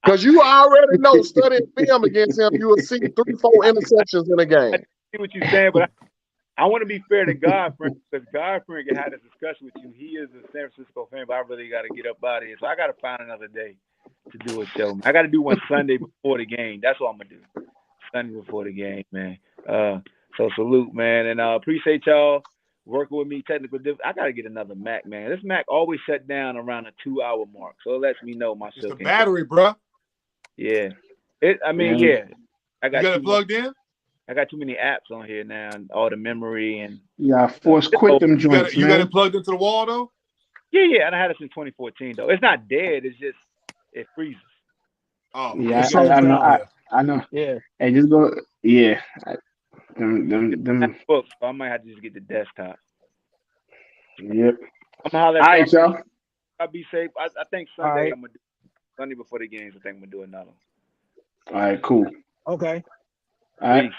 because you already know studying film against him, you will see 3-4 interceptions in a game. I see what you're saying, but I want to be fair to Godfrey, because Godfrey can have this discussion with you. He is a San Francisco fan, but I really got to get up out of here. So I got to find another day to do a show. I got to do one Sunday before the game. That's what I'm going to do. Sunday before the game, man. So salute, man, and appreciate y'all working with me. Technical I gotta get another Mac, man. This Mac always shut down around the 2-hour mark, so it lets me know my It's the battery, bro. Yeah, I got you got it plugged in. I got too many apps on here now, and all the memory and. Yeah, force quit them joints, you got it plugged into the wall though. Yeah, and I had it since 2014 though. It's not dead. It's just it freezes. Oh, yeah, I know. Yeah. Hey, just go. Yeah, them. Books. So I might have to just get the desktop. Yep. I'm gonna holler All at right, y'all. I'll be safe. I think Sunday I'm gonna do Sunday before the games. I think I'm gonna do another one. All right, cool. Okay. All right. Peace.